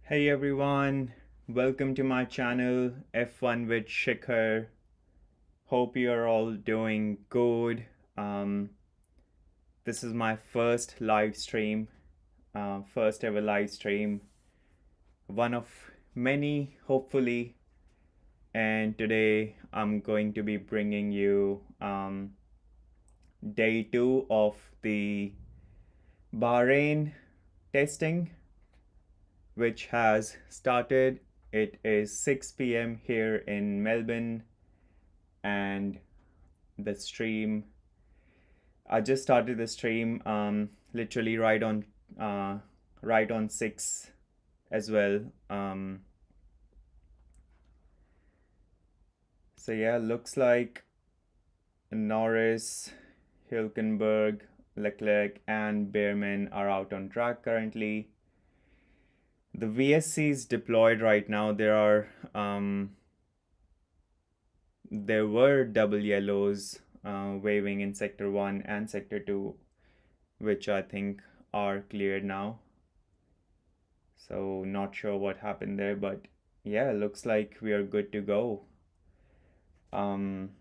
Hey everyone, welcome to my channel F1 with Shikhar. Hope you're all doing good. Um, this is my first live stream, first ever live stream, one of many, hopefully. And today I'm going to be bringing you day two of the Bahrain testing, which has started. It is 6 p.m. here in Melbourne, and the stream. I just started the stream, literally uh, right on 6 as well. So yeah, looks like Norris, Hülkenberg, Leclerc, and Behrman are out on track currently. The VSC is deployed right now. There were double yellows waving in sector 1 and sector 2, which I think are cleared now. So not sure what happened there, but yeah, looks like we are good to go. Um,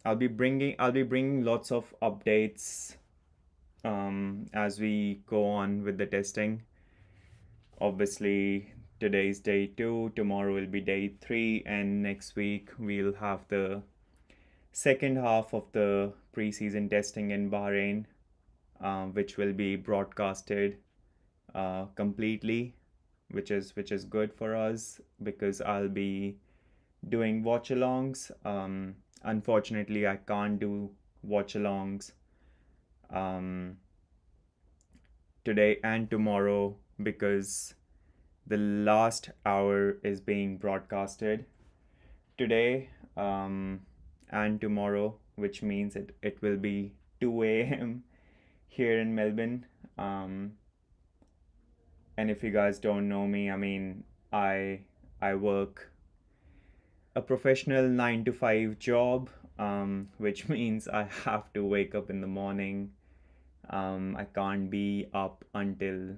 I'll be bringing lots of updates as we go on with the testing. Obviously, today's day 2, tomorrow will be day 3, and next week we'll have the second half of the preseason testing in Bahrain, which will be broadcasted completely, which is good for us because I'll be doing watch-alongs. Unfortunately, I can't do watch-alongs um, today and tomorrow because the last hour is being broadcasted today and tomorrow, which means it will be 2 a.m. here in Melbourne. Um, and if you guys don't know me, I mean, I work a professional 9 to 5 job, which means I have to wake up in the morning. I can't be up until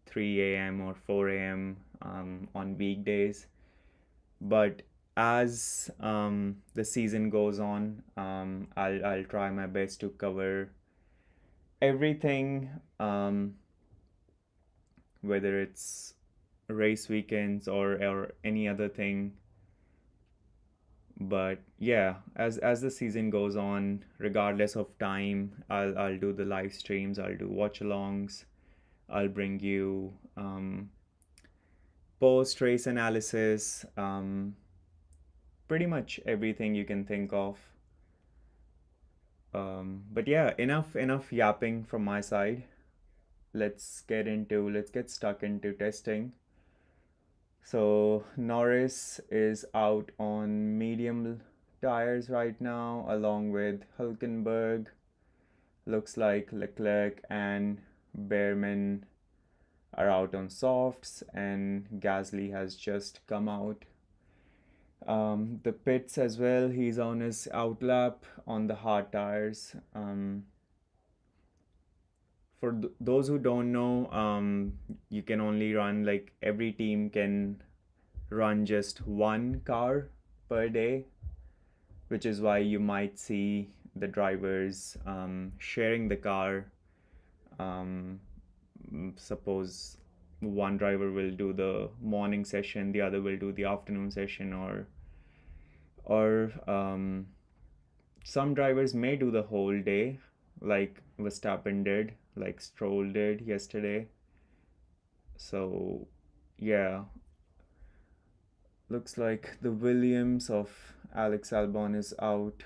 3 a.m. or 4 a.m. On weekdays. But as the season goes on, I'll try my best to cover everything, whether it's race weekends or any other thing. But yeah, as the season goes on, regardless of time, I'll do the live streams, I'll do watch-alongs, I'll bring you post race analysis, pretty much everything you can think of. But yeah, enough yapping from my side. Let's get stuck into testing. So Norris is out on medium tires right now, along with Hülkenberg. Looks like Leclerc and Behrman are out on softs, and Gasly has just come out. The pits as well, he's on his outlap on the hard tires. For those who don't know, you can only run, like, every team can run just one car per day, which is why you might see the drivers sharing the car. Um, Suppose one driver will do the morning session, the other will do the afternoon session, or some drivers may do the whole day, like Verstappen did, like Stroll did yesterday. So yeah, looks like the Williams of Alex Albon is out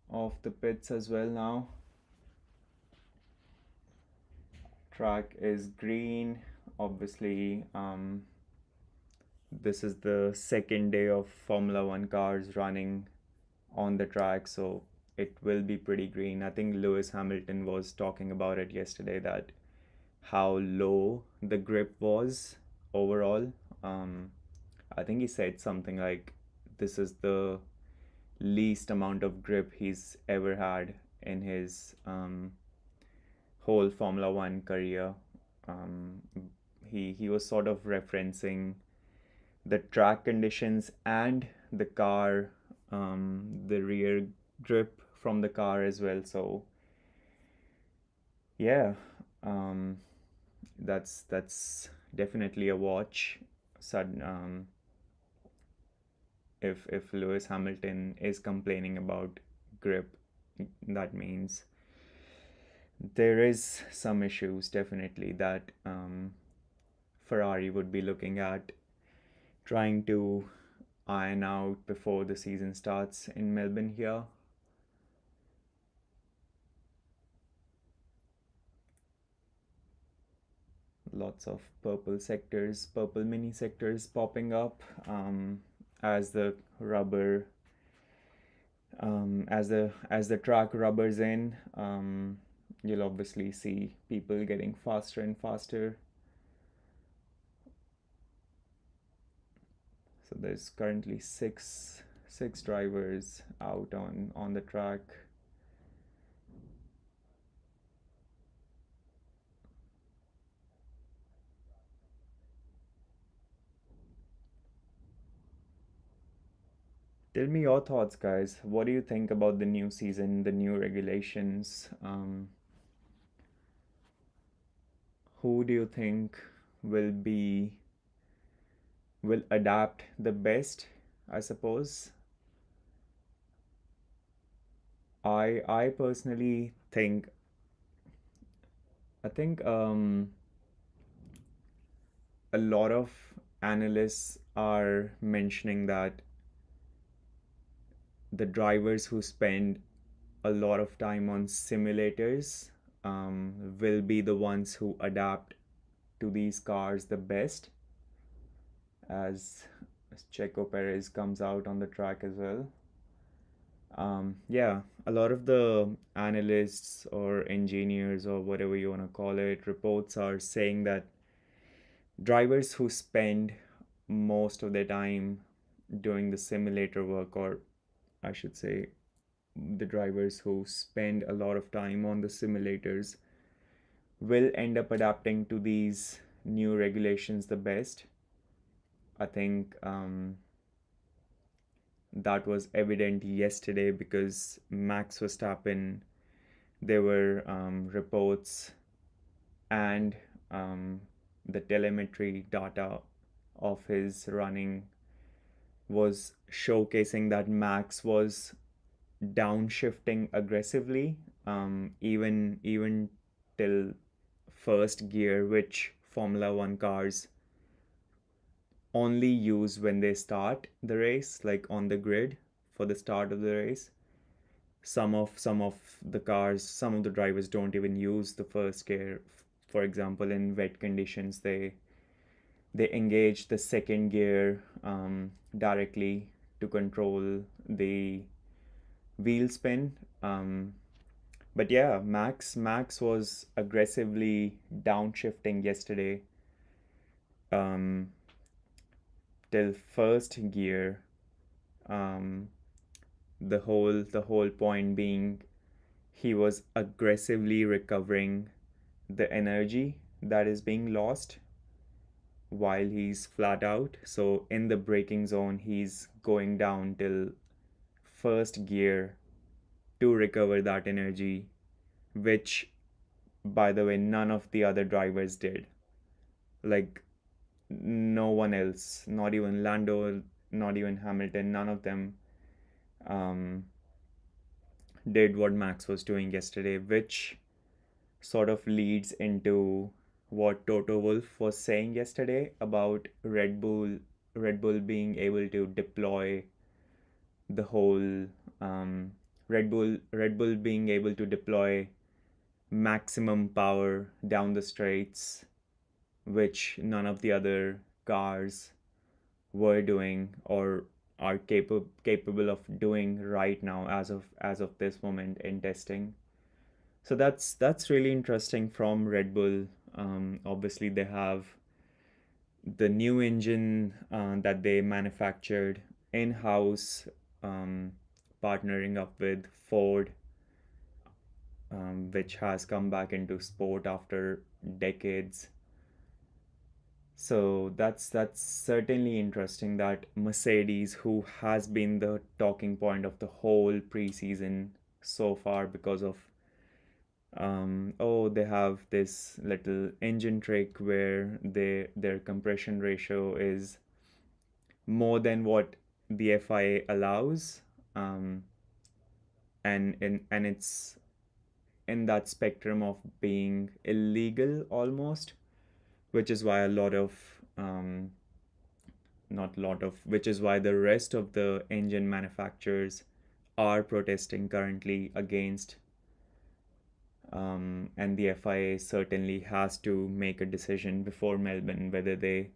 of the pits as well now. Track is green. Obviously, this is the second day of Formula One cars running on the track, so it will be pretty green. I think Lewis Hamilton was talking about it yesterday, that how low the grip was overall. Um, I think he said something like this is the least amount of grip he's ever had in his whole Formula One career. Um, he was sort of referencing the track conditions and the car, the rear grip from the car as well. So yeah, um, that's definitely a watch. Sudden, if Lewis Hamilton is complaining about grip, that means there is some issues definitely that Ferrari would be looking at trying to iron out before the season starts in Melbourne here. Lots of purple sectors, purple mini sectors popping up as the rubber, as the track rubbers in. You'll obviously see people getting faster and faster. So there's currently six drivers out on the track. Tell me your thoughts, guys. What do you think about the new season, the new regulations? Who do you think will be will adapt the best? I suppose. I personally think a lot of analysts are mentioning that the drivers who spend a lot of time on simulators will be the ones who adapt to these cars the best as Checo Perez comes out on the track as well. Yeah, a lot of the analysts or engineers or whatever you want to call it, reports are saying that drivers who spend most of their time doing the simulator work, or I should say, the drivers who spend a lot of time on the simulators will end up adapting to these new regulations the best. I think that was evident yesterday because Max Verstappen, there were reports and the telemetry data of his running was showcasing that Max was downshifting aggressively, even till first gear, which Formula One cars only use when they start the race, like on the grid for the start of the race. Some of the cars, some of the drivers don't even use the first gear. For example, in wet conditions, they engage the second gear directly to control the wheel spin. But yeah, Max was aggressively downshifting yesterday um, till first gear. Um, the whole point being he was aggressively recovering the energy that is being lost while he's flat out. So in the braking zone, he's going down till first gear to recover that energy, which, by the way, none of the other drivers did. Like, no one else, not even Lando, not even Hamilton, none of them um, did what Max was doing yesterday, which sort of leads into what Toto Wolff was saying yesterday about Red Bull being able to deploy the whole Red Bull being able to deploy maximum power down the straights, which none of the other cars were doing or are capable of doing right now as of this moment in testing. So that's really interesting from Red Bull. Obviously, they have the new engine that they manufactured in house, um, partnering up with Ford, which has come back into sport after decades. So that's certainly interesting that Mercedes, who has been the talking point of the whole preseason so far because of oh, they have this little engine trick where their compression ratio is more than what the FIA allows, um, and it's in that spectrum of being illegal almost, which is why a lot of not a lot of which is why the rest of the engine manufacturers are protesting currently against, and the FIA certainly has to make a decision before Melbourne whether they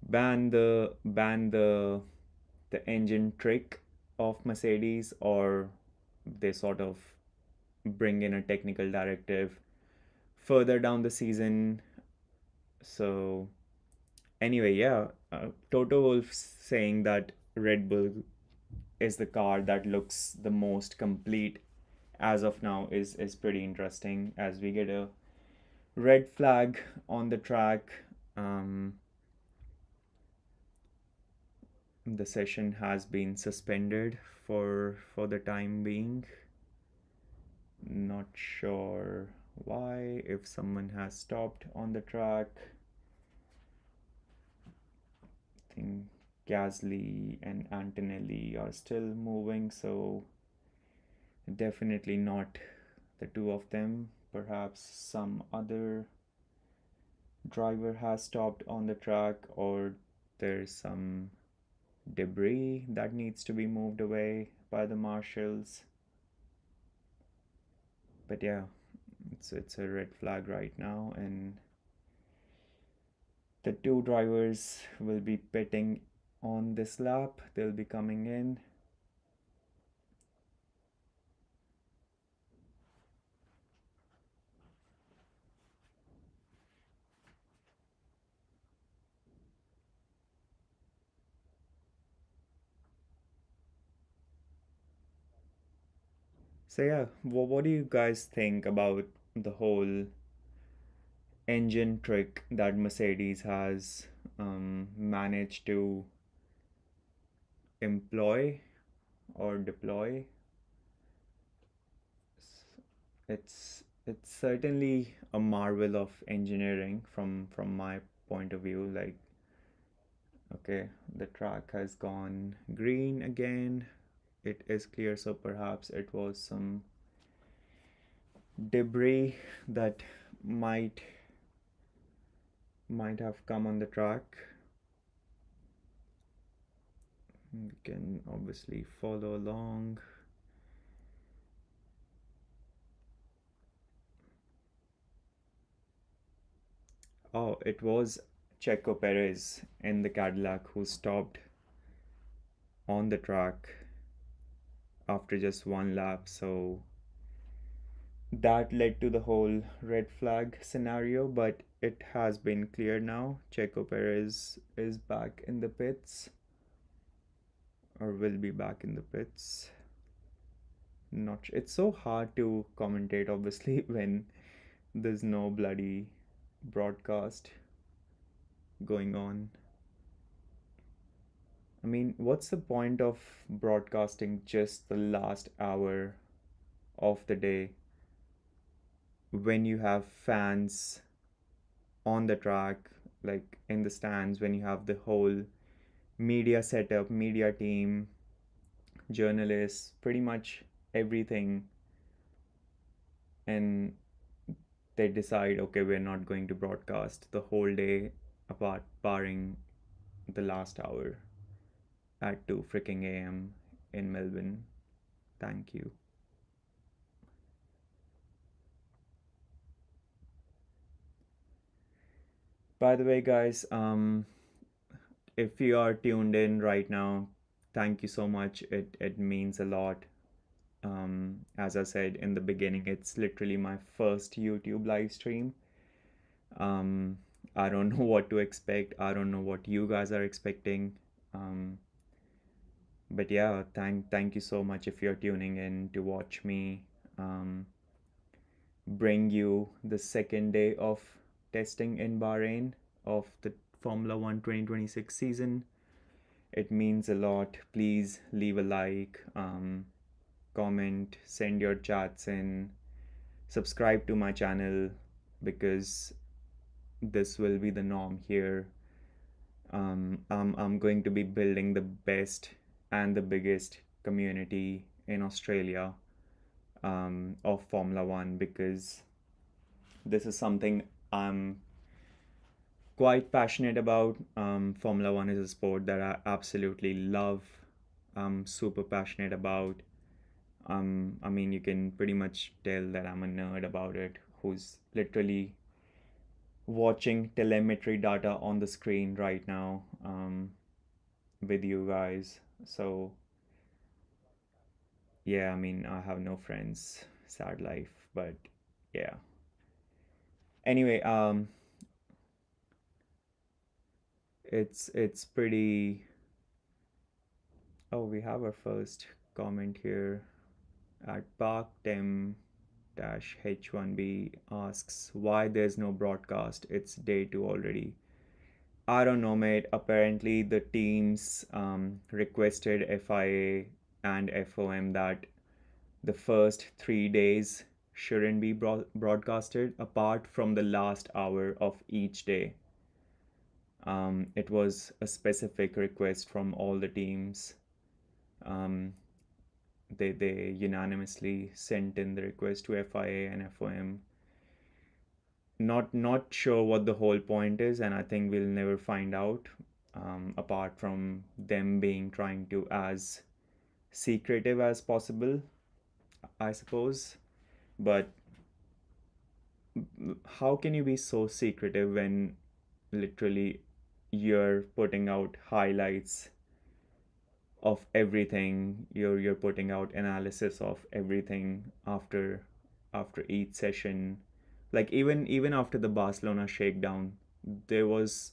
ban the engine trick of Mercedes, or they sort of bring in a technical directive further down the season. So anyway, yeah, Toto Wolff saying that Red Bull is the car that looks the most complete as of now is pretty interesting as we get a red flag on the track. Um, the session has been suspended for the time being. Not sure why. If someone has stopped on the track, I think Gasly and Antonelli are still moving, so definitely not the two of them. Perhaps some other driver has stopped on the track, or there's some debris that needs to be moved away by the marshals. But yeah, it's a red flag right now, and the two drivers will be pitting on this lap. They'll be coming in. So yeah, what do you guys think about the whole engine trick that Mercedes has managed to employ or deploy? It's certainly a marvel of engineering from my point of view. Like, okay, the track has gone green again. It is clear, so perhaps it was some debris that might might have come on the track. You can obviously follow along. Oh, it was Checo Perez in the Cadillac who stopped on the track after just one lap. So that led to the whole red flag scenario, but it has been clear now. Checo Perez is back in the pits, or will be back in the pits. Not it's so hard to commentate obviously when there's no bloody broadcast going on. I mean, what's the point of broadcasting just the last hour of the day when you have fans on the track, like in the stands, when you have the whole media setup, media team, journalists, pretty much everything, and they decide, okay, we're not going to broadcast the whole day apart, barring the last hour at 2 freaking a.m. in Melbourne. Thank you. By the way, guys, if you are tuned in right now, thank you so much. It means a lot. As I said in the beginning, it's literally my first YouTube live stream. Um, I don't know what to expect. I don't know what you guys are expecting. Um, but yeah, thank you so much if you're tuning in to watch me um, bring you the second day of testing in Bahrain. of the Formula One 2026 season. It means a lot. Please leave a like, comment, send your chats in, subscribe to my channel because this will be the norm here. I'm going to be building the best and the biggest community in Australia of Formula One because this is something I'm quite passionate about. Formula One is a sport that I absolutely love. I'm super passionate about. I mean, you can pretty much tell that I'm a nerd about it, who's literally watching telemetry data on the screen right now with you guys. So, yeah, I mean, I have no friends, sad life, but yeah. Anyway, it's pretty. Oh, we have our first comment here at Park dash H1B asks why there's no broadcast. It's day two already. I don't know, mate. Apparently, the teams requested FIA and FOM that the first 3 days shouldn't be broadcasted apart from the last hour of each day. It was a specific request from all the teams. Um, they unanimously sent in the request to FIA and FOM. Not sure what the whole point is, and I think we'll never find out. Apart from them being trying to as secretive as possible, I suppose. But how can you be so secretive when literally you're putting out highlights of everything, you're putting out analysis of everything after each session, like even after the Barcelona shakedown, there was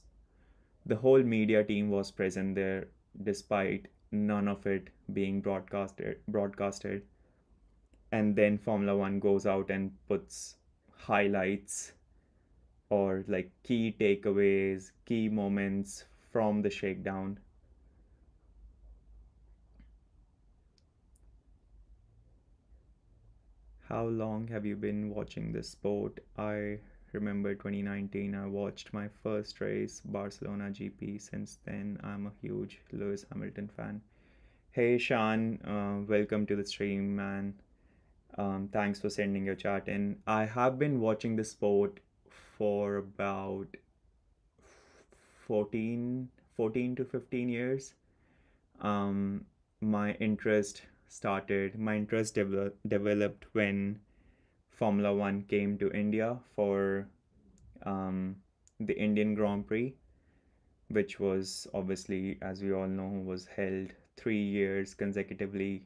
the whole media team was present there despite none of it being broadcasted. And then Formula 1 goes out and puts highlights or like key takeaways, key moments from the shakedown. How long have you been watching this sport? I remember 2019, I watched my first race, Barcelona GP. Since then, I'm a huge Lewis Hamilton fan. Hey, Shan, welcome to the stream, man. Thanks for sending your chat in. I have been watching the sport for about 14 to 15 years. Um, my interest developed when Formula One came to India for um, the Indian Grand Prix, which was obviously, as we all know, was held 3 years consecutively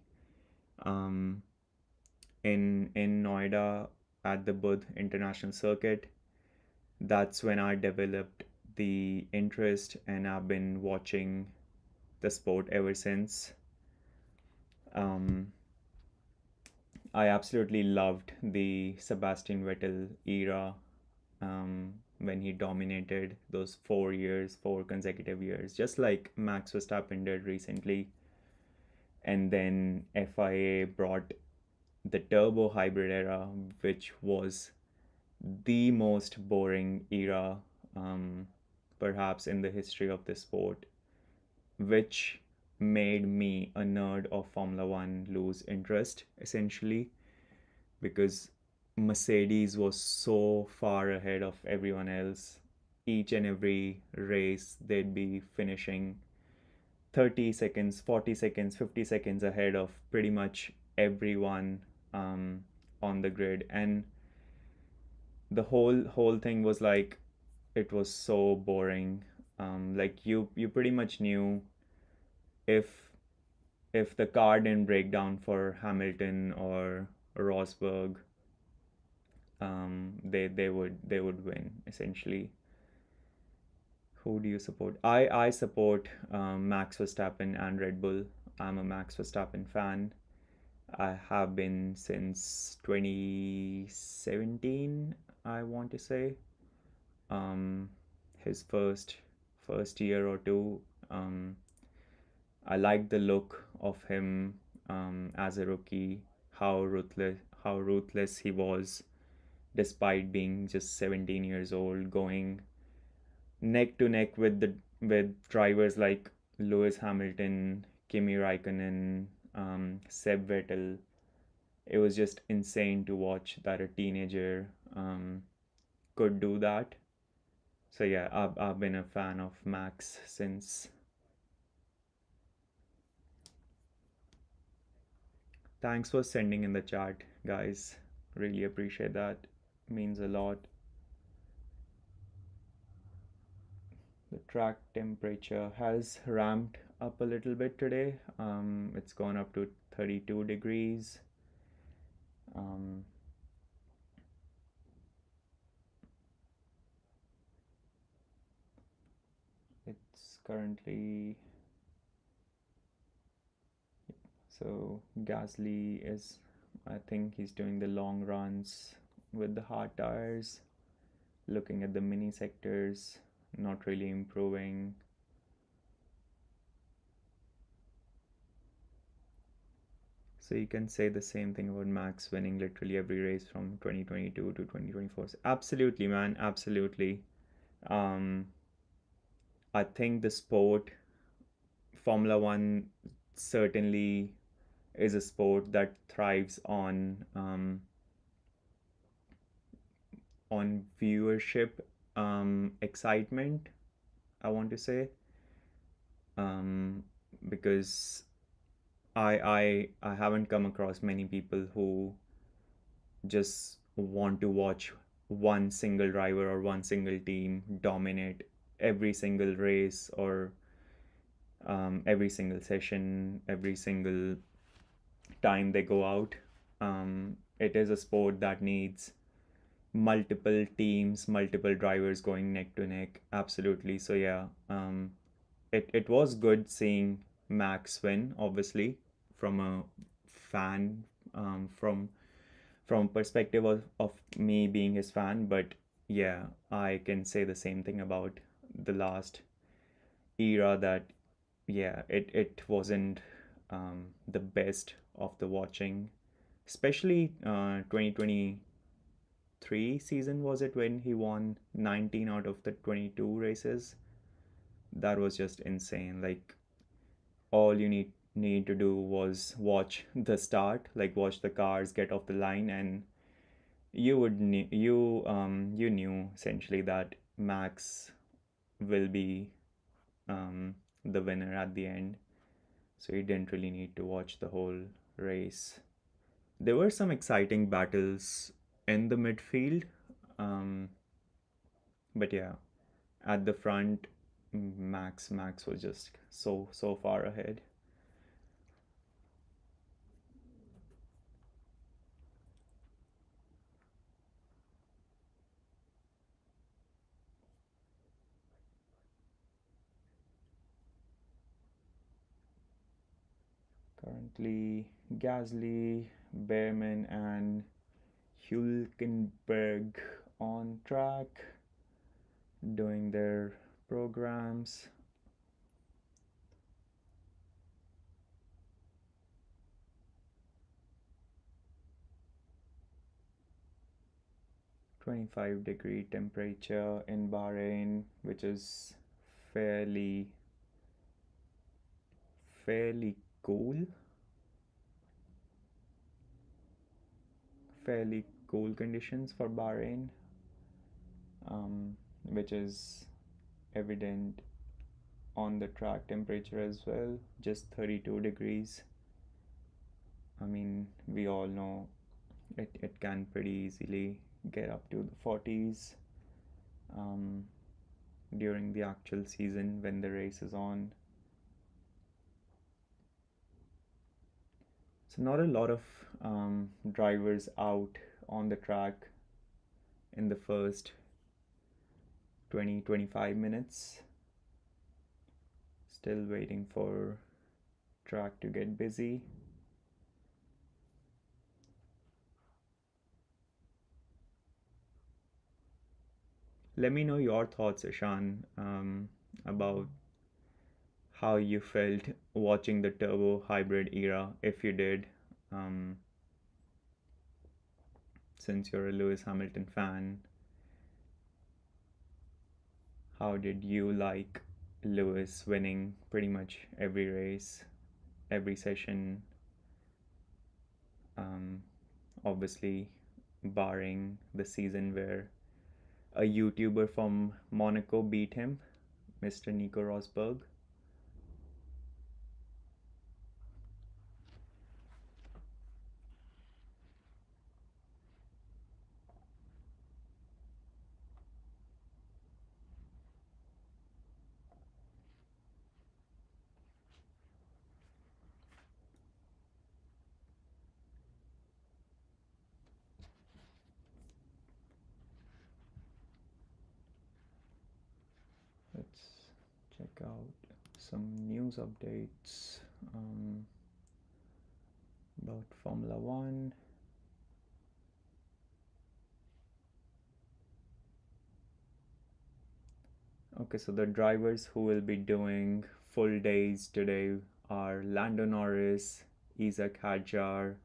um, in Noida at the Budh International Circuit. That's when I developed the interest, and I've been watching the sport ever since. Um, I absolutely loved the Sebastian Vettel era when he dominated those 4 years, 4 consecutive years, just like Max Verstappen did recently. And then FIA brought the turbo hybrid era, which was the most boring era, um, perhaps in the history of the sport, which made me, a nerd of Formula One, lose interest essentially because Mercedes was so far ahead of everyone else. Each and every race, they'd be finishing 30 seconds, 40 seconds, 50 seconds ahead of pretty much everyone on the grid. And the whole thing was like, it was so boring. Like you pretty much knew if if the car didn't break down for Hamilton or Rosberg, they would win essentially. Who do you support? I support Max Verstappen and Red Bull. I'm a Max Verstappen fan. I have been since 2017, I want to say. Um, his first year or two. Um, I like the look of him as a rookie, how ruthless he was, despite being just 17 years old, going neck to neck with drivers like Lewis Hamilton, Kimi Raikkonen, Seb Vettel. It was just insane to watch that a teenager could do that. So yeah, I've been a fan of Max since. Thanks for sending in the chat, guys. Really appreciate that. Means a lot. The track temperature has ramped up a little bit today. It's gone up to 32 degrees. Um, it's currently, so Gasly is, I think he's doing the long runs with the hard tires, looking at the mini sectors, not really improving. So you can say the same thing about Max winning literally every race from 2022 to 2024. Absolutely, man, absolutely. Um, I think the sport, Formula One, certainly is a sport that thrives on viewership, excitement. I want to say, um, because I haven't come across many people who just want to watch one single driver or one single team dominate every single race or every single session, every single time they go out. It is a sport that needs multiple teams, multiple drivers going neck to neck. Absolutely. So yeah, it was good seeing Max win. Obviously, from a fan, from perspective of me being his fan. But yeah, I can say the same thing about the last era, that yeah, it wasn't the best of the watching, especially 2023 season, was it, when he won 19 out of the 22 races. That was just insane. Like, all you need to do was watch the start, like watch the cars get off the line, and you knew essentially that Max will be the winner at the end. So you didn't really need to watch the whole race. There were some exciting battles in the midfield, um, but yeah, at the front, Max was just so far ahead. Currently, Gasly, Behrman, and Hülkenberg on track doing their programs. -25-degree temperature in Bahrain, which is fairly fairly cool, fairly cool conditions for Bahrain, which is evident on the track temperature as well, just 32 degrees. I mean, we all know it can pretty easily get up to the 40s um, during the actual season when the race is on. So, not a lot of drivers out on the track in the first 20-25 minutes. Still waiting for track to get busy. let me know your thoughts, Ishan, about how you felt watching the turbo hybrid era, if you did, um, since you're a Lewis Hamilton fan. How did you like Lewis winning pretty much every race, every session? Um, Obviously, barring the season where a YouTuber from Monaco beat him, Mr. Nico Rosberg. Let's check out some news updates um, about Formula One. Okay, so the drivers who will be doing full days today are Lando Norris, Isaac Hadjar,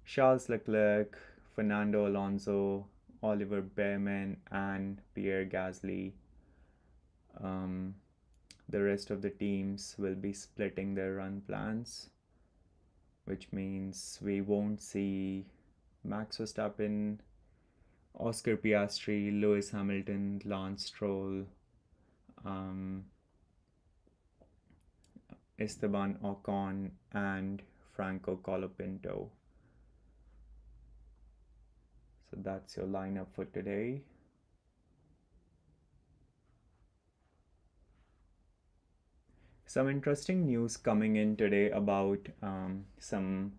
Charles Leclerc, Fernando Alonso, Oliver Behrman, and Pierre Gasly. Um, the rest of the teams will be splitting their run plans, which means we won't see Max Verstappen, Oscar Piastri, Lewis Hamilton, Lance Stroll, um, Esteban Ocon, and Franco Colapinto. So that's your lineup for today. Some interesting news coming in today about some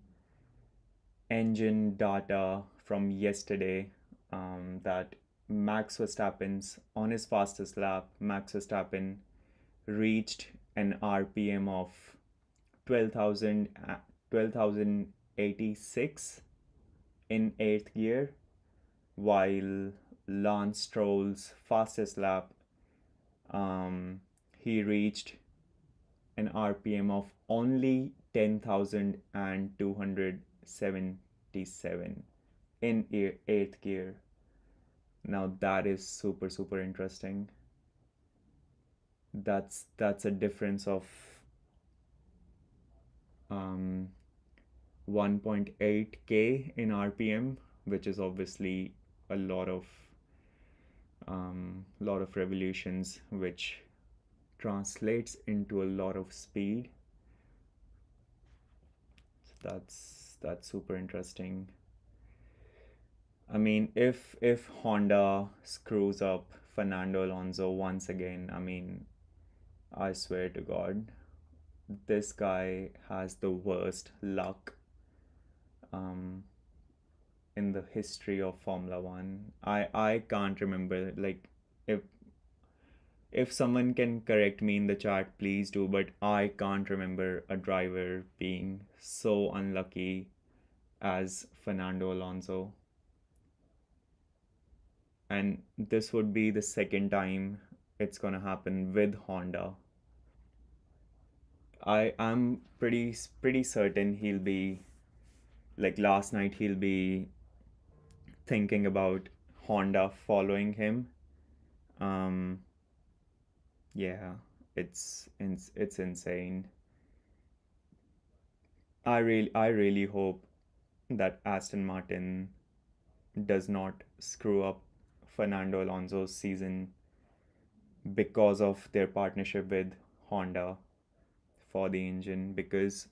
engine data from yesterday, that Max Verstappen's on his fastest lap, Max Verstappen reached an RPM of 12,000 12,086 in eighth gear, while Lance Stroll's fastest lap, um, he reached an RPM of only 10,277 in eighth gear. Now that is super super interesting. That's a difference of um, 1.8k in RPM, which is obviously a lot of revolutions, which translates into a lot of speed. So that's super interesting. I mean, if Honda screws up Fernando Alonso once again, I mean, I swear to God, this guy has the worst luck um, in the history of Formula One. I can't remember, like, if if someone can correct me in the chat, please do. But I can't remember a driver being so unlucky as Fernando Alonso. And this would be the second time it's gonna happen with Honda. I'm pretty certain he'll be, like, last night he'll be thinking about Honda following him. Um, yeah, it's insane. I really hope that Aston Martin does not screw up Fernando Alonso's season because of their partnership with Honda for the engine, because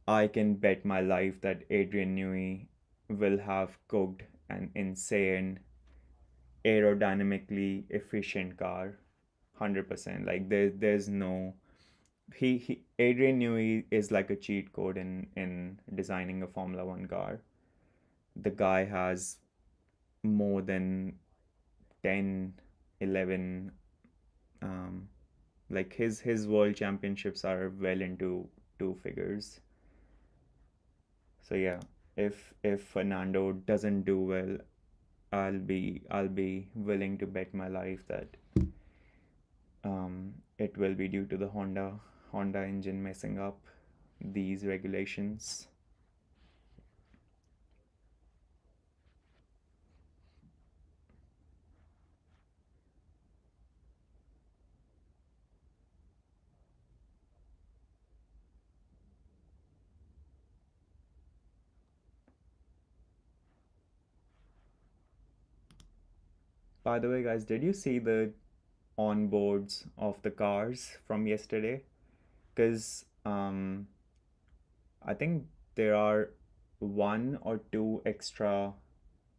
I can bet my life that Adrian Newey will have cooked an insane aerodynamically efficient car. 100%. Like there's no, he Adrian Newey is like a cheat code in designing a Formula 1 car. The guy has more than 10, 11, um like his world championships are well into two figures. So yeah, if Fernando doesn't do well, I'll be willing to bet my life that it will be due to the Honda engine messing up these regulations. By the way, guys, did you see the onboards of the cars from yesterday? Because I think there are one or two extra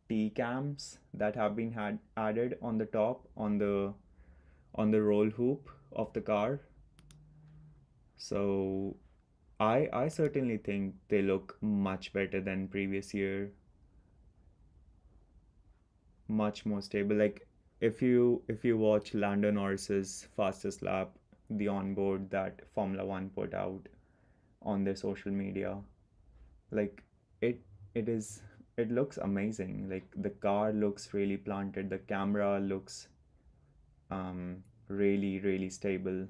T cams that have been had added on the top on the roll hoop of the car. So I certainly think they look much better than previous year, much more stable. Like if you watch Lando Norris's fastest lap, the onboard that Formula One put out on their social media, like it it is it looks amazing. Like the car looks really planted, the camera looks really stable.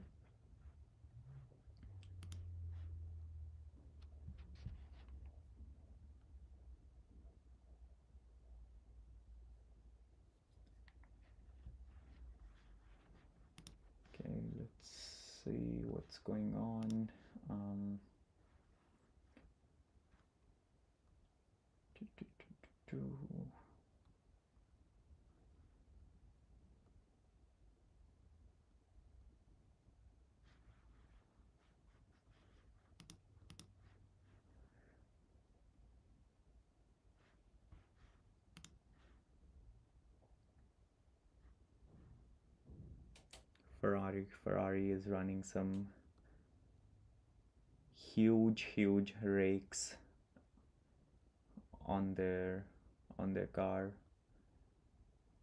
Okay, let's see what's going on. um Ferrari is running some huge rakes on their car,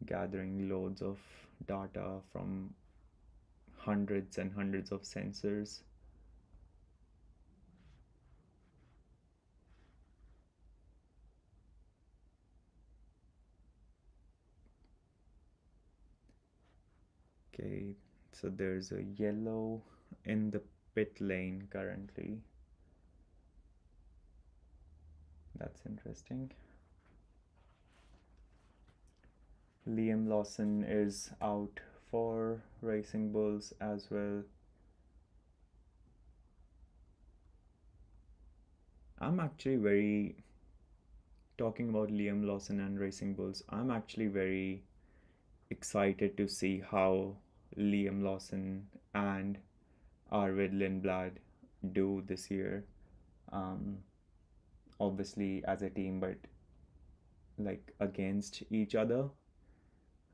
gathering loads of data from hundreds and hundreds of sensors. Okay, so there's a yellow in the pit lane currently. That's interesting. Liam Lawson is out for Racing Bulls as well. I'm actually very talking about Liam Lawson and Racing Bulls. I'm actually very excited to see how Liam Lawson and Arvid Lindblad do this year. Um, Obviously as a team, but like against each other.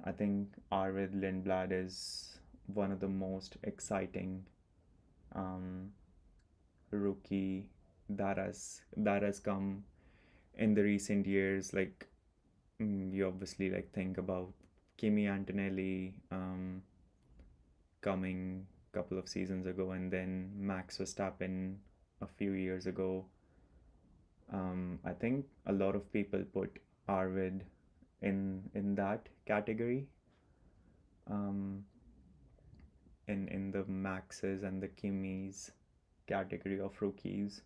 I think Arvid Lindblad is one of the most exciting um, rookie that has come in the recent years. Like you obviously like think about Kimi Antonelli coming a couple of seasons ago, and then Max Verstappen a few years ago. I think a lot of people put Arvid in that category, um, in the Maxes and the Kimmies category of rookies,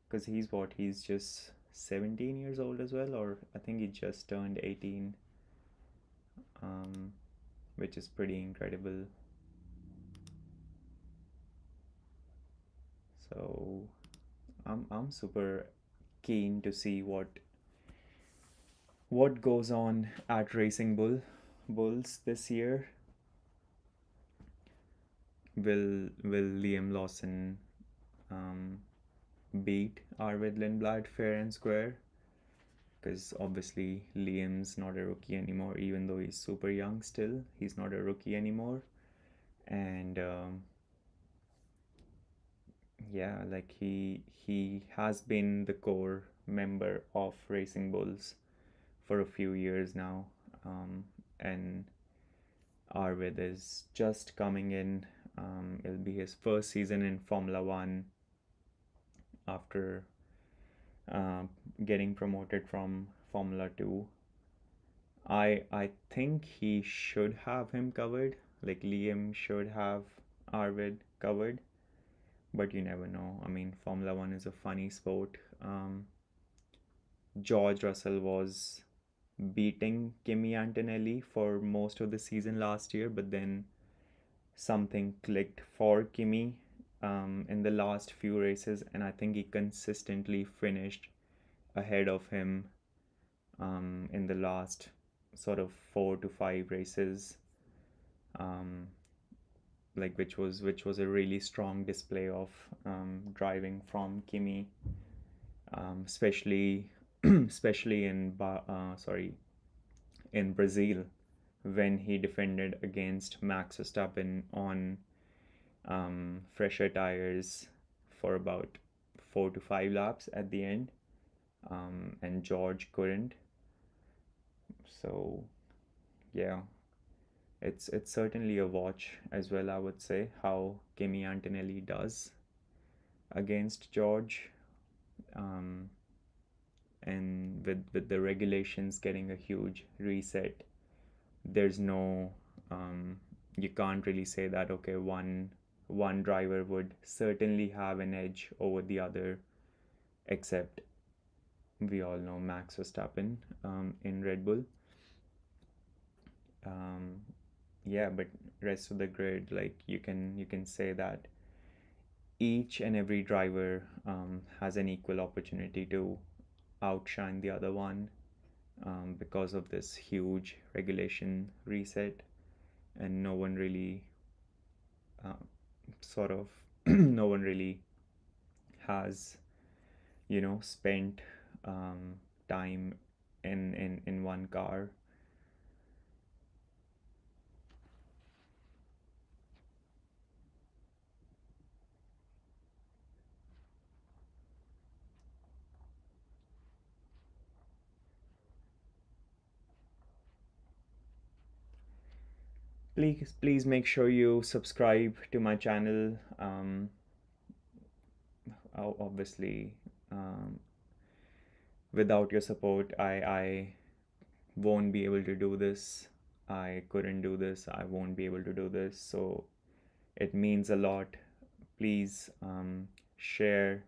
because he's just 17 years old as well, or I think he just turned 18, um, which is pretty incredible. So I'm super keen to see what goes on at Bulls this year. Will Liam Lawson um, beat Arvid Lindblad fair and square? Because obviously Liam's not a rookie anymore, even though he's super young still. He's not a rookie anymore. And yeah, like he has been the core member of Racing Bulls for a few years now. And Arvid is just coming in. It'll be his first season in Formula One after uh, getting promoted from Formula 2. I think he should have him covered. Like Liam should have Arvid covered, but you never know. I mean, Formula One is a funny sport. George Russell was beating Kimi Antonelli for most of the season last year, but then something clicked for Kimi in the last few races, and I think he consistently finished ahead of him in the last sort of 4 to 5 races, um, like which was a really strong display of driving from Kimi, especially especially in Brazil when he defended against Max Verstappen on fresher tires for about 4 to 5 laps at the end, and George couldn't. So yeah, it's certainly a watch as well. I would say how Kimi Antonelli does against George, um, and with the regulations getting a huge reset, there's no you can't really say that okay one driver would certainly have an edge over the other, except we all know Max Verstappen in Red Bull. Um, yeah, but rest of the grid, like you can say that each and every driver has an equal opportunity to outshine the other one because of this huge regulation reset, and no one really uh, sort of no one really has spent time in one car. Please make sure you subscribe to my channel. Obviously, um, without your support, I won't be able to do this. I couldn't do this. I won't be able to do this. So it means a lot. Please share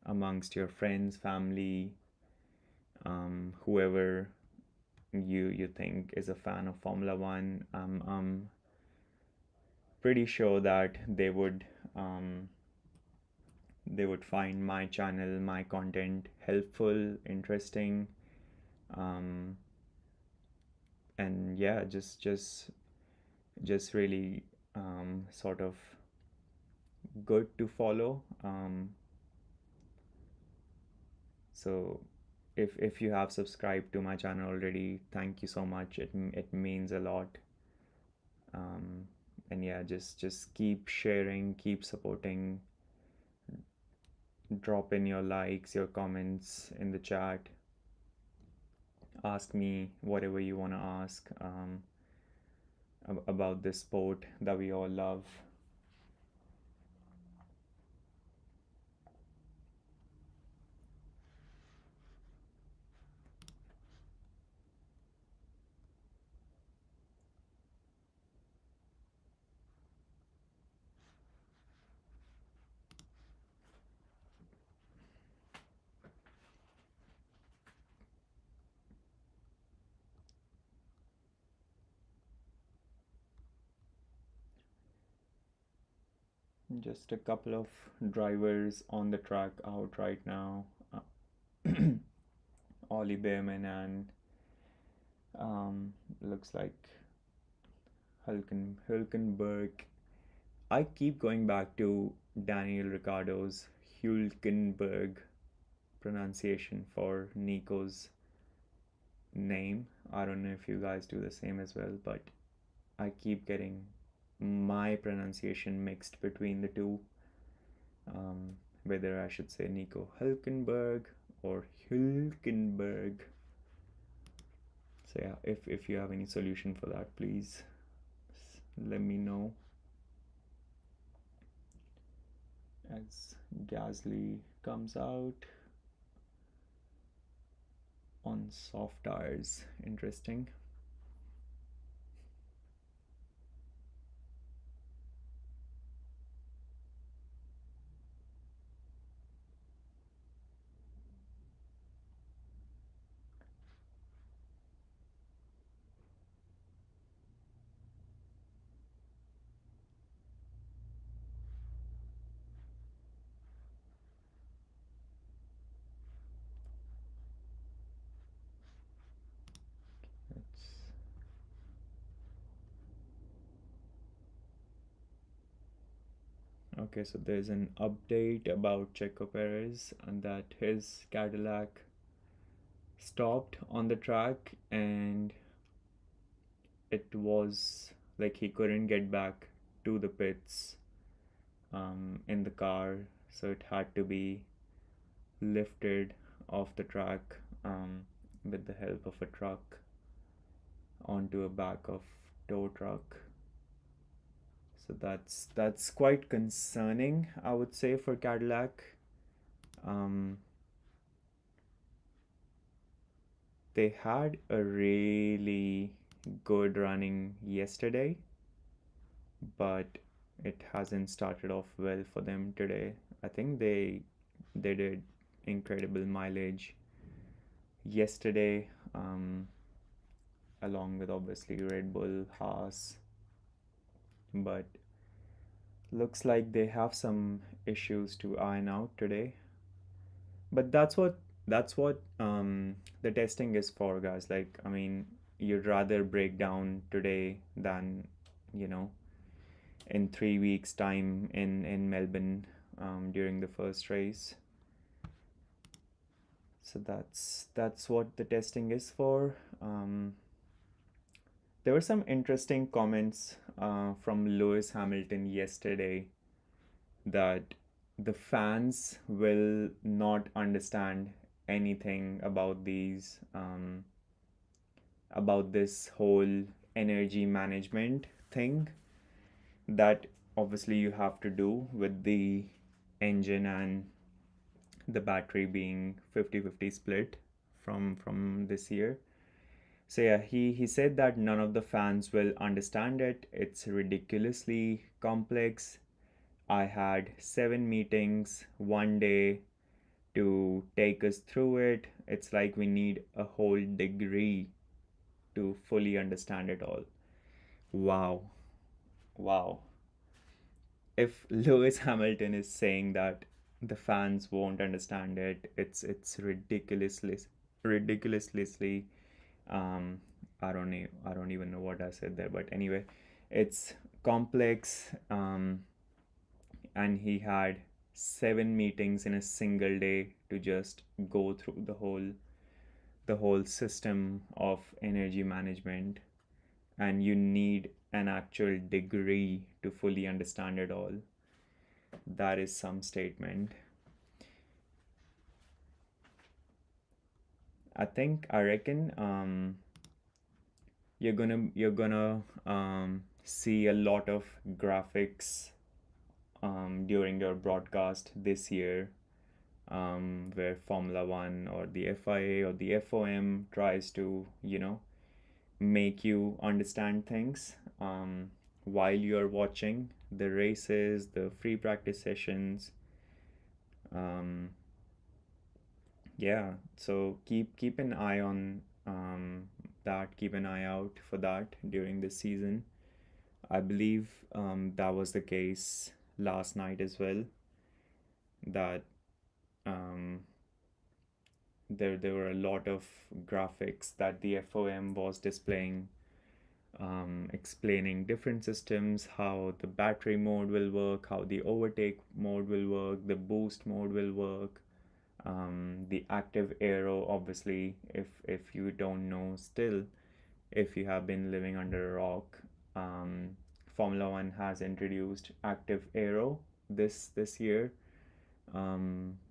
amongst your friends, family, whoever you think is a fan of Formula One. I'm pretty sure that they would find my channel, my content helpful, interesting, um, and yeah, just really sort of good to follow. So if you have subscribed to my channel already, thank you so much. It means a lot. Um, and yeah, just keep sharing, keep supporting. Drop in your likes, your comments in the chat. Ask me whatever you want to ask about this sport that we all love. Just a couple of drivers on the track out right now. Ollie Behrman and looks like Hulkenberg. I keep going back to Daniel Ricciardo's Hulkenberg pronunciation for Nico's name. I don't know if you guys do the same as well, but I keep getting my pronunciation mixed between the two. Whether I should say Nico Hulkenberg or Hulkenberg. So yeah, if you have any solution for that, please let me know. As Gasly comes out, on soft tires. Interesting. It's okay. So there's an update about Checo Perez and that his Cadillac stopped on the track and it was like he couldn't get back to the pits in the car, so it had to be lifted off the track with the help of a truck onto a back of tow truck. So that's quite concerning, I would say, for Cadillac. Um, they had a really good running yesterday, but it hasn't started off well for them today. I think they did incredible mileage yesterday, along with obviously Red Bull, Haas, but looks like they have some issues to iron out today. But that's what the testing is for, guys. Like, I mean, you'd rather break down today than, you know, in 3 weeks' time in Melbourne during the first race. So that's what the testing is for. There were some interesting comments from Lewis Hamilton yesterday that the fans will not understand anything about this whole energy management thing that obviously you have to do with the engine and the battery being 50-50 split from this year. So yeah, he said that none of the fans will understand it. It's ridiculously complex. I had 7 meetings one day to take us through it. It's like we need a whole degree to fully understand it all. Wow. Wow. If Lewis Hamilton is saying that the fans won't understand it, it's ridiculously um I don't even know what I said there, but anyway, it's complex, and he had 7 meetings in a single day to just go through the whole system of energy management, and you need an actual degree to fully understand it all. That is some statement. I reckon you're gonna see a lot of graphics during your broadcast this year, where Formula One or the FIA or the FOM tries to, make you understand things while you're watching the races, the free practice sessions. Um, yeah, so keep an eye on that. Keep an eye out for that during this season. I believe that was the case last night as well. That um, there were a lot of graphics that the FOM was displaying, explaining different systems, how the battery mode will work, how the overtake mode will work, the boost mode will work, the active aero. Obviously, if you don't know still, if you have been living under a rock, um, Formula One has introduced active aero this year,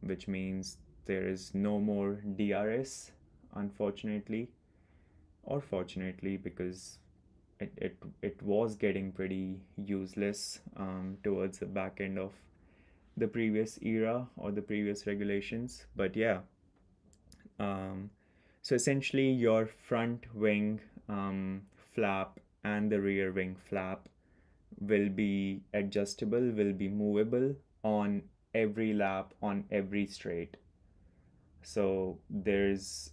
which means there is no more DRS, unfortunately, or fortunately, because it was getting pretty useless towards the back end of the previous era or the previous regulations. But yeah, um, So essentially, your front wing flap and the rear wing flap will be adjustable, will be movable on every lap, on every straight. So there's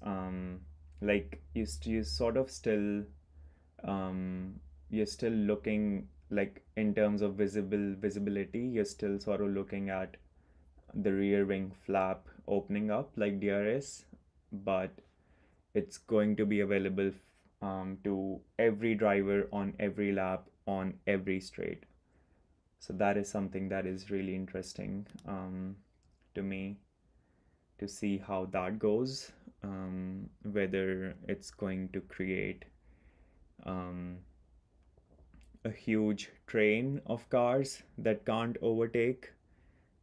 like you sort of still you're still looking like in terms of visibility, you're still sort of looking at the rear wing flap opening up like DRS, but it's going to be available to every driver on every lap on every straight. So that is something that is really interesting to me to see how that goes. Whether it's going to create um, a huge train of cars that can't overtake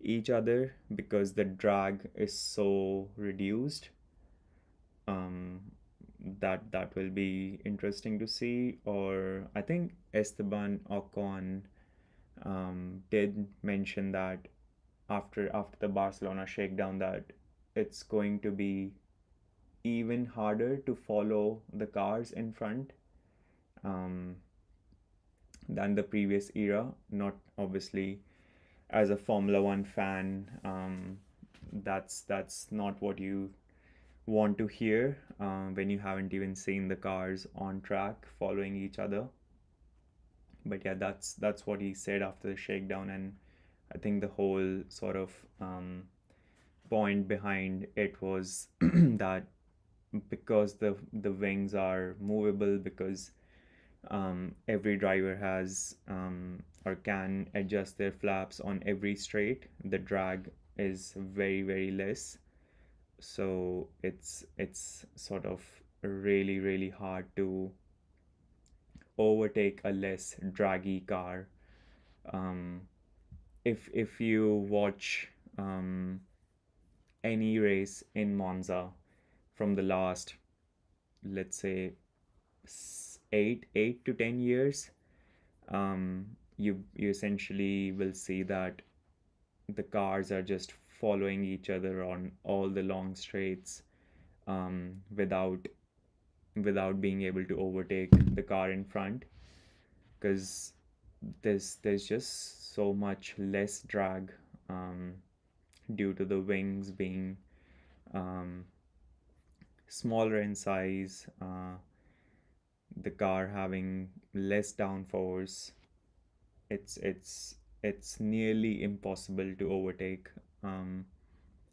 each other because the drag is so reduced. Um, that will be interesting to see. Or I think Esteban Ocon did mention that after the Barcelona shakedown that it's going to be even harder to follow the cars in front um, than the previous era. Not obviously as a Formula One fan, that's not what you want to hear when you haven't even seen the cars on track following each other. But yeah, that's what he said after the shakedown, and I think the whole sort of point behind it was that because the wings are movable, because every driver has or can adjust their flaps on every straight, the drag is very less. So it's sort of really hard to overtake a less draggy car. Um, if you watch any race in Monza from the last, let's say, 8 to 10 years, you essentially will see that the cars are just following each other on all the long straights without being able to overtake the car in front, because there's just so much less drag um, due to the wings being um, smaller in size, the car having less downforce. It's nearly impossible to overtake um,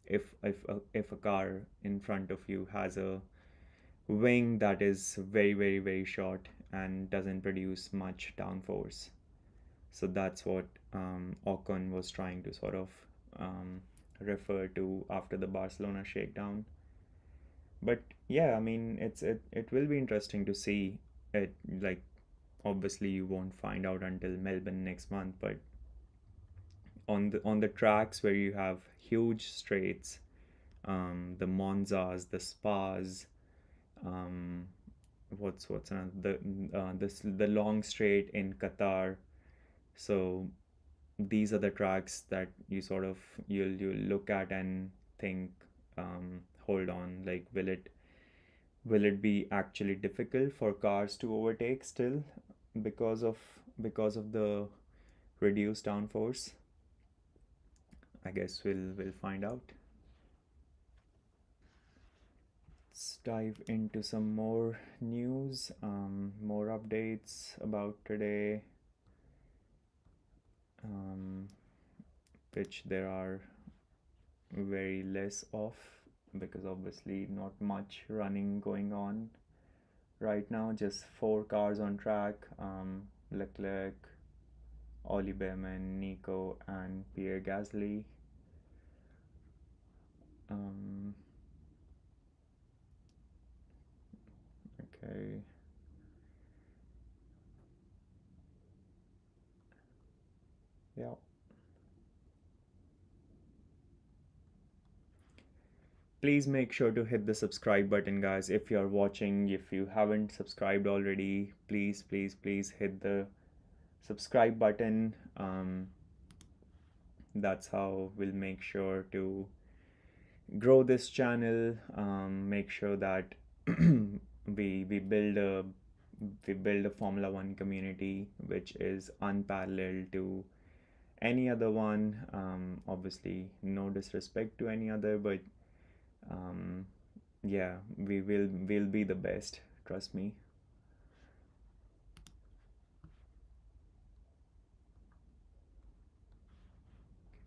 if a car in front of you has a wing that is very short and doesn't produce much downforce. So that's what Ocon was trying to sort of um, refer to after the Barcelona shakedown. But yeah, I mean, it will be interesting to see it. Like, obviously, you won't find out until Melbourne next month, but on the tracks where you have huge straights, the Monzas, the Spas, um, what's another the long straight in Qatar. So these are the tracks that you sort of you'll look at and think, hold on, like will it be actually difficult for cars to overtake still because of the reduced downforce? I guess we'll find out. Let's dive into some more news, more updates about today, um, which there are very less of because obviously not much running going on right now. Just four cars on track: Leclerc, Ollie Behrman, Nico, and Pierre Gasly. Um, okay. Yeah. Please make sure to hit the subscribe button, guys. If you're watching, if you haven't subscribed already, please hit the subscribe button. That's how we'll make sure to grow this channel. Make sure that we build a Formula One community which is unparalleled to any other one. Obviously, no disrespect to any other, but um, yeah, we'll be the best. Trust me.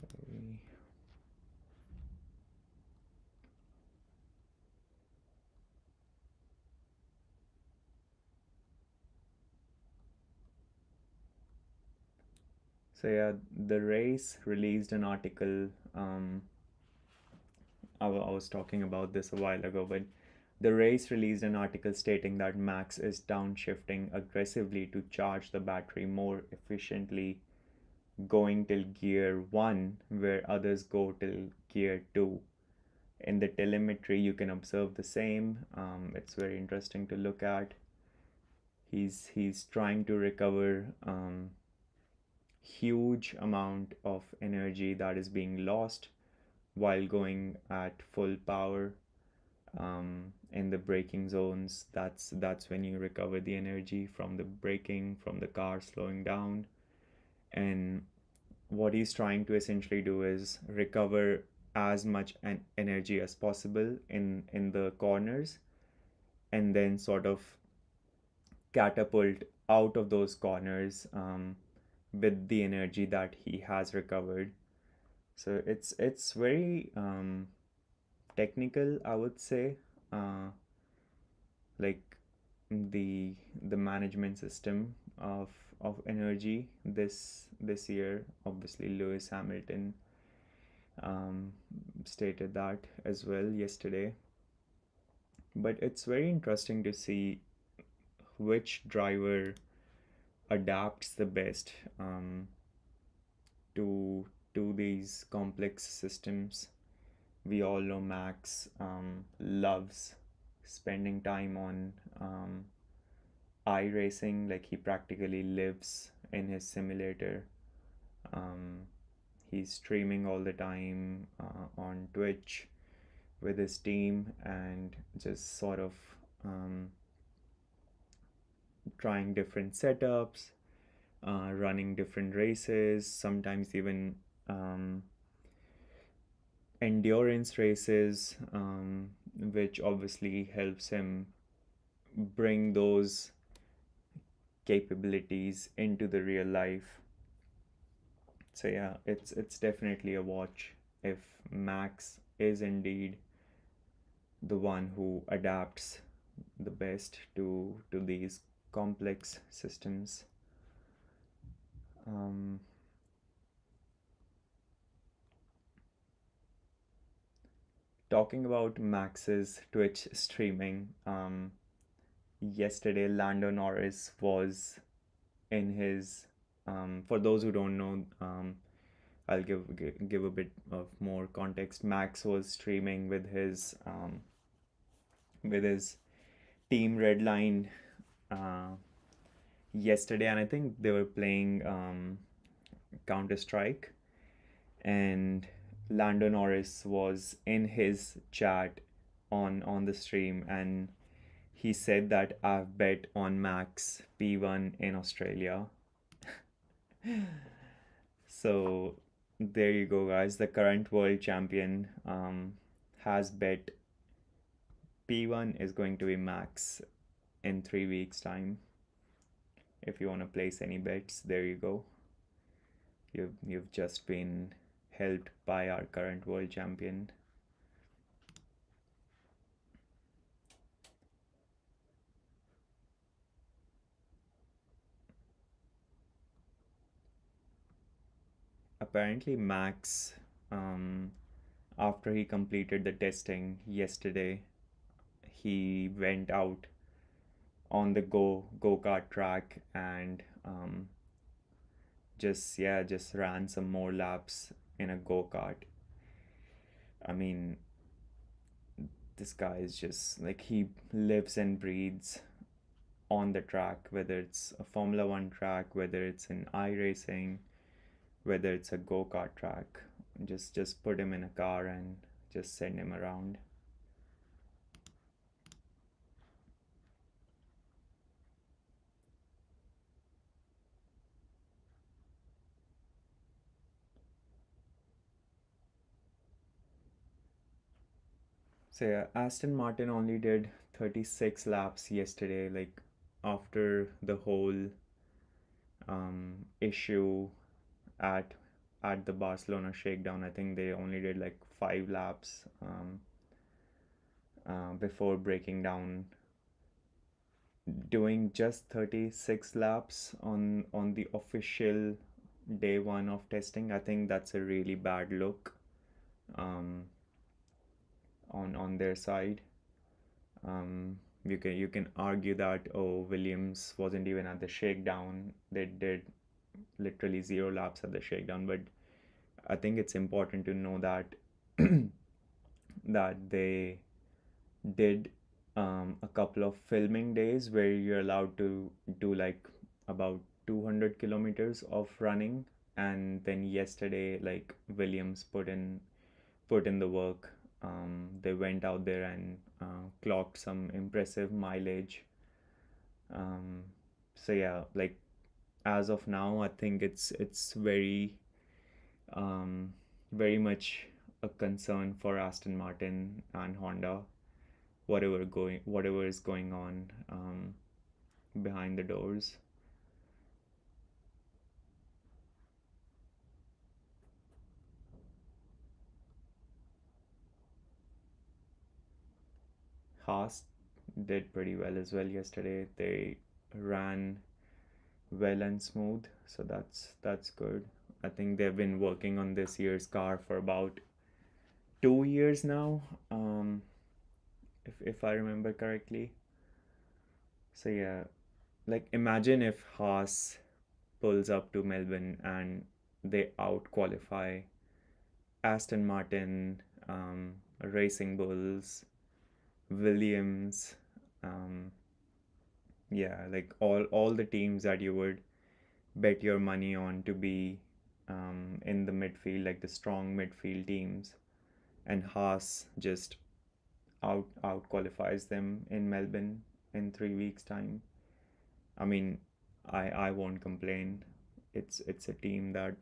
Okay. So yeah, the race released an article. I was talking about this a while ago, but the race released an article stating that Max is downshifting aggressively to charge the battery more efficiently, going till gear 1, where others go till gear 2. In the telemetry, you can observe the same. It's very interesting to look at. He's trying to recover huge amount of energy that is being lost while going at full power in the braking zones. That's when you recover the energy from the braking, from the car slowing down. And what he's trying to essentially do is recover as much energy as possible in the corners, and then sort of catapult out of those corners with the energy that he has recovered. So it's very technical, I would say. uh, like the management system of energy this year. Obviously, Lewis Hamilton um, stated that as well yesterday. But it's very interesting to see which driver adapts the best to these complex systems. We all know Max loves spending time on iRacing. Like, he practically lives in his simulator. Um, he's streaming all the time on Twitch with his team, and just sort of um, trying different setups, running different races, sometimes even um, endurance races, which obviously helps him bring those capabilities into the real life. So yeah, it's definitely a watch if Max is indeed the one who adapts the best to these complex systems. Um, Talking about Max's Twitch streaming, yesterday Lando Norris was in his. For those who don't know, I'll give a bit of more context. Max was streaming with his team Redline uh, yesterday, and I think they were playing Counter Strike, and Lando Norris was in his chat on the stream, and he said that I've bet on Max P1 in Australia. So there you go, guys. The current world champion has bet P1 is going to be Max in 3 weeks' time. If you want to place any bets, there you go. You've just been helped by our current world champion. Apparently, Max, um, after he completed the testing yesterday, he went out on the go kart track and just ran some more laps in a go kart. I mean, this guy is just like, he lives and breathes on the track, whether it's a Formula One track, whether it's an iRacing, whether it's a go kart track. Just put him in a car and just send him around. So yeah, Aston Martin only did 36 laps yesterday, like after the whole issue at at the Barcelona shakedown. I think they only did like 5 laps before breaking down, doing just 36 laps on the official day one of testing. I think that's a really bad look um, on their side. You can argue that, oh, Williams wasn't even at the shakedown. They did literally 0 laps at the shakedown, but I think it's important to know that that they did a couple of filming days where you're allowed to do like about 200 kilometers of running, and then yesterday, like, Williams put in the work. They went out there and clocked some impressive mileage. um, so yeah, like, as of now, I think it's um, very much a concern for Aston Martin and Honda, whatever is going on behind the doors. Haas did pretty well as well yesterday. They ran well and smooth, so that's good. I think they've been working on this year's car for about 2 years now, if I remember correctly. So yeah, like, imagine if Haas pulls up to Melbourne and they out qualify Aston Martin, Racing Bulls, Williams, um, yeah, like all the teams that you would bet your money on to be in the midfield, like the strong midfield teams, and Haas just out qualifies them in Melbourne in 3 weeks' time. I mean, I won't complain. It's a team that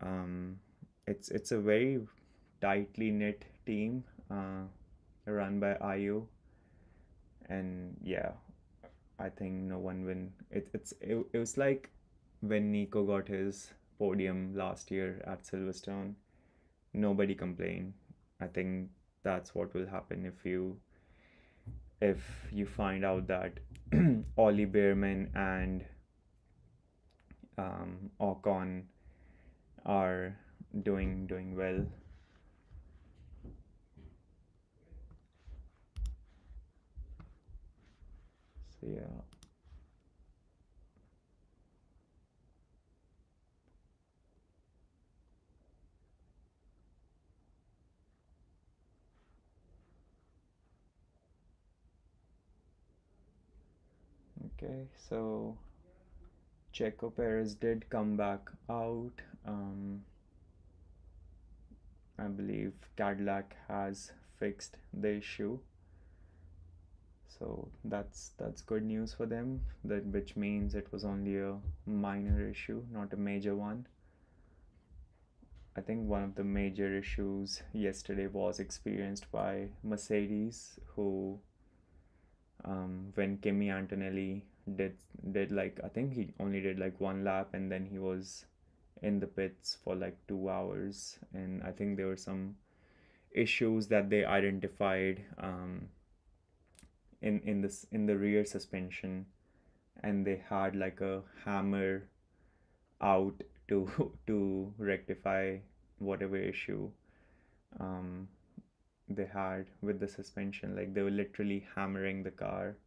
um, it's a very tightly knit team run by IU, and yeah, I think no one win. It was like when Nico got his podium last year at Silverstone. Nobody complained. I think that's what will happen if you find out that Ollie Behrman and Ocon are doing well. So yeah. Okay, so Checo Perez did come back out. I believe Cadillac has fixed the issue, so that's good news for them. That which means it was only a minor issue, not a major one. I think one of the major issues yesterday was experienced by Mercedes, who when Kimi Antonelli did did like, I think he only did like one lap, and then he was in the pits for like 2 hours, and I think there were some issues that they identified in the rear suspension, and they had like a hammer out to to rectify whatever issue um, they had with the suspension. Like, they were literally hammering the car,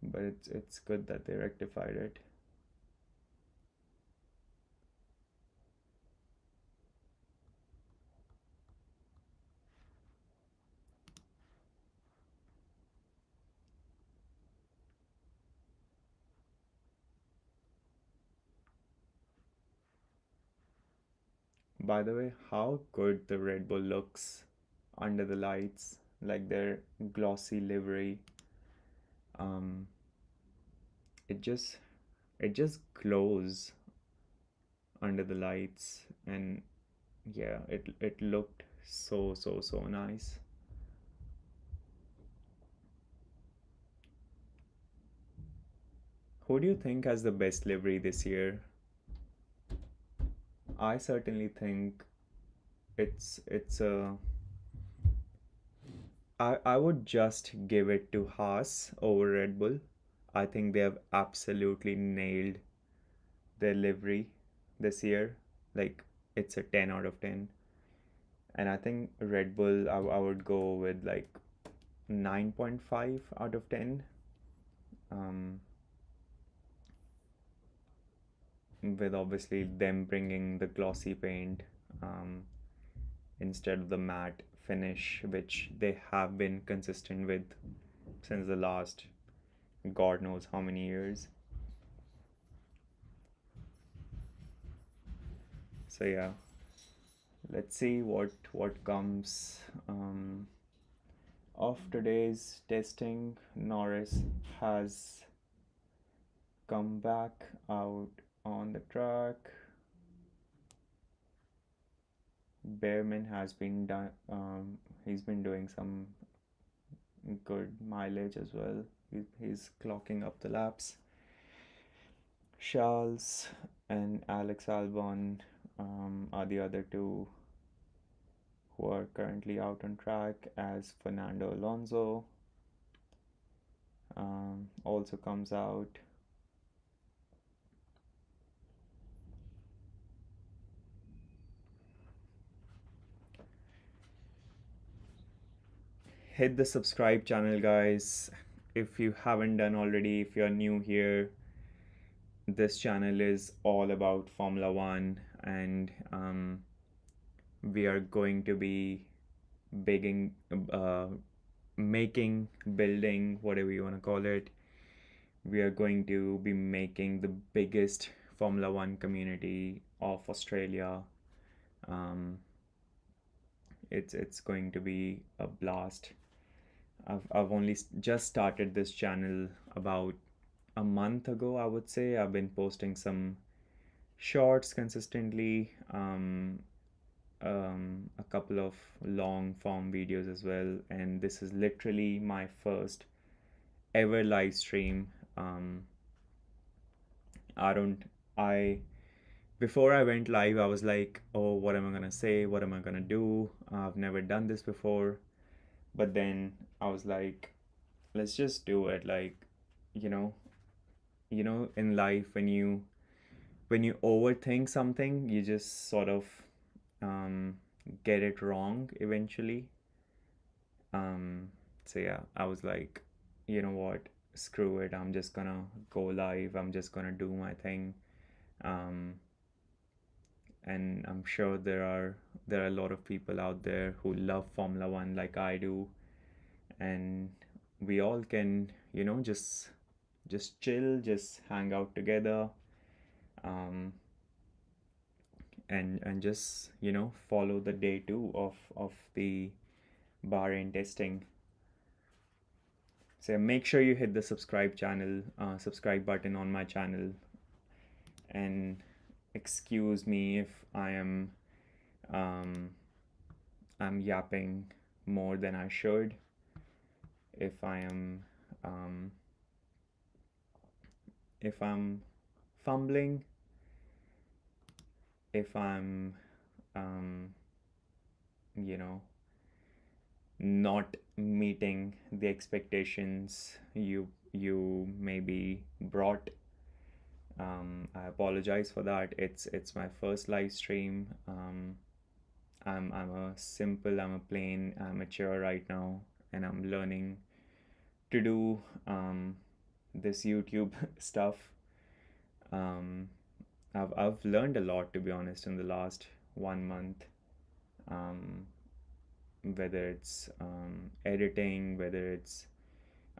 but it's good that they rectified it. By the way, how good the Red Bull looks under the lights, like their glossy livery. Um, it just it just glows under the lights, and Yeah, it looked so nice. Who do you think has the best livery this year? I certainly think it's a I would just give it to Haas over Red Bull. I think they have absolutely nailed their livery this year. Like, it's a 10 out of 10. And I think Red Bull, I would go with like 9.5 out of 10. Um, with obviously them bringing the glossy paint um, instead of the matte finish, which they have been consistent with since the last God knows how many years. So yeah, let's see what comes of today's testing. Norris has come back out on the track. Behrman has been done. He's been doing some good mileage as well. He's clocking up the laps. Charles and Alex Albon are the other two who are currently out on track, as Fernando Alonso also comes out. Hit the subscribe channel, guys. If you haven't done already, if you're new here, this channel is all about Formula One, and we are going to be bigging, making, building, whatever you want to call it. We are going to be making the biggest Formula One community of Australia. Um, it's going to be a blast. I've only just started this channel about a month ago, I would say. I've been posting some shorts consistently, a couple of long form videos as well, and this is literally my first ever live stream. Um, I don't, I, Before I went live, I was like, oh, what am I gonna say? What am I gonna do? I've never done this before. But then I was like, let's just do it. Like, you know, in life, when you overthink something, you just sort of um, get it wrong eventually. Um, so yeah, I was like, you know what? Screw it. I'm just gonna go live. I'm just gonna do my thing. Um, and I'm sure there are a lot of people out there who love Formula One like I do, and we all can, just chill, just hang out together, um, and just follow the day two of the Bahrain testing. So make sure you hit the subscribe button on my channel, and excuse me if um, I'm yapping more than I should. If I am um, if I'm fumbling, if I'm um, you know not meeting the expectations you maybe brought. I apologize for that. It's my first live stream. I'm a plain amateur right now, and I'm learning to do this YouTube stuff. Um, I've learned a lot, to be honest, in the last 1 month. Um, Whether it's editing, whether it's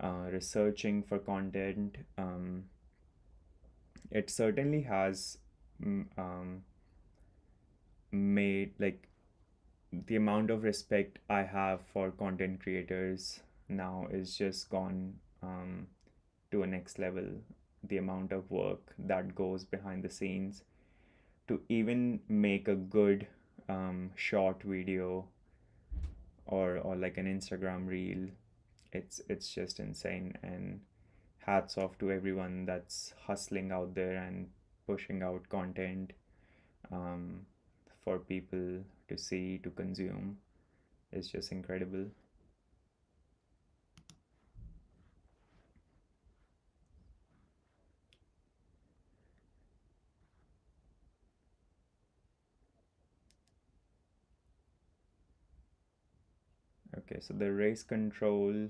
researching for content, it certainly has made, like, the amount of respect I have for content creators now is just gone to a next level. The amount of work that goes behind the scenes to even make a good short video or like an Instagram reel. It's just insane, and hats off to everyone that's hustling out there and pushing out content um, for people to see, to consume. It's just incredible. Okay, so the race control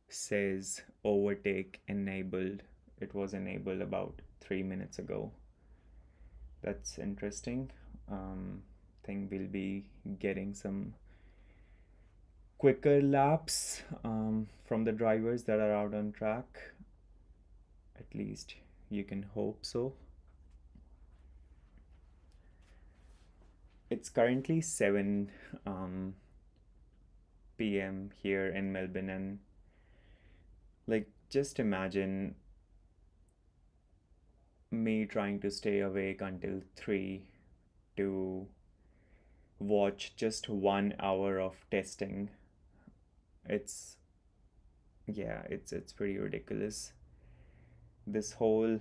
says overtake enabled. It was enabled about 3 minutes ago. That's interesting. Think we'll be getting some quicker laps from the drivers that are out on track. At least you can hope so. It's currently 7 p.m. here in Melbourne, and like just imagine me trying to stay awake until 3 to watch just 1 hour of testing. It's yeah, it's pretty ridiculous. This whole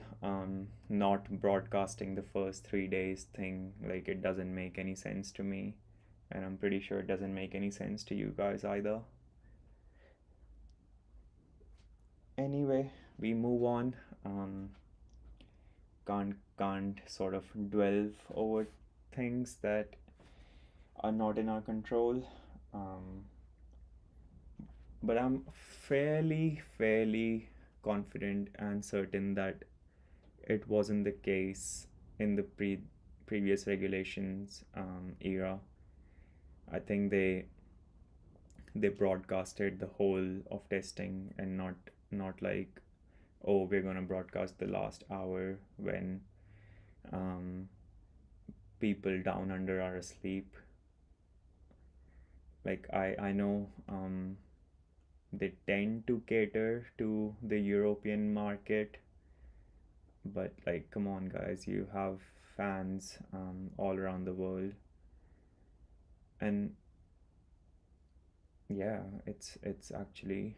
not broadcasting the first 3 days thing, like it doesn't make any sense to me, and I'm pretty sure it doesn't make any sense to you guys either. Anyway, we move on. Can't sort of dwell over things that are not in our control. Um, but I'm fairly confident and certain that it wasn't the case in the previous regulations era. I think they broadcasted the whole of testing, and not like, oh, we're gonna broadcast the last hour when um, people down under are asleep. Like I know they tend to cater to the European market, but like come on guys, you have fans all around the world, and yeah, it's actually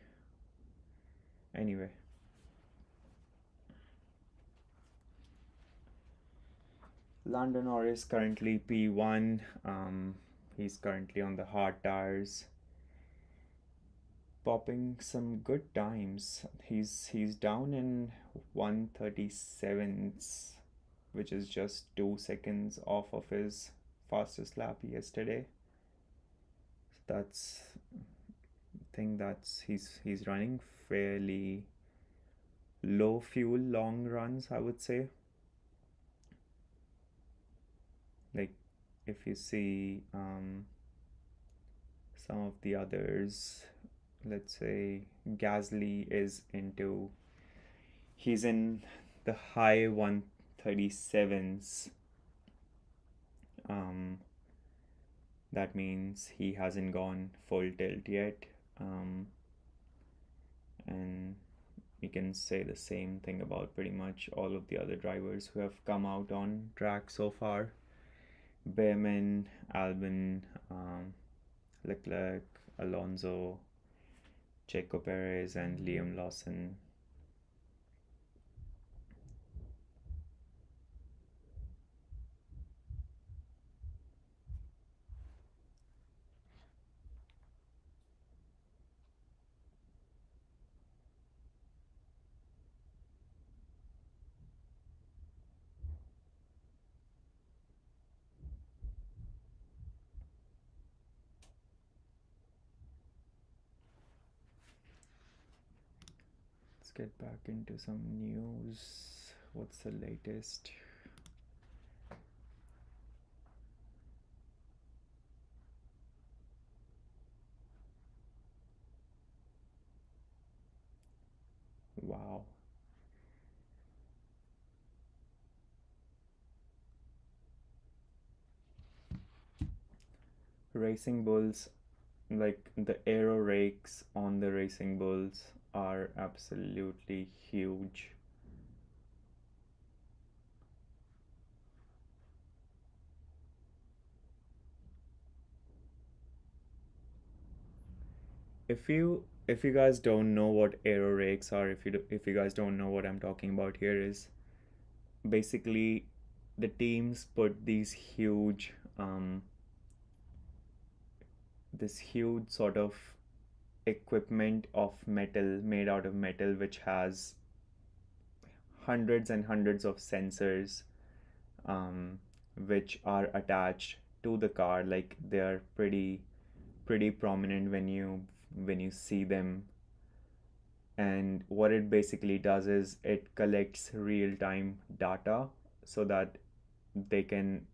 anyway. Lando Norris currently P1. He's currently on the hard tires, popping some good times. He's down in 137s, which is just 2 seconds off of his fastest lap yesterday. So that's thing that's he's running fairly low fuel long runs, I would say. Like if you see some of the others, let's say Gasly is into he's in the high 137s. um that means he hasn't gone full tilt yet. And we can say the same thing about pretty much all of the other drivers who have come out on track so far. Behrman, Albon, Leclerc, Alonso, Checo Perez, and Liam Lawson. Let's get back into some news. What's the latest? Wow. Racing Bulls, like the aero rakes on the Racing Bulls are absolutely huge. If you guys don't know what aero rakes are, if you guys don't know what I'm talking about here, is basically the teams put these huge this huge sort of equipment of metal, made out of metal, which has hundreds and hundreds of sensors, um, which are attached to the car. Like they are pretty prominent when you see them. And what it basically does is it collects real time data so that they can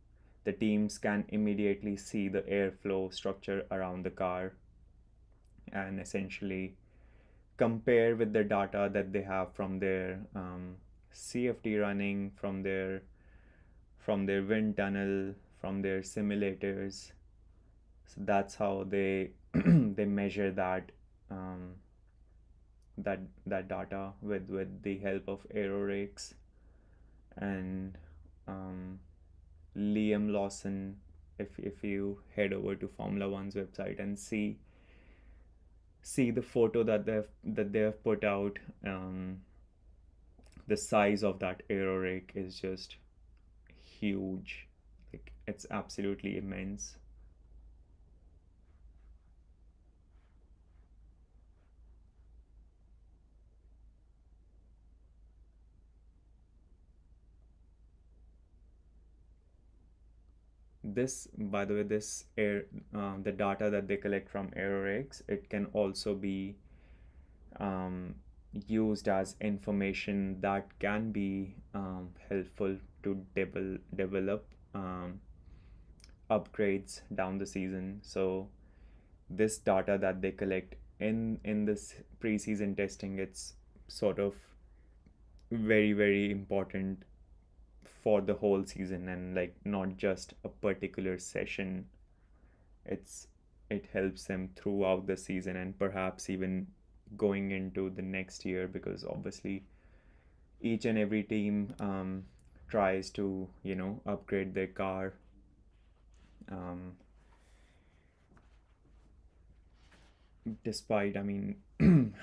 the teams can immediately see the airflow structure around the car, and essentially compare with the data that they have from their CFD running, from their wind tunnel, from their simulators. So that's how they they measure um, that data with the help of aero rakes. And um, Liam Lawson, if you head over to Formula One's website and see the photo that they have put out, the size of that aero rake is just huge. Like it's absolutely immense. This, by the way, this air the data that they collect from aero rakes, it can also be um, used as information that can be helpful to develop upgrades down the season. So this data that they collect in this preseason testing, it's sort of very important for the whole season, and like not just a particular session. It's it helps them throughout the season and perhaps even going into the next year, because obviously each and every team tries to upgrade their car. um, Despite, I mean,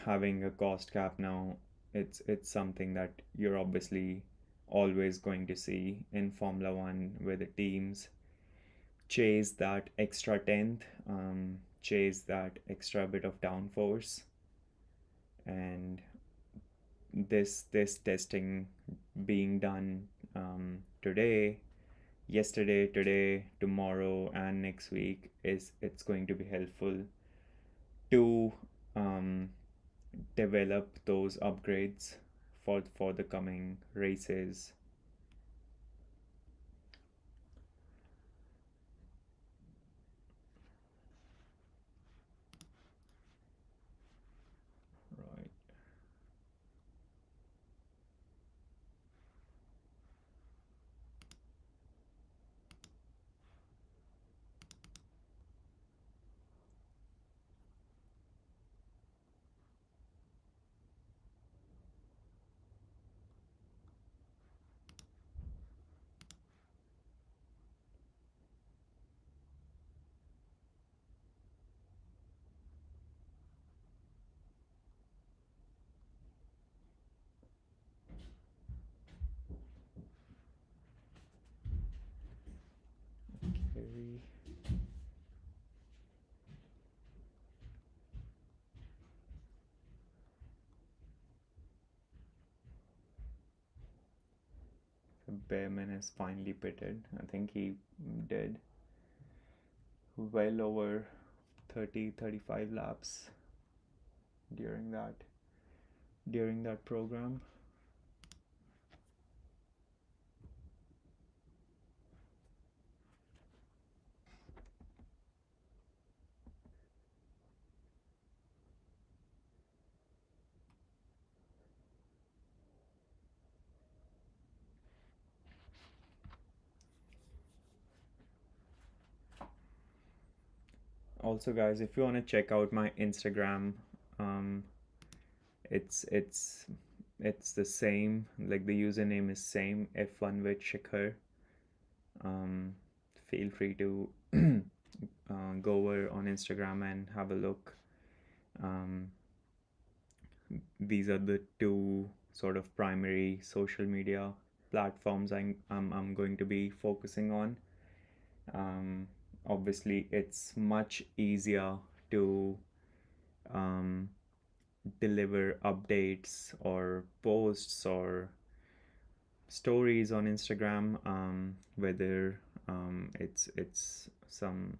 having a cost cap now, it's something that you're obviously always going to see in Formula One, where the teams chase that extra tenth, chase that extra bit of downforce. And this testing being done today, yesterday, today, tomorrow, and next week, is it's going to be helpful to um, develop those upgrades for the coming races. Right. Okay. So Behrman is finally pitted. I think he did well over 30-35 laps during that program. Also, guys, if you want to check out my Instagram, um, it's it's the same. Like the username is same, F1 with Shikhar. Um, Feel free to go over on Instagram and have a look. Um, these are the two sort of primary social media platforms I'm going to be focusing on. Um, Obviously, it's much easier to um, deliver updates or posts or stories on Instagram, whether it's some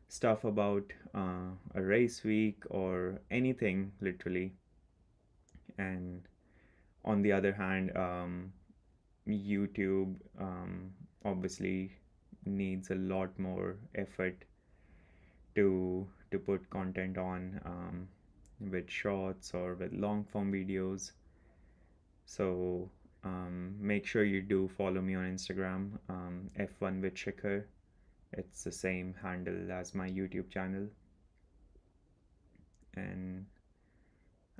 stuff about a race week or anything literally. And on the other hand, YouTube obviously needs a lot more effort to put content on, with shorts or with long form videos. So make sure you do follow me on Instagram, F1 with Shikhar. It's the same handle as my YouTube channel. And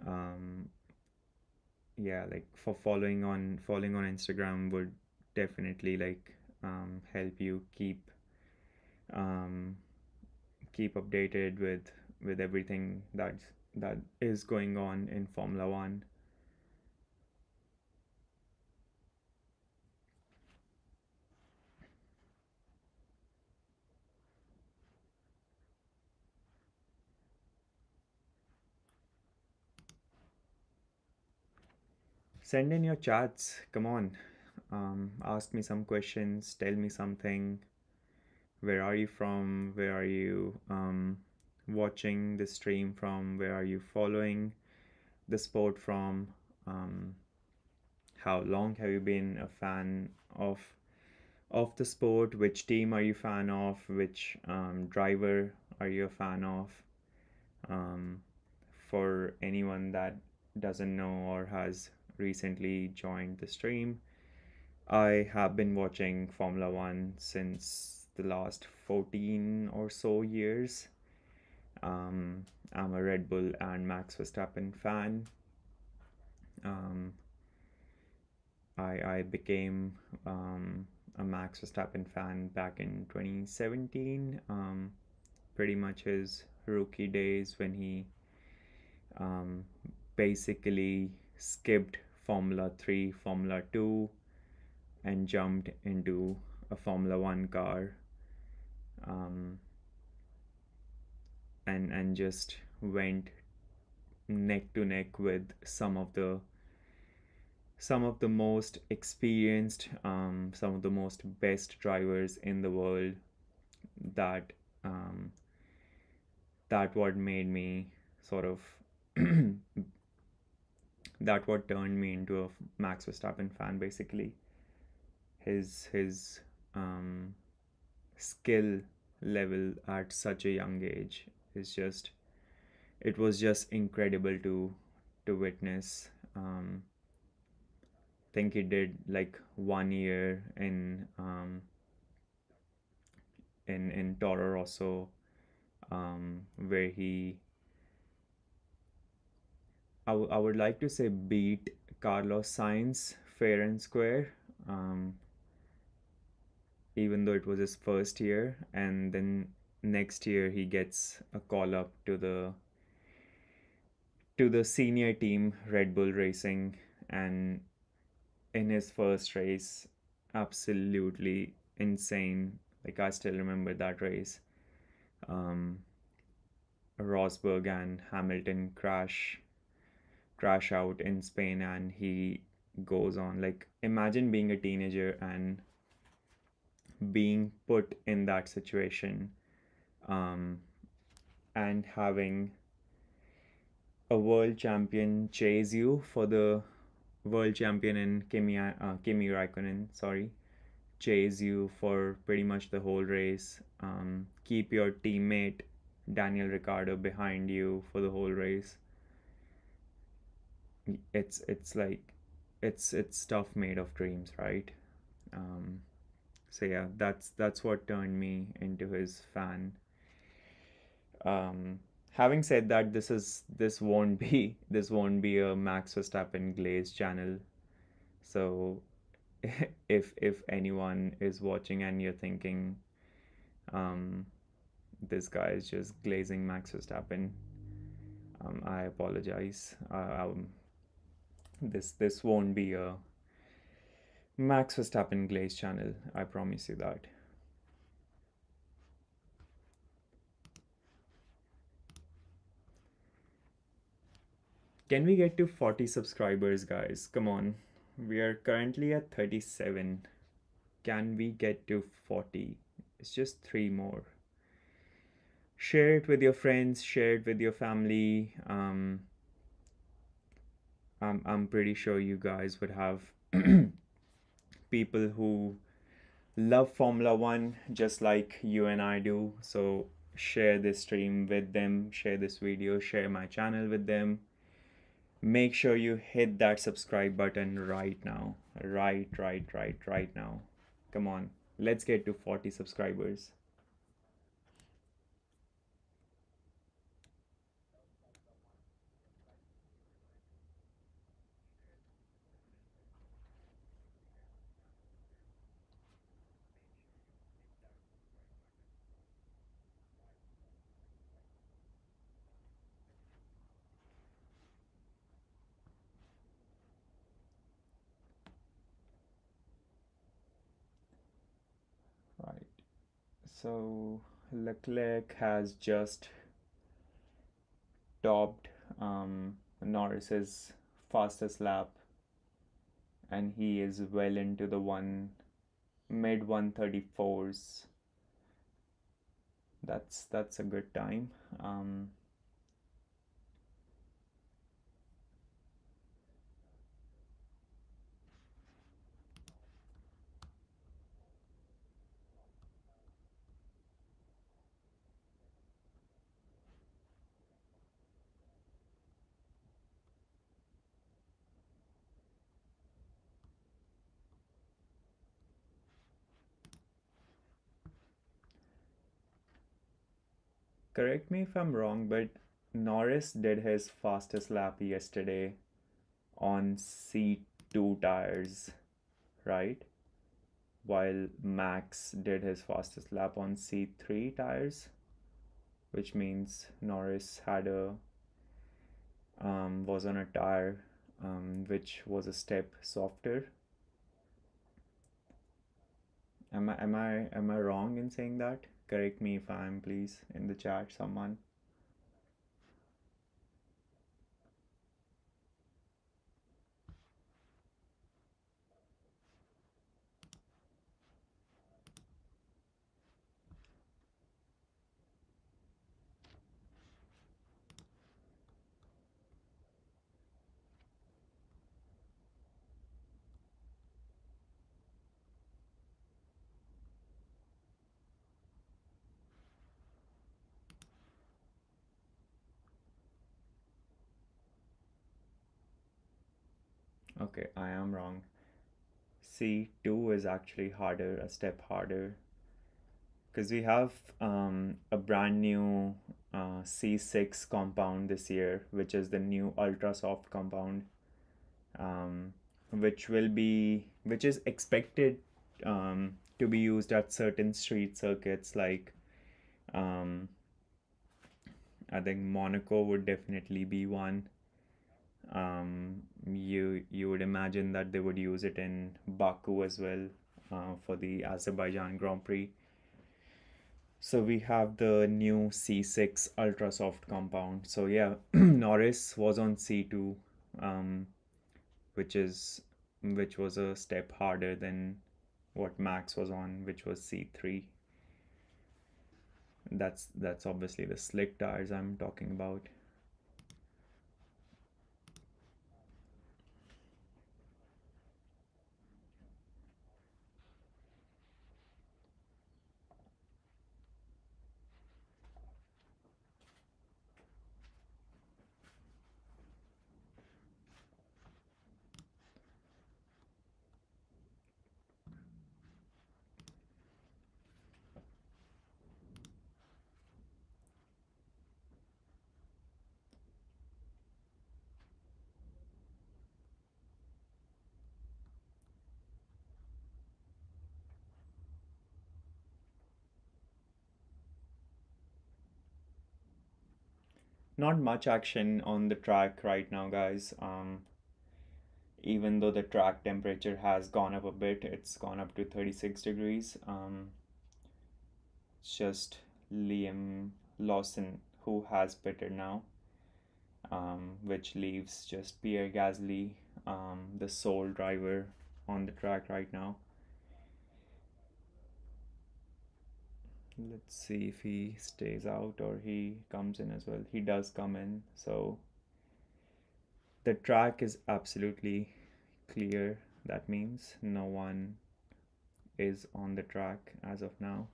um, yeah, like for following on Instagram would definitely like help you um, keep updated with everything that is going on in Formula One. Send in your chats. Come on, ask me some questions. Tell me something. Where are you from? Where are you watching the stream from? Where are you following the sport from? Um, how long have you been a fan of the sport? Which team are you fan of? Which driver are you a fan of? Um, for anyone that doesn't know or has recently joined the stream, I have been watching Formula One since the last 14 or so years. Um, I'm a Red Bull and Max Verstappen fan. Um, I became a Max Verstappen fan back in 2017, pretty much his rookie days when he um, basically skipped Formula 3, Formula 2, and jumped into a Formula 1 car, um, and just went neck to neck with some of the most experienced, some of the most best drivers in the world. That um, that what made me sort of that what turned me into a Max Verstappen fan. Basically, his um, skill level at such a young age is just it was just incredible to witness. Think he did like 1 year in Toro Rosso, where I would like to say beat Carlos Sainz fair and square, um, even though it was his first year, and then next year he gets a call up to the senior team Red Bull Racing, and in his first race, absolutely insane. Like I still remember that race. Um, Rosberg and Hamilton crash out in Spain, and he goes on. Like imagine being a teenager and being put in that situation, um, and having a world champion chase you for the world champion in Kimi Raikkonen, sorry, chase you for pretty much the whole race. Keep your teammate Daniel Ricciardo behind you for the whole race. It's like it's stuff made of dreams, right? Um, so yeah, that's what turned me into his fan. Um, Having said that, this won't be a Max Verstappen Glaze channel. So if anyone is watching and you're thinking, um, this guy is just glazing Max Verstappen, I apologize. This won't be a Max Verstappen Glaze channel. I promise you that. Can we get to 40 subscribers, guys? Come on. We are currently at 37. Can we get to 40? It's just three more. Share it with your friends, share it with your family. I'm pretty sure you guys would have people who love Formula One just like you and I do. So share this stream with them, share this video, share my channel with them. Make sure you hit that subscribe button right now. Right now. Come on, let's get to 40 subscribers. Right. So Leclerc has just topped Norris's fastest lap, and he is well into the mid 134s. That's a good time. Um, Correct me if I'm wrong, but Norris did his fastest lap yesterday on C2 tires, right? While Max did his fastest lap on C3 tires, which means Norris had a was on a tire which was a step softer. Am I wrong in saying that? Correct me if I am, please, in the chat, someone. Okay, I am wrong. C2 is actually harder, a step harder, because we have a brand new C6 compound this year, which is the new ultra soft compound, um, which is expected to be used at certain street circuits like um, I think Monaco would definitely be one. You would imagine that they would use it in Baku as well for the Azerbaijan Grand Prix. So we have the new C6 ultra soft compound. So yeah, Norris was on C2, um, which is which was a step harder than what Max was on, which was C3. That's obviously the slick tires I'm talking about. Not much action on the track right now, guys. Even though the track temperature has gone up a bit, it's gone up to 36 degrees. It's just Liam Lawson who has pitted now, which leaves just Pierre Gasly, the sole driver on the track right now. Let's see if he stays out or he comes in as well. He does come in, so the track is absolutely clear. That means no one is on the track as of now.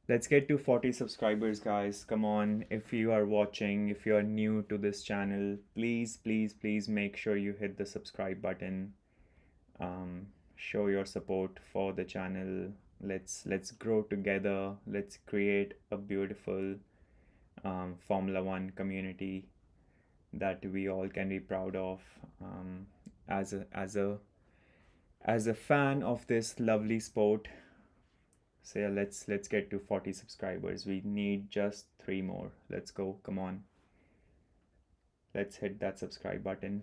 Let's get to 40 subscribers, guys. Come on. If you are watching, if you are new to this channel, please, please, please make sure you hit the subscribe button. Show your support for the channel. Let's grow together. Let's create a beautiful Formula One community that we all can be proud of. As a fan of this lovely sport, so yeah, let's get to 40 subscribers. We need just three more. Let's go. Come on. Let's hit that subscribe button.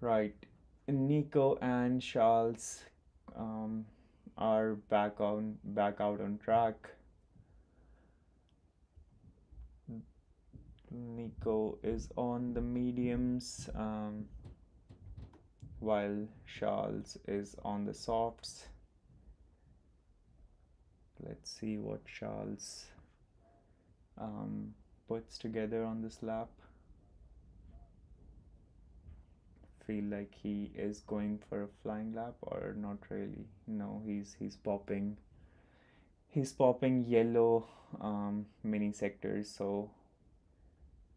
Right. Nico and Charles um, are back out on track. Nico is on the mediums, while Charles is on the softs. Let's see what Charles puts together on this lap. Feel like he is going for a flying lap or not really. No, he's popping yellow mini sectors, so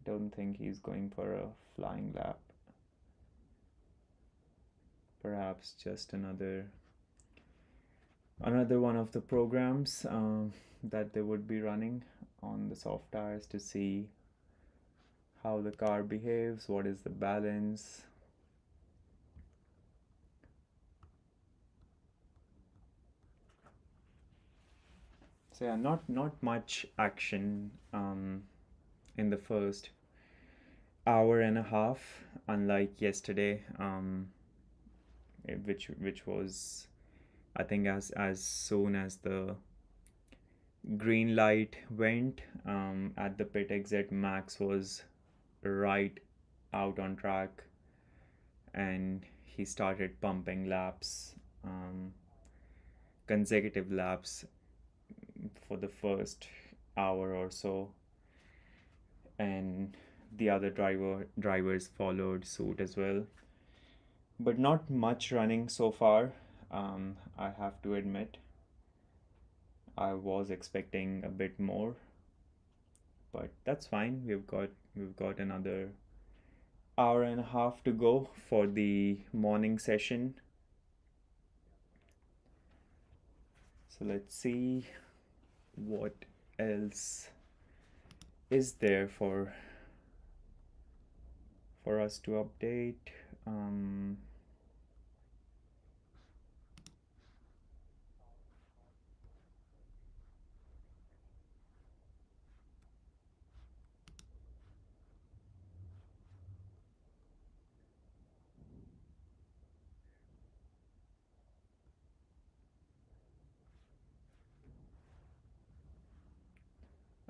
don't think he's going for a flying lap. Perhaps just another one of the programs that they would be running on the soft tires to see how the car behaves, what is the balance. So yeah, not much action in the first hour and a half, unlike yesterday, which was, I think, as soon as the green light went at the pit exit, Max was right out on track, and he started pumping laps, consecutive laps for the first hour or so, and the other drivers followed suit as well. But not much running so far. I have to admit, I was expecting a bit more, but that's fine. We've got another hour and a half to go for the morning session. So let's see what else is there for us to update.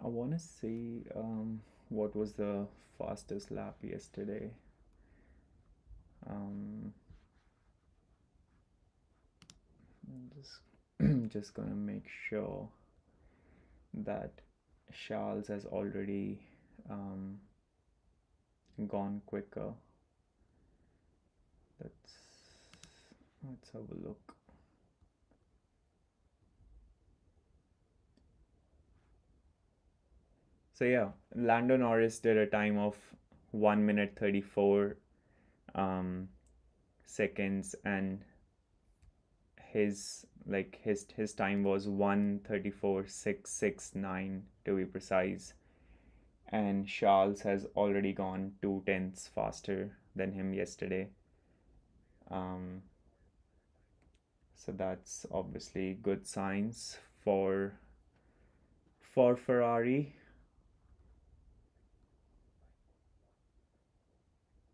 I want to see what was the fastest lap yesterday. Um, just gonna make sure that Charles has already um, gone quicker. That's Let's have a look. So yeah, Lando Norris did a time of 1 minute 34 um, seconds, and his time was 1:34.669 to be precise. And Charles has already gone 2 tenths faster than him yesterday. Um, so that's obviously good signs for Ferrari,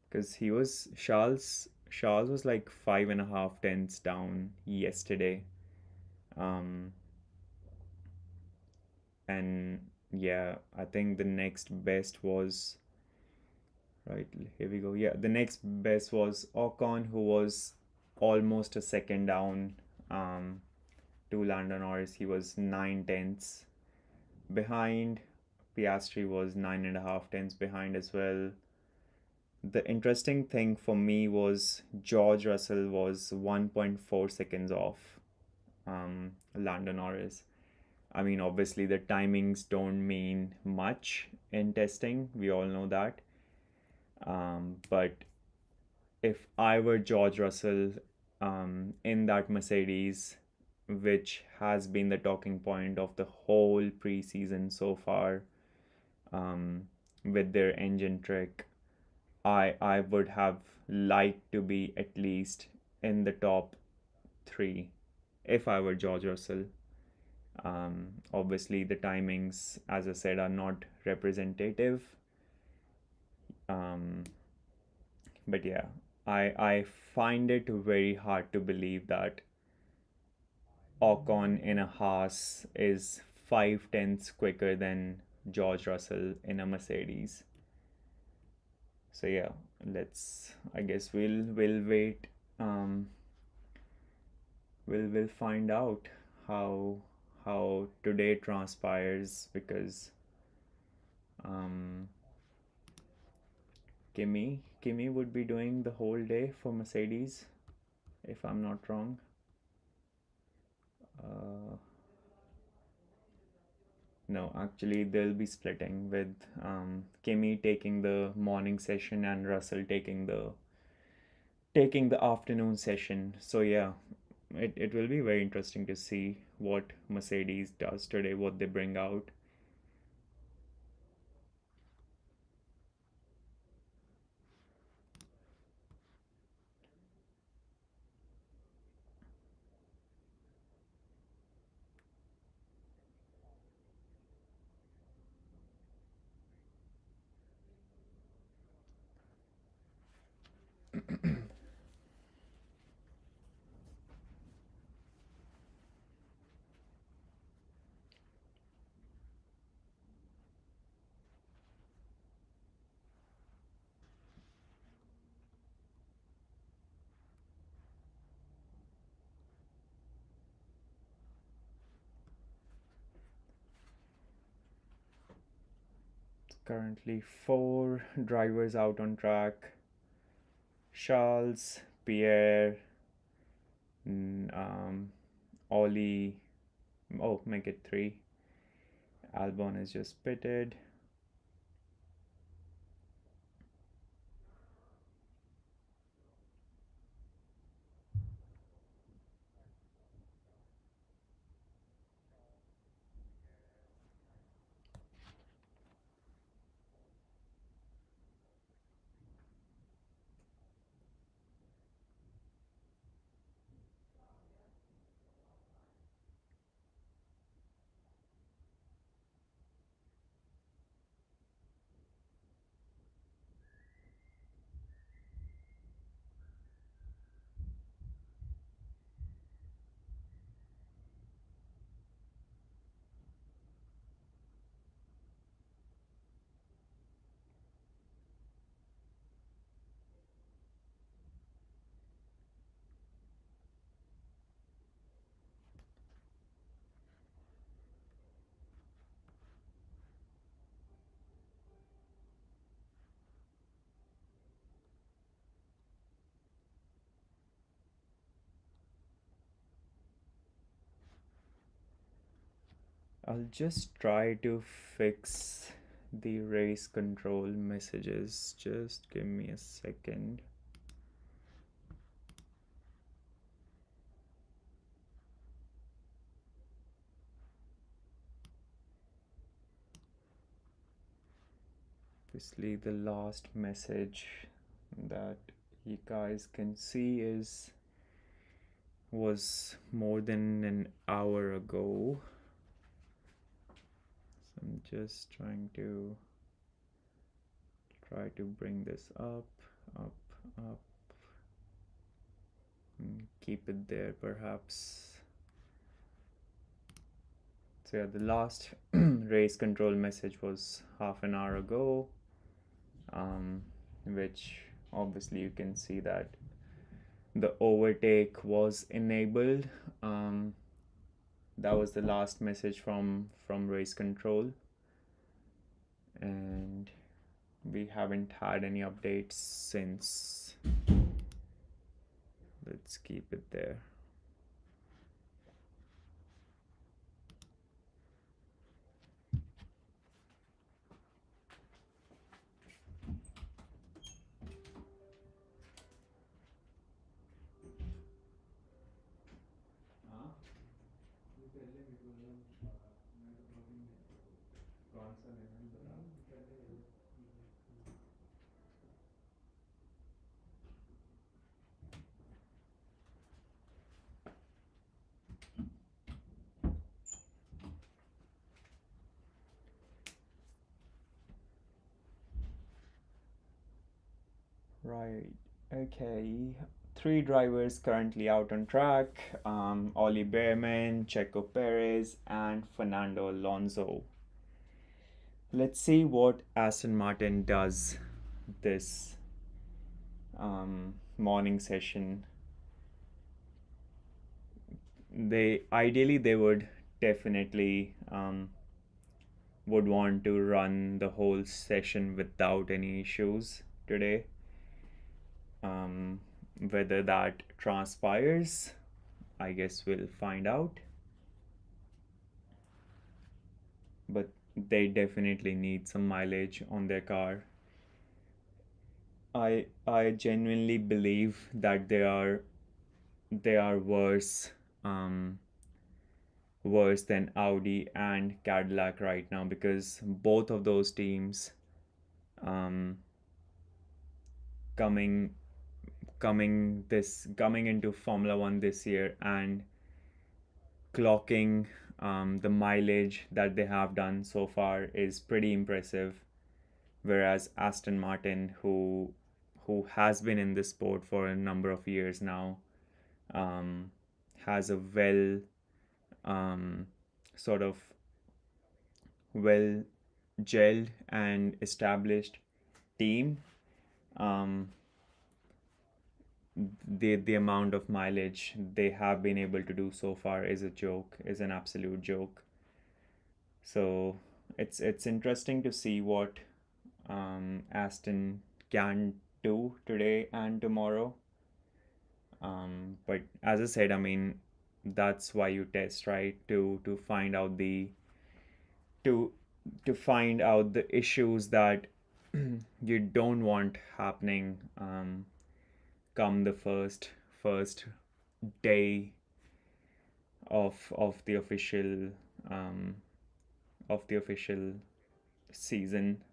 because he was Charles was like 5.5 tenths down yesterday. Um, and yeah, I think the next best was right here we go. Yeah, the next best was Ocon, who was almost a second down um, to Lando Norris. He was 9 tenths behind. Piastri was 9.5 tenths behind as well. The interesting thing for me was George Russell was 1.4 seconds off Lando Norris. I mean, obviously, the timings don't mean much in testing. We all know that. But if I were George Russell in that Mercedes, which has been the talking point of the whole preseason so far, um, with their engine trick, I would have liked to be at least in the top three if I were George Russell. Obviously, the timings, as I said, are not representative. Um, but yeah, I find it very hard to believe that Ocon in a Haas is 5 tenths quicker than George Russell in a Mercedes. So yeah, let's. I guess we'll wait. Um, we'll find out how today transpires, because um, Kimi would be doing the whole day for Mercedes, if I'm not wrong. Uh, no, actually they'll be splitting with Kimi taking the morning session and Russell taking the afternoon session. So yeah, it will be very interesting to see what Mercedes does today, what they bring out. Currently, four drivers out on track: Charles, Pierre, Ollie. Oh, make it three. Albon is just pitted. I'll just try to fix the race control messages. Just give me a second. Obviously, the last message that you guys can see is was more than an hour ago. So I'm just try to bring this up, up, up, and keep it there perhaps. So yeah, the last race control message was half an hour ago, which obviously you can see that the overtake was enabled. That was the last message from race control, and we haven't had any updates since. Let's keep it there. Right. Okay. Three drivers currently out on track: Ollie Behrman, Checo Perez, and Fernando Alonso. Let's see what Aston Martin does this morning session. They would definitely would want to run the whole session without any issues today. Whether that transpires, I guess we'll find out. But they definitely need some mileage on their car. I genuinely believe that they are worse than Audi and Cadillac right now, because both of those teams um, coming coming into Formula One this year and clocking the mileage that they have done so far is pretty impressive. Whereas Aston Martin, who has been in this sport for a number of years now, um, has a um, sort of well gelled and established team. Um, the amount of mileage they have been able to do so far is a joke, is an absolute joke. So it's interesting to see what Aston can do today and tomorrow. But as I said, I mean, that's why you test, right? To find out to to find out the issues that you don't want happening come the first day of the um, official season.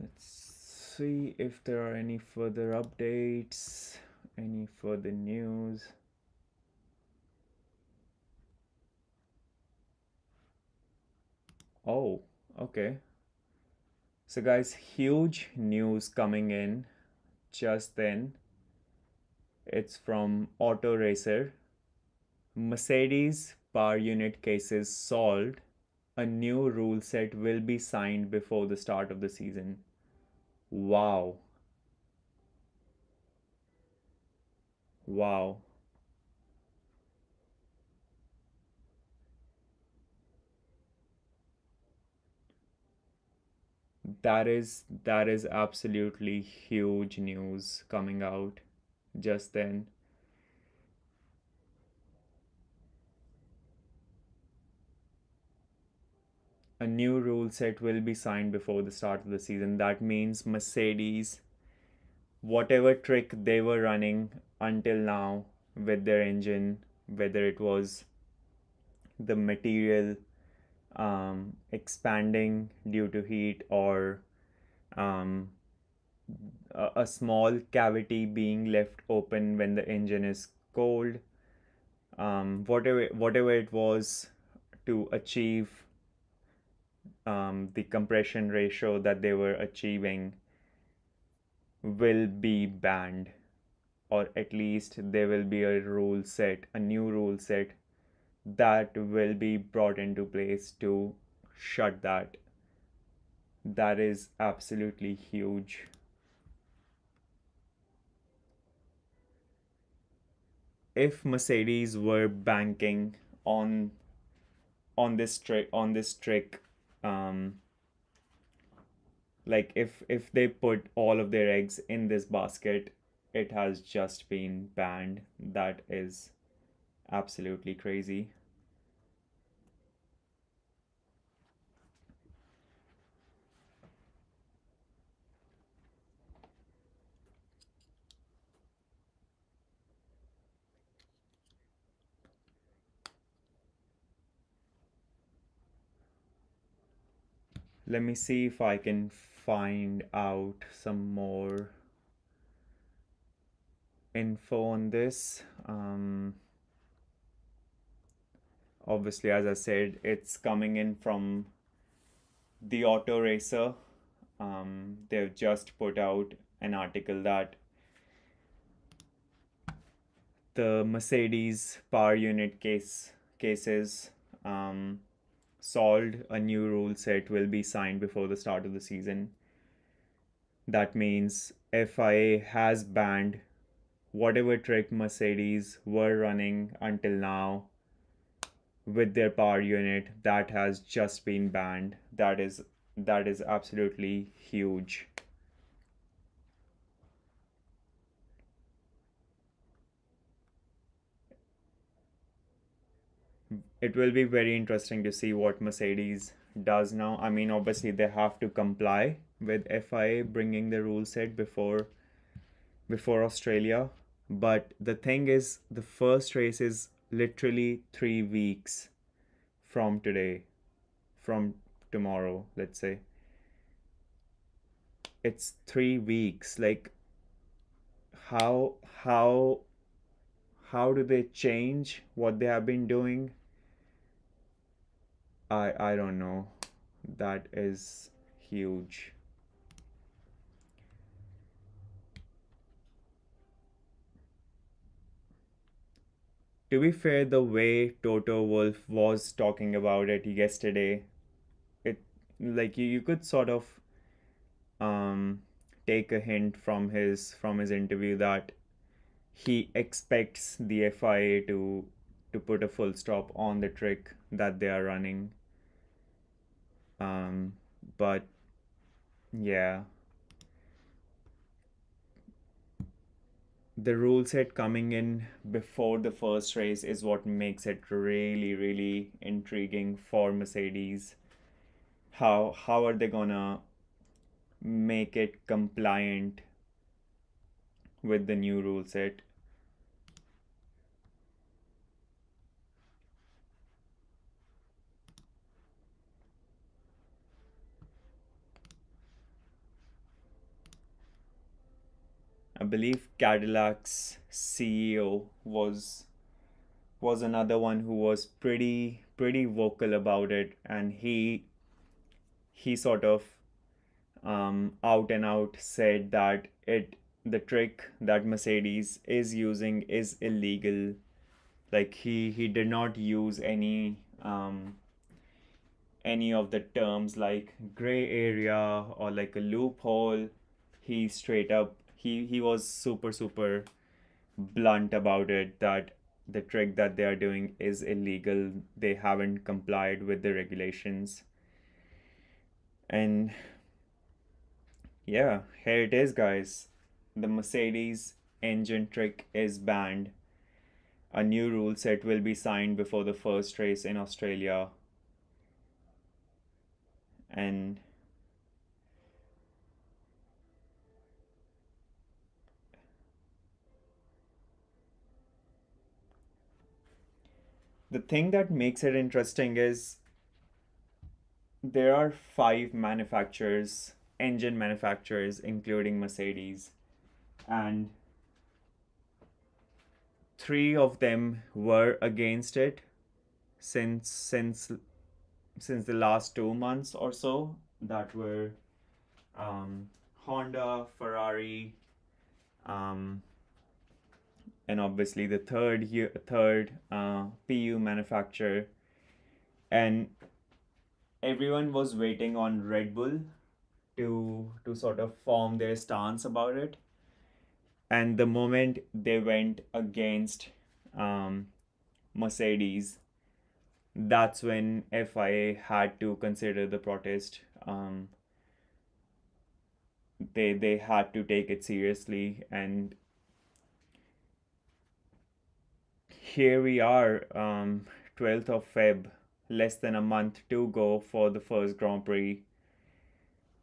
Let's see if there are any further updates, any further news. Oh, okay. So, guys, huge news coming in just then. It's from Auto Racer. Mercedes power unit cases solved. A new rule set will be signed before the start of the season. Wow. Wow. That is absolutely huge news coming out just then. A new rule set will be signed before the start of the season. That means Mercedes, whatever trick they were running until now with their engine, whether it was the material expanding due to heat, or um, a small cavity being left open when the engine is cold, whatever it was to achieve the compression ratio that they were achieving will be banned, or at least there will be a rule set, a new rule set that will be brought into place to shut that. That is absolutely huge. If Mercedes were banking on on this trick, um, like if they put all of their eggs in this basket, it has just been banned. That is absolutely crazy. Let me see if I can find out some more info on this. Obviously, as I said, it's coming in from the Auto Racer. They've just put out an article that the Mercedes power unit cases um, solved. A new rule set will be signed before the start of the season. That means FIA has banned whatever trick Mercedes were running until now with their power unit. That has just been banned. That is absolutely huge. It will be very interesting to see what Mercedes does now. I mean, obviously they have to comply with FIA bringing the rule set before Australia. But the thing is, the first race is literally 3 weeks from today, from tomorrow, let's say. It's 3 weeks. Like, how how how do they change what they have been doing? I don't know. That is huge. To be fair, the way Toto Wolff was talking about it yesterday, it like you could sort of um take a hint from his interview that he expects the FIA to put a full stop on the trick that they are running. But yeah, the rule set coming in before the first race is what makes it really, really intriguing for Mercedes. How are they gonna make it compliant with the new rule set? I believe Cadillac's CEO was another one who was pretty vocal about it, and he sort of out and out said that it the trick that Mercedes is using is illegal. Like he did not use any of the terms like gray area or like a loophole. He straight up he was super blunt about it that the trick that they are doing is illegal. They haven't complied with the regulations. And yeah, here it is, guys. The Mercedes engine trick is banned. A new rule set will be signed before the first race in Australia. And the thing that makes it interesting is there are five manufacturers, engine manufacturers, including Mercedes, and three of them were against it since the last 2 months or so. That were um, Honda, Ferrari, um, and obviously the third PU manufacturer, and everyone was waiting on Red Bull to sort of form their stance about it. And the moment they went against um, Mercedes, that's when FIA had to consider the protest. They had to take it seriously, and here we are, 12th of Feb, less than a month to go for the first Grand Prix.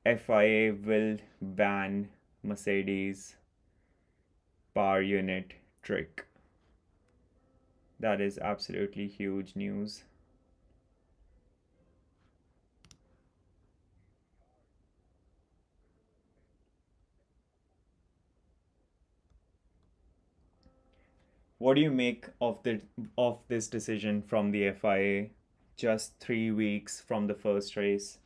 FIA will ban Mercedes power unit trick. That is absolutely huge news. What do you make of this decision from the FIA just 3 weeks from the first race?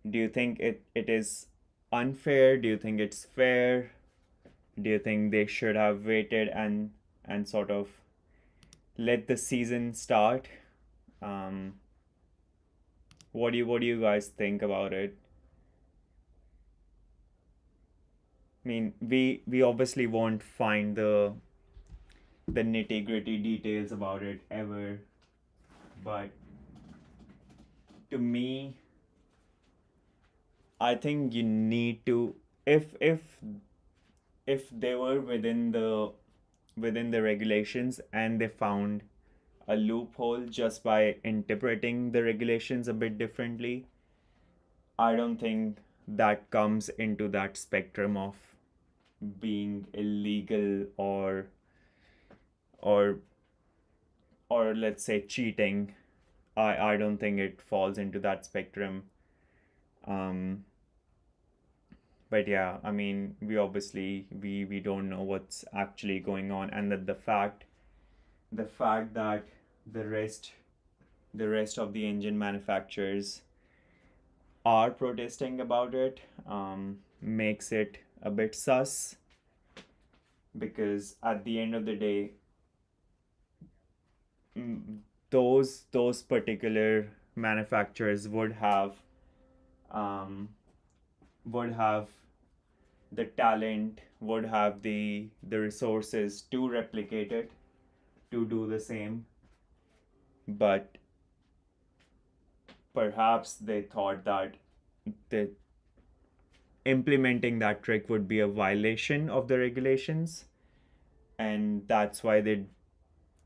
Do you think it is unfair? Do you think it's fair? Do you think they should have waited and sort of let the season start? Um, what do you guys think about it? I mean, we obviously won't find the nitty gritty details about it ever, but to me, I think you need to, if they were within the regulations and they found a loophole just by interpreting the regulations a bit differently, I don't think that comes into that spectrum of being illegal or or let's say cheating. I don't think it falls into that spectrum. Um, but yeah, I mean, we don't know what's actually going on, and that the fact that the rest the rest of the engine manufacturers are protesting about it makes it a bit sus, because at the end of the day, mm, those particular manufacturers um, would have the talent, would have the resources to replicate it, to do the same, but perhaps they thought that the implementing that trick would be a violation of the regulations, and that's why they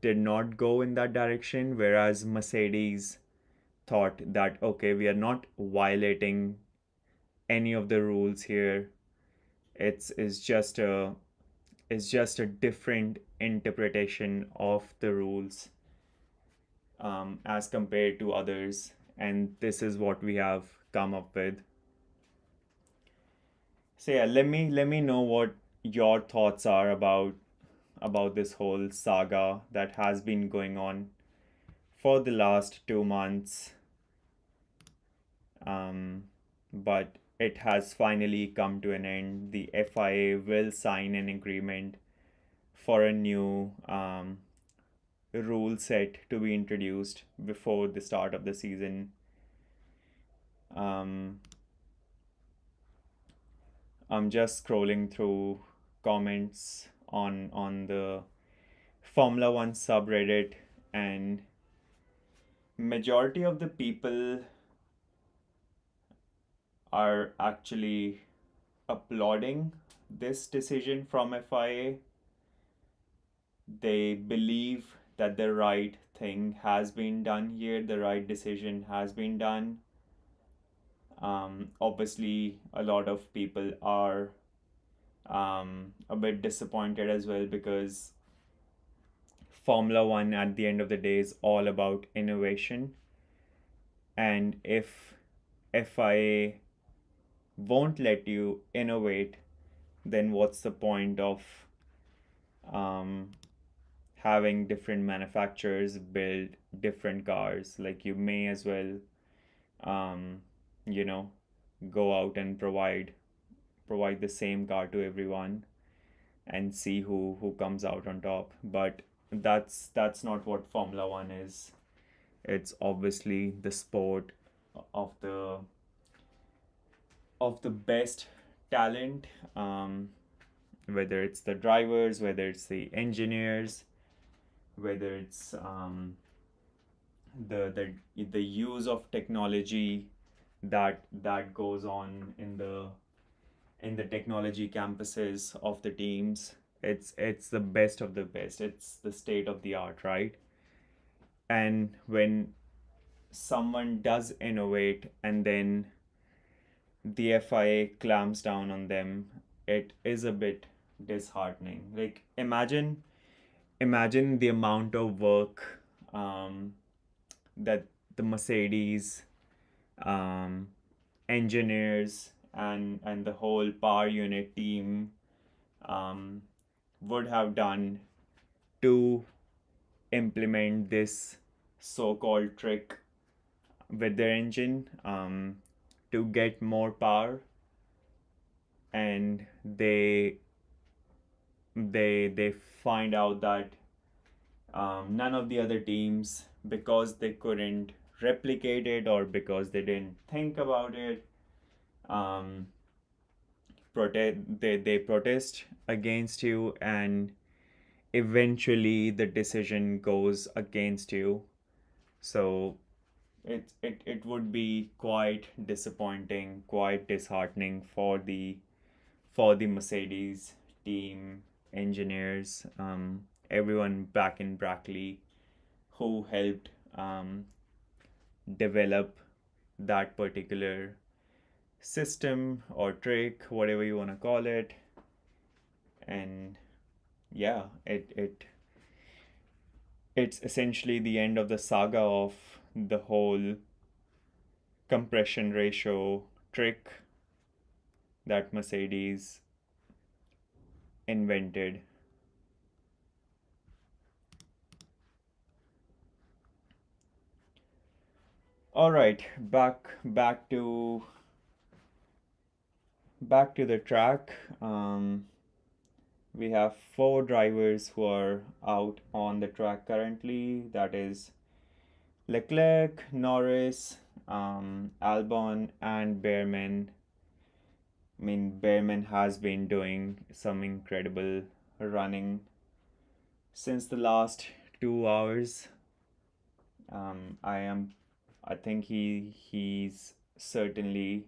did not go in that direction, whereas Mercedes thought that okay, we are not violating any of the rules here. It's just a different interpretation of the rules as compared to others, and this is what we have come up with. So yeah, let me know what your thoughts are about this whole saga that has been going on for the last 2 months. Um, but it has finally come to an end. The FIA will sign an agreement for a new rule set to be introduced before the start of the season. Um, I'm just scrolling through comments on the Formula One subreddit, and majority of the people are actually applauding this decision from FIA. They believe that the right thing has been done here, the right decision has been done. Obviously, a lot of people are a bit disappointed as well, because Formula One at the end of the day is all about innovation. And if FIA won't let you innovate, then what's the point of um, having different manufacturers build different cars? Like, you may as well, um, you know, go out and provide the same car to everyone and see who comes out on top. But that's not what Formula One is. It's obviously the sport of the best talent, whether it's the drivers, whether it's the engineers, whether it's the use of technology that goes on in the technology campuses of the teams. It's the best of the best. It's the state of the art, right? And when someone does innovate and then the FIA clamps down on them, it is a bit disheartening. Like, imagine the amount of work that the Mercedes um, engineers and the whole power unit team um, would have done to implement this so-called trick with their engine, to get more power. And they find out that none of the other teams, because they couldn't replicate it or because they didn't think about it, um, they protest against you, and eventually the decision goes against you. So it would be quite disappointing, quite disheartening for the Mercedes team, engineers, everyone back in Brackley who helped develop that particular system or trick, whatever you want to call it. And yeah, it's essentially the end of the saga of the whole compression ratio trick that Mercedes invented. All right, back to the track. We have four drivers who are out on the track currently. That is Leclerc, Norris, Albon, and Behrman. I mean, Behrman has been doing some incredible running since the last 2 hours. Um, I am, I think he's certainly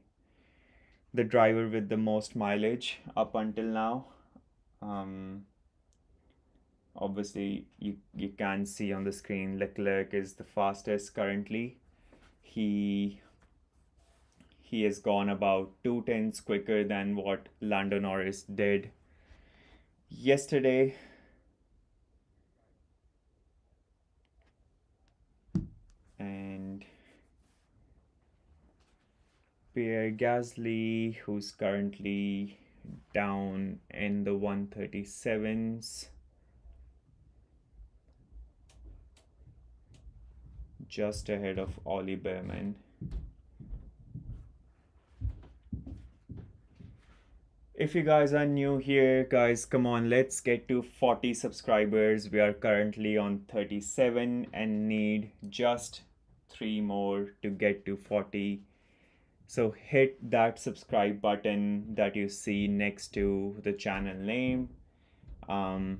the driver with the most mileage up until now. Um, Obviously, you can see on the screen Leclerc is the fastest currently. He he has gone about 2 tenths quicker than what Lando Norris did yesterday. And Pierre Gasly, who's currently down in the 137s, just ahead of Ollie Behrman. if you guys are new here, guys, come on, let's get to 40 subscribers. We are currently on 37 and need just 3 more to get to 40. So hit that subscribe button that you see next to the channel name. Um,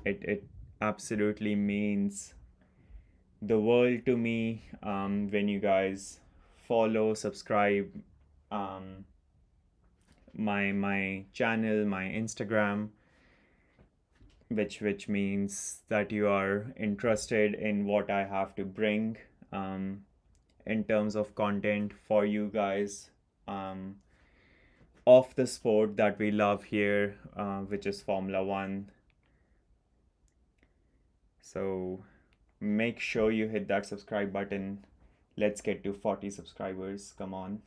it absolutely means the world to me when you guys follow, subscribe um, my channel, my Instagram, which means that you are interested in what I have to bring um, in terms of content for you guys um, of the sport that we love here, which is Formula One. So make sure you hit that subscribe button. Let's get to 40 subscribers. Come on.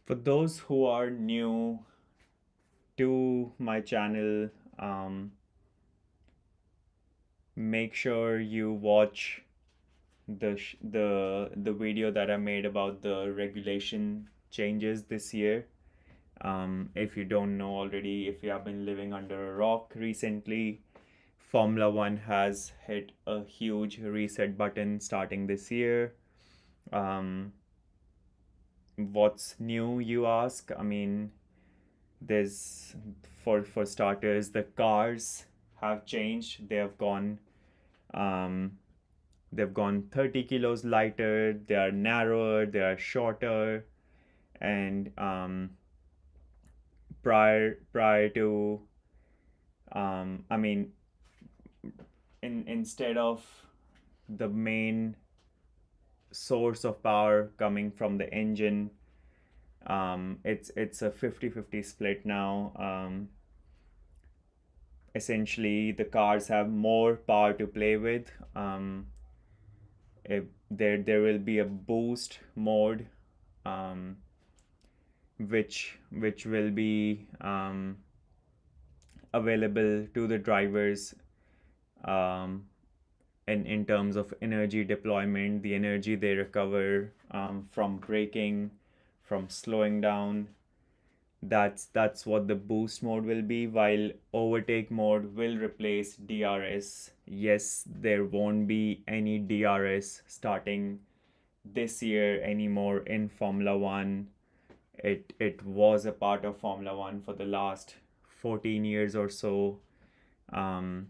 For those who are new to my channel, make sure you watch the video that I made about the regulation changes this year. If you don't know already, if you have been living under a rock recently, Formula One has hit a huge reset button starting this year. Um, what's new, you ask? I mean, there's for starters, the cars have changed. Um, they've gone 30 kilos lighter. They are narrower. They are shorter, and prior to I mean, instead of the main source of power coming from the engine, it's a 50-50 split now. Essentially, the cars have more power to play with. If there will be a boost mode, um, which will be available to the drivers um, in terms of energy deployment, the energy they recover from braking, from slowing down. That's what the boost mode will be, while overtake mode will replace DRS. Yes, there won't be any DRS starting this year anymore in Formula One. It was a part of Formula One for the last 14 years or so. Um,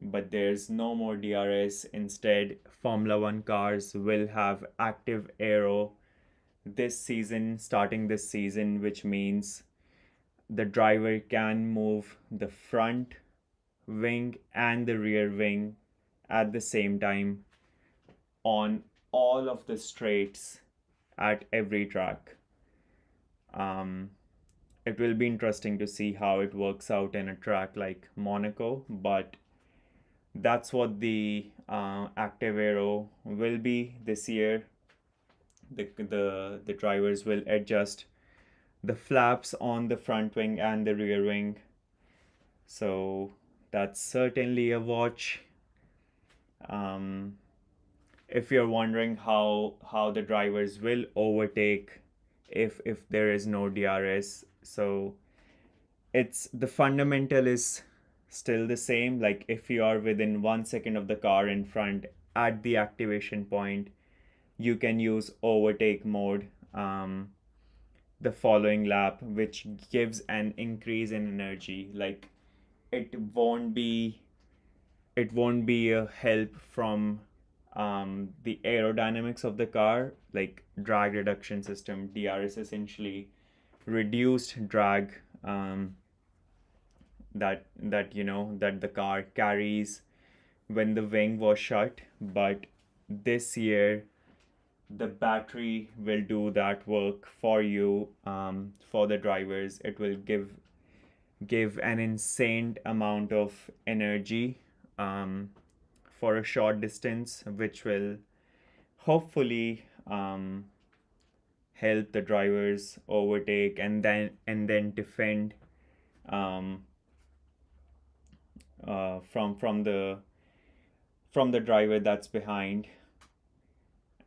but there's no more DRS. Instead, Formula One cars will have active aero this season, starting this season, which means the driver can move the front wing and the rear wing at the same time on all of the straights at every track. Um, it will be interesting to see how it works out in a track like Monaco, but that's what the active aero will be this year. The drivers will adjust the flaps on the front wing and the rear wing. So that's certainly a watch. Um, if you're wondering how the drivers will overtake if there is no DRS, so it's the fundamental is still the same. Like if you are within 1 second of the car in front at the activation point, you can use overtake mode the following lap, which gives an increase in energy. Like it won't be it won't be a help from the aerodynamics of the car, like drag reduction system, DRS, essentially reduced drag, that the car carries when the wing was shut. But this year the battery will do that work for you, for the drivers. It will give an insane amount of energy, um, for a short distance, which will hopefully help the drivers overtake and then defend, um, from the driver that's behind.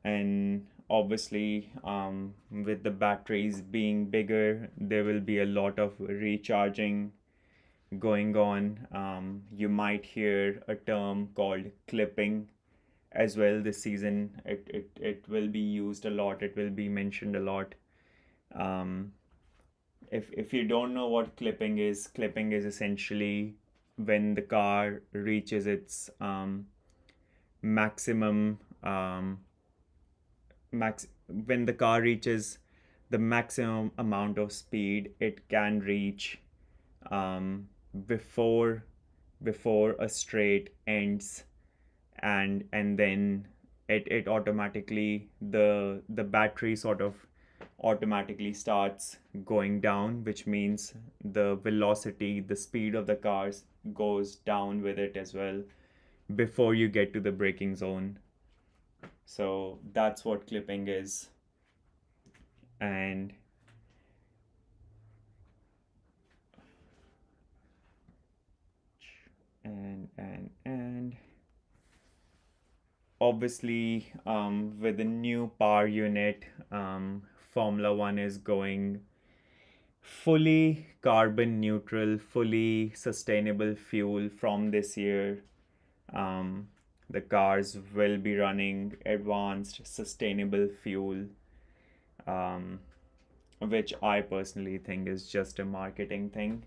And obviously, with the batteries being bigger, there will be a lot of recharging going on. You might hear a term called clipping as well this season. It will be used a lot, it will be mentioned a lot. Um, if you don't know what clipping is essentially when the car reaches its maximum max when the car reaches the maximum amount of speed it can reach, um, before before a straight ends, and then it automatically, the battery sort of automatically starts going down, which means the velocity, the speed of the cars goes down with it as well before you get to the braking zone. So that's what clipping is. And and and and obviously, with the new power unit, Formula One is going fully carbon neutral, fully sustainable fuel from this year. Um, the cars will be running advanced sustainable fuel, um, which I personally think is just a marketing thing.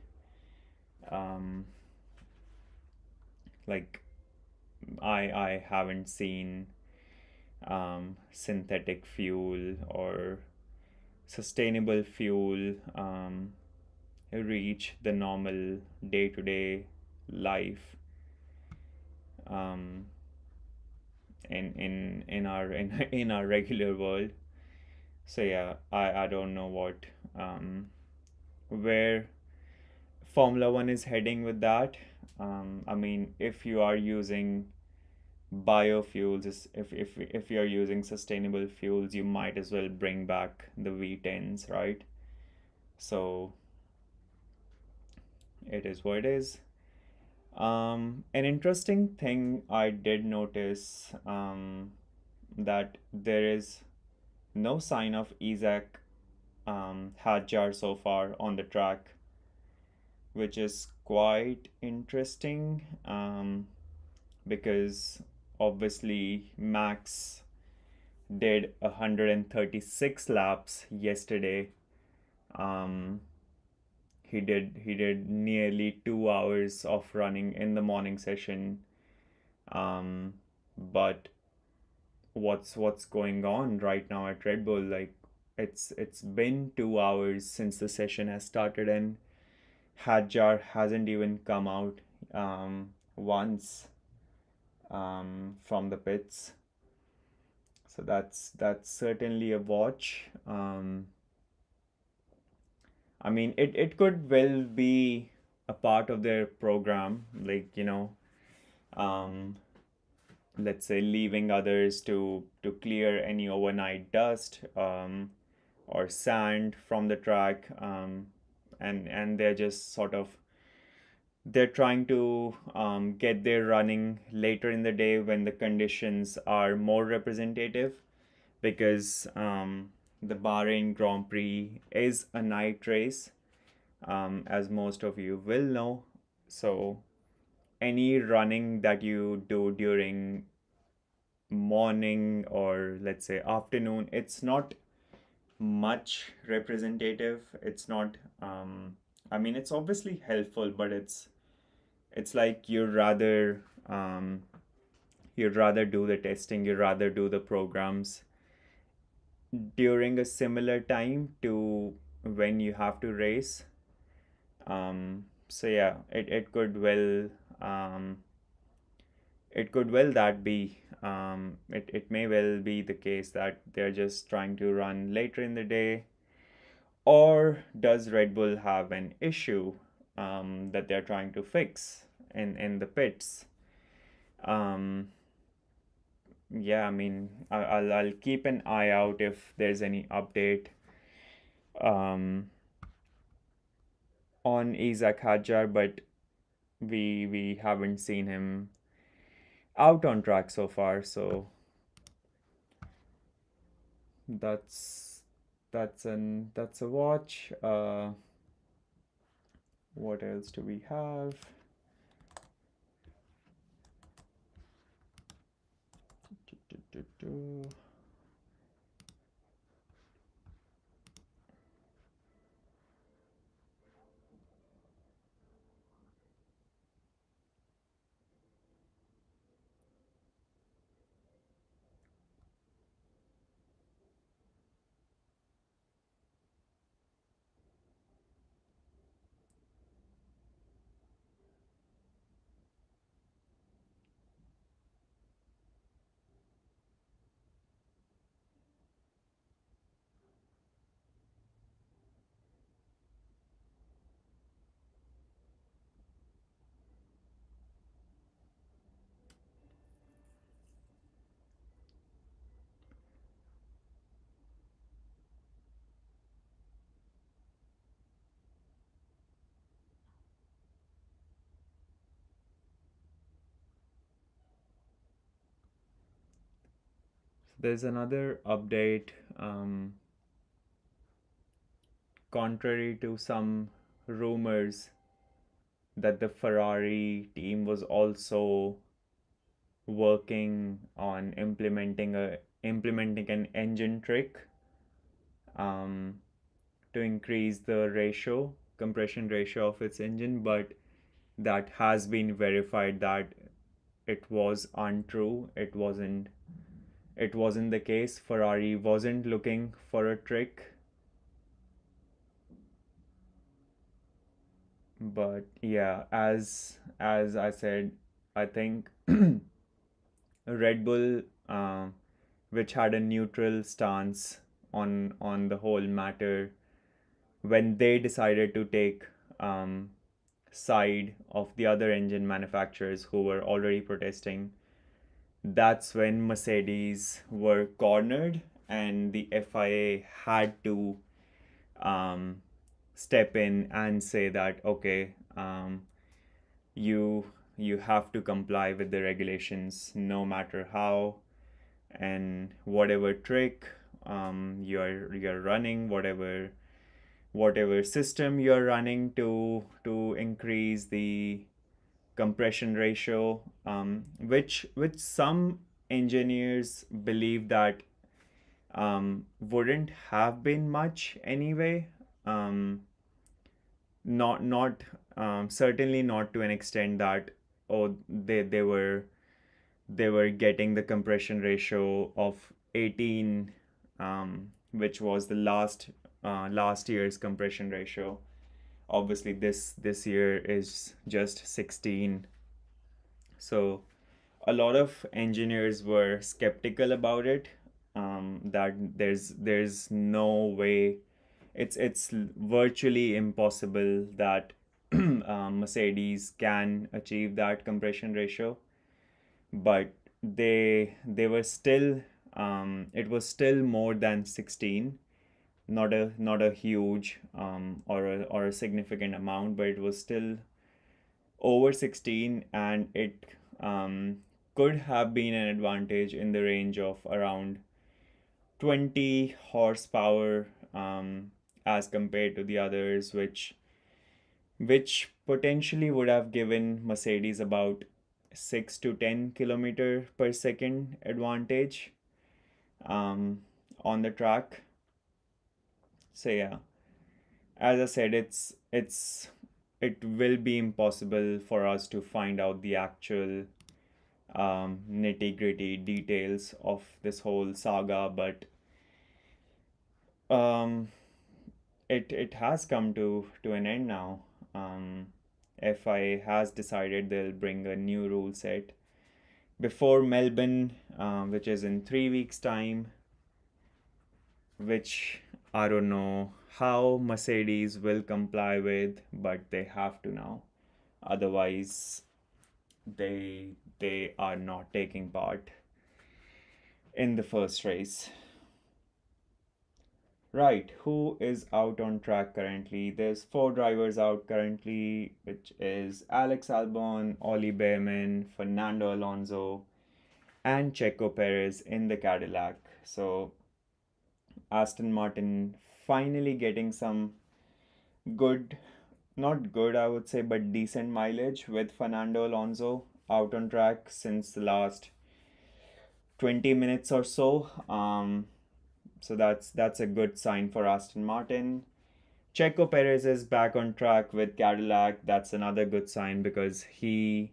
Um, like I haven't seen synthetic fuel or sustainable fuel reach the normal day to day life, um, in our regular world. So yeah, I don't know what, where Formula One is heading with that. I mean, if you are using biofuels, if you're using sustainable fuels, you might as well bring back the V10s, right? So it is what it is. An interesting thing I did notice, that there is no sign of Isaac, Hadjar so far on the track, which is quite interesting, because obviously Max did 136 laps yesterday. Um, he did nearly 2 hours of running in the morning session. Um, but what's going on right now at Red Bull? Like, it's been 2 hours since the session has started, and Hadjar hasn't even come out once, from the pits. So that's certainly a watch. I mean, it could well be a part of their program, like, um, let's say leaving others to clear any overnight dust, or sand from the track, and they're just sort of they're trying to, get their running later in the day when the conditions are more representative, because, the Bahrain Grand Prix is a night race, as most of you will know. So any running that you do during morning or let's say afternoon, it's not much representative. It's not, I mean, it's obviously helpful, but it's like you'd rather do the testing, you'd rather do the programs during a similar time to when you have to race. So yeah, um, it could well that be it may well be the case that they're just trying to run later in the day, or does Red Bull have an issue that they're trying to fix in the pits? Um, yeah, I mean, I'll keep an eye out if there's any update um, on Isaac Hadjar, but we haven't seen him out on track so far, so that's that's a watch. What else do we have? There's another update. Contrary to some rumors that the Ferrari team was also working on implementing an engine trick um, to increase the compression ratio of its engine, but that has been verified that it was untrue. It wasn't the case. Ferrari wasn't looking for a trick, but yeah, as I said, I think Red Bull, which had a neutral stance on the whole matter, when they decided to take um, side of the other engine manufacturers who were already protesting, that's when Mercedes were cornered, and the FIA had to um, step in and say that okay, you you have to comply with the regulations no matter how, and whatever trick you're running, whatever system you're running to increase the compression ratio, which some engineers believe that wouldn't have been much anyway. Um, not certainly not to an extent that oh they were getting the compression ratio of 18, which was the last year's compression ratio. Obviously, this year is just 16. So a lot of engineers were skeptical about it. That there's no way, it's virtually impossible that Mercedes can achieve that compression ratio, but they were still it was still more than 16, not a huge or a significant amount, but it was still over 16, and it could have been an advantage in the range of around 20 horsepower, as compared to the others, which potentially would have given Mercedes about 6 to 10 kilometer per second advantage um, on the track. So yeah, as I said, it's it will be impossible for us to find out the actual nitty gritty details of this whole saga, but um, it has come to an end now. FI has decided they'll bring a new rule set before Melbourne, which is in 3 weeks' time, which I don't know how Mercedes will comply with, but they have to now. Otherwise, they are not taking part in the first race. Right, who is out on track currently? There's four drivers out currently, which is Alex Albon, Ollie Bearman, Fernando Alonso, and Checo Perez in the Cadillac. So Aston Martin finally getting some good, not good, I would say, but decent mileage with Fernando Alonso out on track since the last 20 minutes or so. So that's a good sign for Aston Martin. Checo Perez is back on track with Cadillac. That's another good sign because he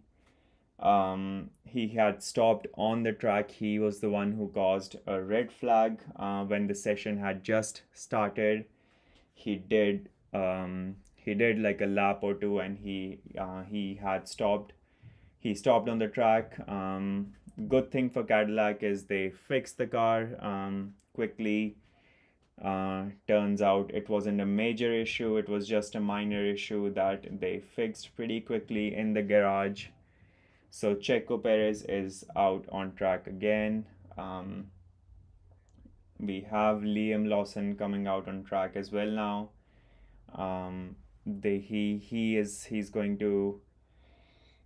had stopped on the track. He was the one who caused a red flag when the session had just started. He did like a lap or two, and he had stopped. He stopped on the track. Good thing for Cadillac is they fixed the car quickly. Turns out it wasn't a major issue, it was just a minor issue that they fixed pretty quickly in the garage. So Checo Perez is out on track again. Um, we have Liam Lawson coming out on track as well now.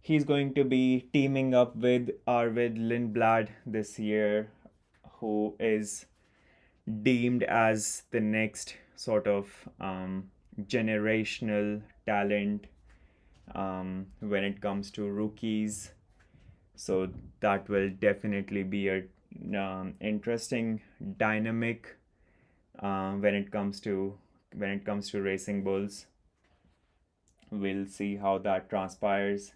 He's going to be teaming up with Arvid Lindblad this year, who is deemed as the next sort of generational talent when it comes to rookies. So that will definitely be a interesting dynamic when it comes to racing bulls. We'll see how that transpires.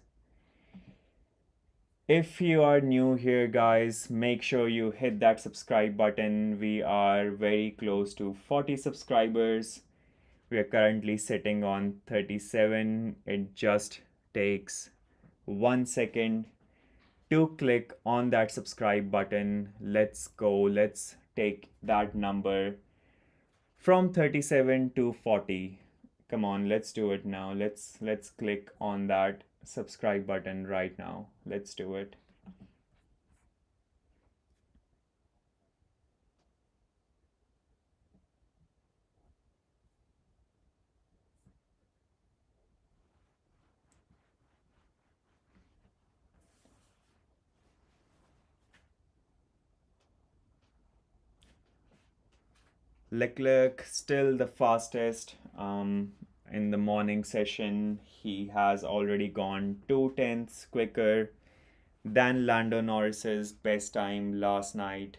If you are new here, guys, make sure you hit that subscribe button. We are very close to 40 subscribers. We are currently sitting on 37. It just takes 1 second to click on that subscribe button. Let's go. Let's take that number from 37 to 40. Come on, let's do it now. Let's click on that subscribe button right now. Let's do it. Leclerc still the fastest in the morning session. He has already gone 2/10 quicker than Lando Norris's best time last night.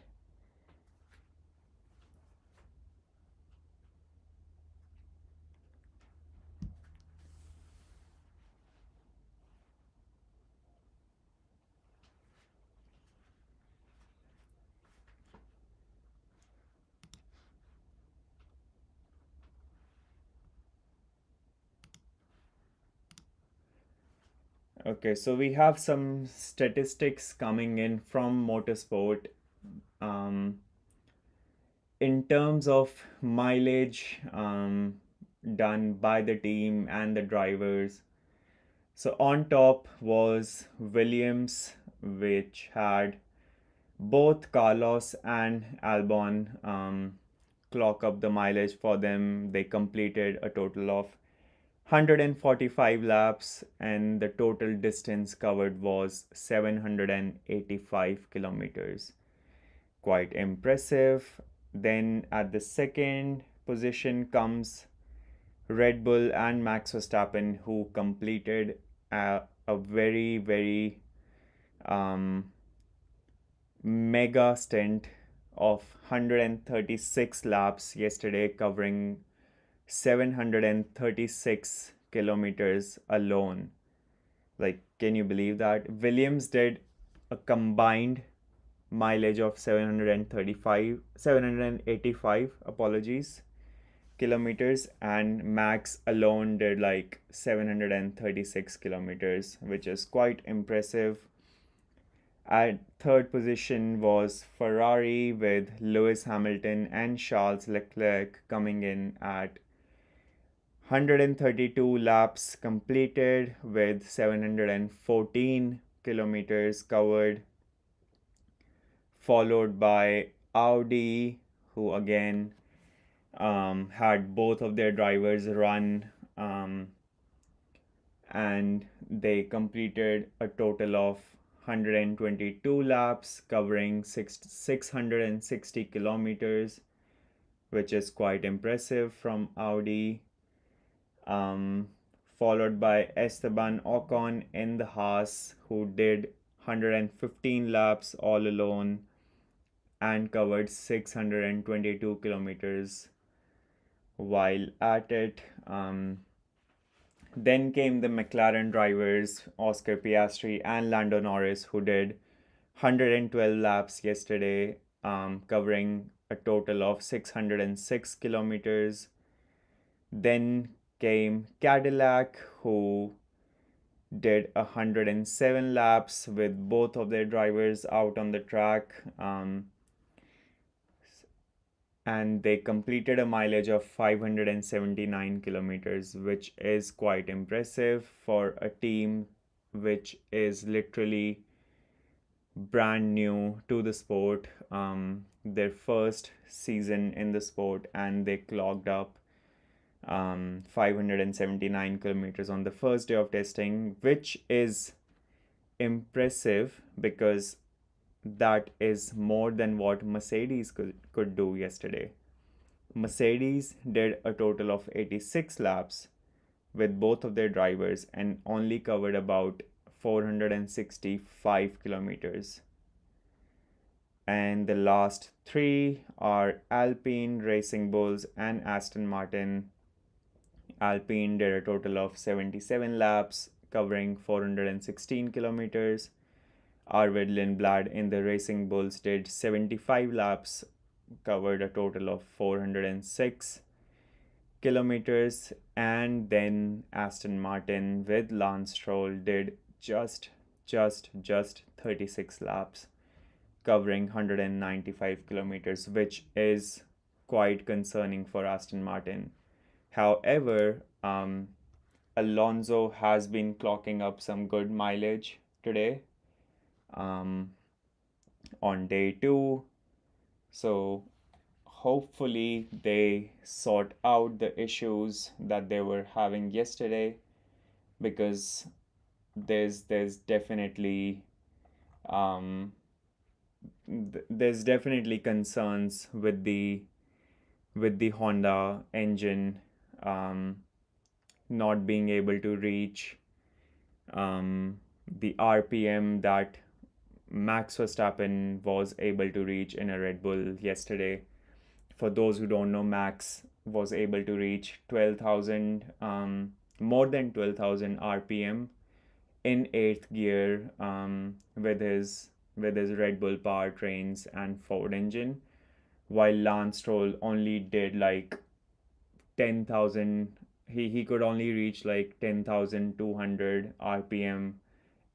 Okay, so we have some statistics coming in from motorsport. Um, in terms of mileage done by the team and the drivers. So on top was Williams, which had both Carlos and Albon clock up the mileage for them. They completed a total of 145 laps, and the total distance covered was 785 kilometers. Quite impressive. Then at the second position comes Red Bull and Max Verstappen, who completed a very, very um, mega stint of 136 laps yesterday, covering 736 kilometers alone. Like, can you believe that? Williams did a combined mileage of 785, apologies, kilometers, and Max alone did like 736 kilometers, which is quite impressive. At third position was Ferrari with Lewis Hamilton and Charles Leclerc coming in at 132 laps completed with 714 kilometers covered, followed by Audi, who again had both of their drivers run, and they completed a total of 122 laps covering 660 kilometers, which is quite impressive from Audi. Um, Followed by Esteban Ocon in the Haas, who did 115 laps all alone and covered 622 kilometers while at it. Then came the McLaren drivers, Oscar Piastri and Lando Norris, who did 112 laps yesterday, covering a total of 606 kilometers. Then came Cadillac, who did 107 laps with both of their drivers out on the track. And they completed a mileage of 579 kilometers, which is quite impressive for a team which is literally brand new to the sport, their first season in the sport, and they clocked up 579 kilometers on the first day of testing, which is impressive because that is more than what Mercedes could do yesterday. Mercedes did a total of 86 laps with both of their drivers and only covered about 465 kilometers. And the last three are Alpine, Racing Bulls, and Aston Martin. Alpine did a total of 77 laps covering 416 kilometers. Arvid Lindblad in the Racing Bulls did 75 laps, covered a total of 406 kilometers, and then Aston Martin with Lance Stroll did just 36 laps, covering 195 kilometers, which is quite concerning for Aston Martin. However, Alonso has been clocking up some good mileage today, on day 2. So hopefully they sort out the issues that they were having yesterday, because there's definitely um, there's definitely concerns with the Honda engine not being able to reach the RPM that Max Verstappen was able to reach in a Red Bull yesterday. For those who don't know, Max was able to reach 12,000, more than 12,000 RPM in eighth gear, with his Red Bull powertrains and Ford engine, while Lance Stroll only did like 10,000. He could only reach like 10,200 RPM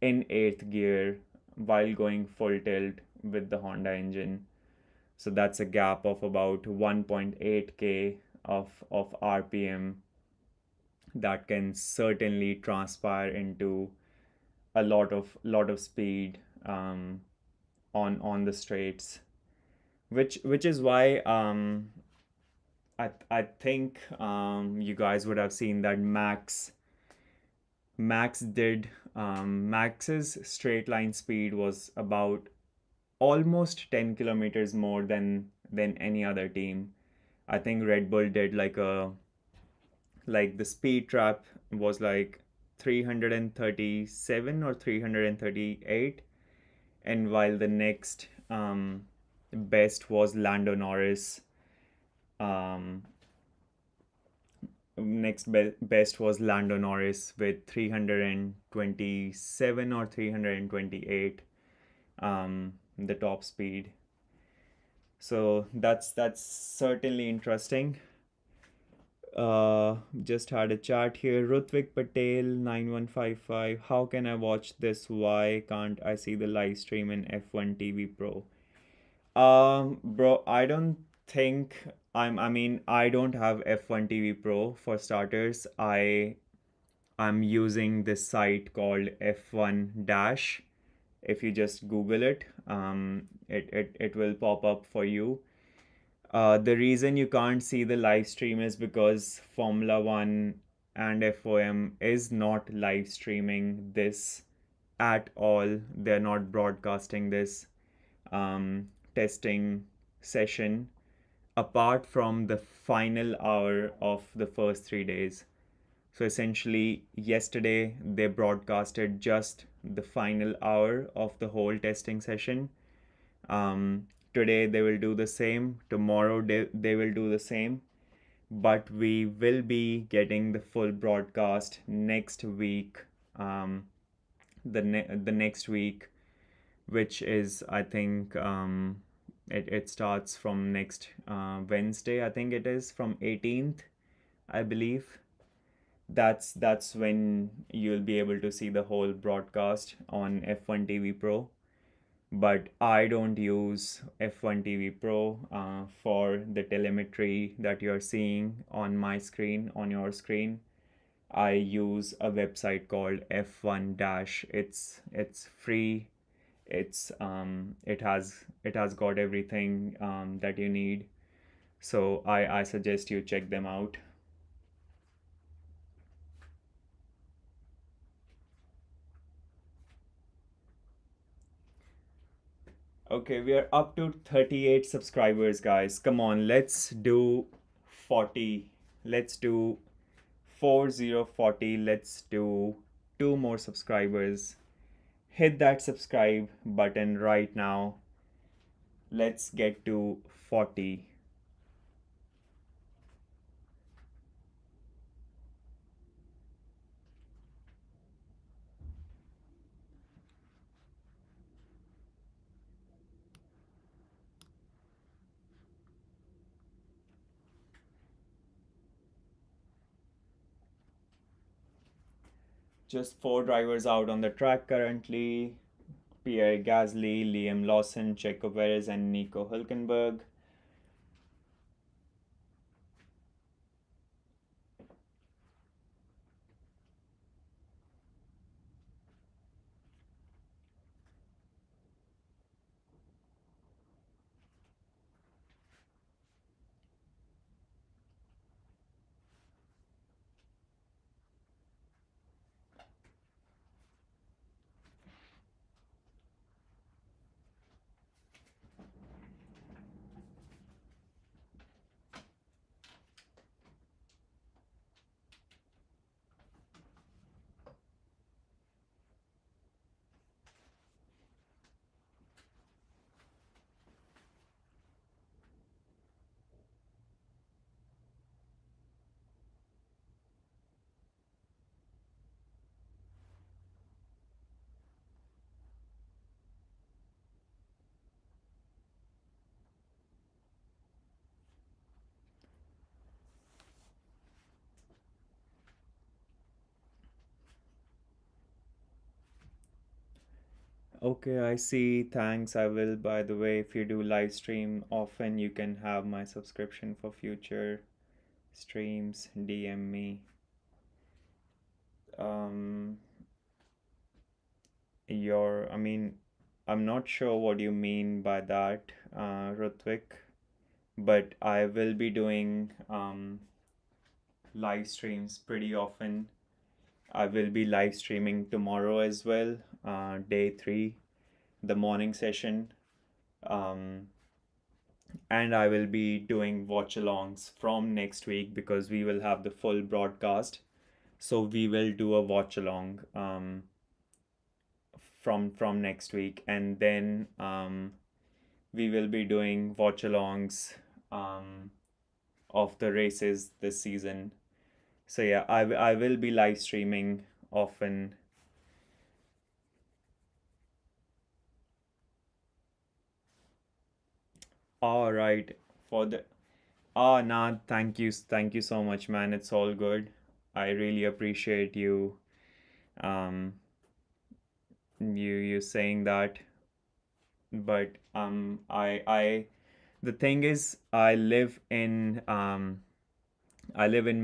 in eighth gear while going full tilt with the Honda engine. So that's a gap of about 1.8k of RPM that can certainly transpire into a lot of speed, on the straights, which is why I think you guys would have seen that Max's straight line speed was about almost 10 kilometers more than any other team. I think Red Bull did like the speed trap was like 337 or 338, and while the next best was Lando Norris, um, best was Lando Norris with 327 or 328, the top speed. So that's certainly interesting. Just had a chat here. Rutvik Patel 9155. How can I watch this? Why can't I see the live stream in F1 TV Pro? Bro, I don't think I mean, I don't have F1 TV Pro for starters. I'm using this site called F1 Dash. If you just Google it, it will pop up for you. The reason you can't see the live stream is because Formula One and FOM is not live streaming this at all. They're not broadcasting this testing session apart from the final hour of the first 3 days. So essentially, yesterday they broadcasted just the final hour of the whole testing session. Today they will do the same. Tomorrow they will do the same. But we will be getting the full broadcast next week. The next week, which is I think it starts from next Wednesday. I think it is from 18th, I believe. That's when you'll be able to see the whole broadcast on F1 TV Pro. But I don't use F1 TV Pro for the telemetry that you're seeing on my screen, on your screen. I use a website called F1 Dash. It's free. It has got everything that you need. So I suggest you check them out. Okay, we are up to 38 subscribers, guys. Come on, let's do 40. Let's do 4040. Let's do two more subscribers. Hit that subscribe button right now. Let's get to 40. Just four drivers out on the track currently: Pierre Gasly, Liam Lawson, Checo Perez, and Nico Hülkenberg. Okay, I see. Thanks. I will. By the way, if you do live stream often, you can have my subscription for future streams. DM me. Um, I mean, I'm not sure what you mean by that, Rutvik, but I will be doing live streams pretty often. I will be live streaming tomorrow as well, day three, the morning session. Um, and I will be doing watch alongs from next week because we will have the full broadcast. So we will do a watch along from next week, and then we will be doing watch alongs of the races this season. So yeah, I will be live streaming often. All right, for the nah, thank you so much, man. It's all good. I really appreciate you um you saying that. But the thing is, I live in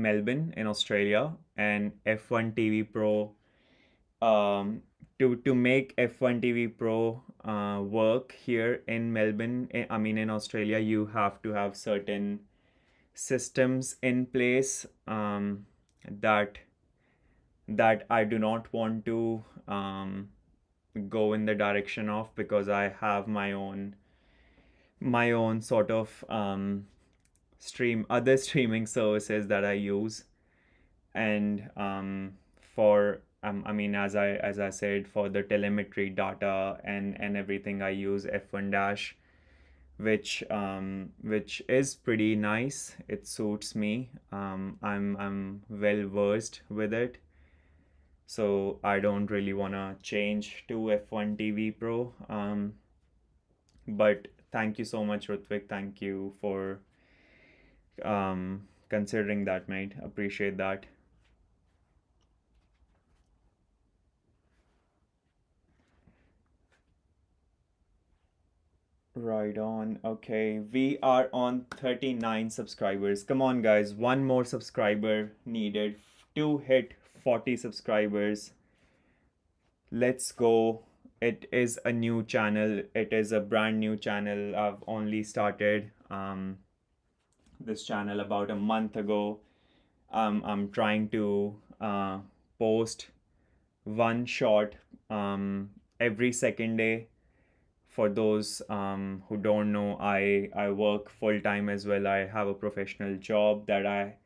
Melbourne in Australia, and F1 TV Pro, um to make F1 TV Pro work here in Melbourne, I mean in Australia, you have to have certain systems in place that I do not want to go in the direction of, because I have my own sort of other streaming services that I use. And for I mean, as I said, for the telemetry data and everything, I use F1 Dash, which is pretty nice. It suits me. I'm well versed with it, so I don't really wanna change to F1 TV Pro. But thank you so much, Rutvik. Thank you for considering that, mate. Appreciate that. Right on. Okay, we are on 39 subscribers. Come on, guys. One more subscriber needed to hit 40 subscribers. Let's go. It is a new channel. It is a brand new channel. I've only started this channel about a month ago. I'm trying to post one shot every second day. For those who don't know, I work full time as well. I have a professional job that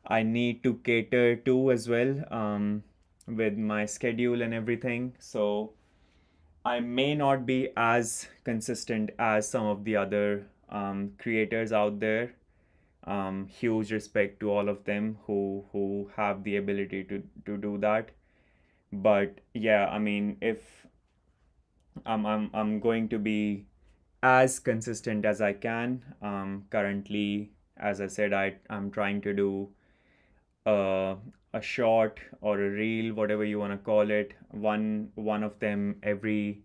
I need to cater to as well, with my schedule and everything. So I may not be as consistent as some of the other creators out there. Huge respect to all of them who have the ability to do that. But yeah, I mean, if I'm going to be as consistent as I can. Currently, as I said, I'm trying to do a a short or a reel, whatever you want to call it. One of them every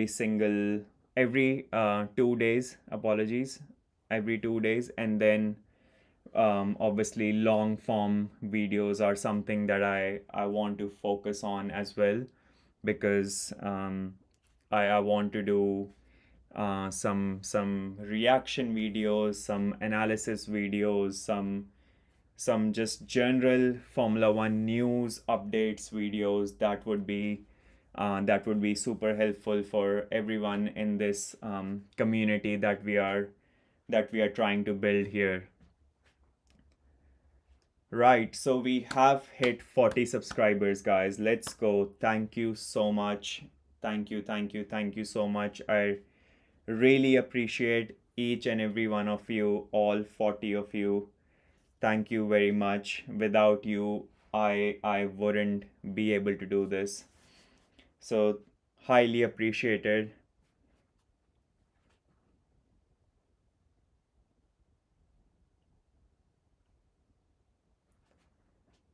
single every 2 days. Apologies, every 2 days, and then obviously long form videos are something that I want to focus on as well, because I want to do some reaction videos, some analysis videos, some just general Formula One news updates videos that would be super helpful for everyone in this community that we are trying to build here. Right, so we have hit 40 subscribers, guys. Let's go. Thank you so much. Thank you so much. I really appreciate each and every one of you, all 40 of you. Thank you very much. Without you, I wouldn't be able to do this. So highly appreciated.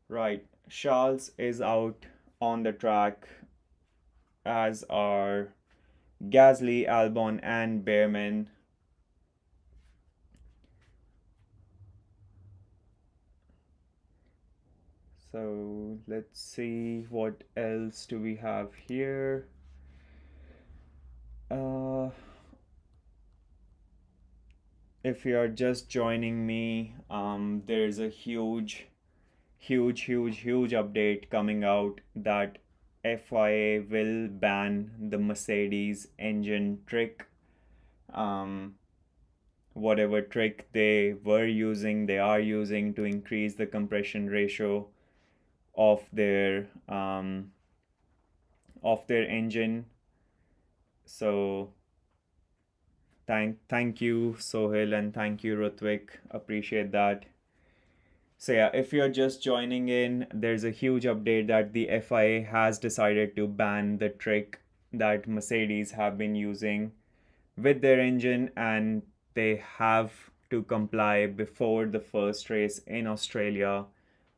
Right. Charles is out on the track, as are Gasly, Albon, and Behrman. So let's see what else do we have here. Uh, if you are just joining me, there's a huge update coming out that FIA will ban the Mercedes engine trick. Um, Whatever trick they were using, they are using to increase the compression ratio of their engine. So thank you Sohail, and thank you Rutvik. Appreciate that. So yeah, if you're just joining in, there's a huge update that the FIA has decided to ban the trick that Mercedes have been using with their engine, and they have to comply before the first race in Australia.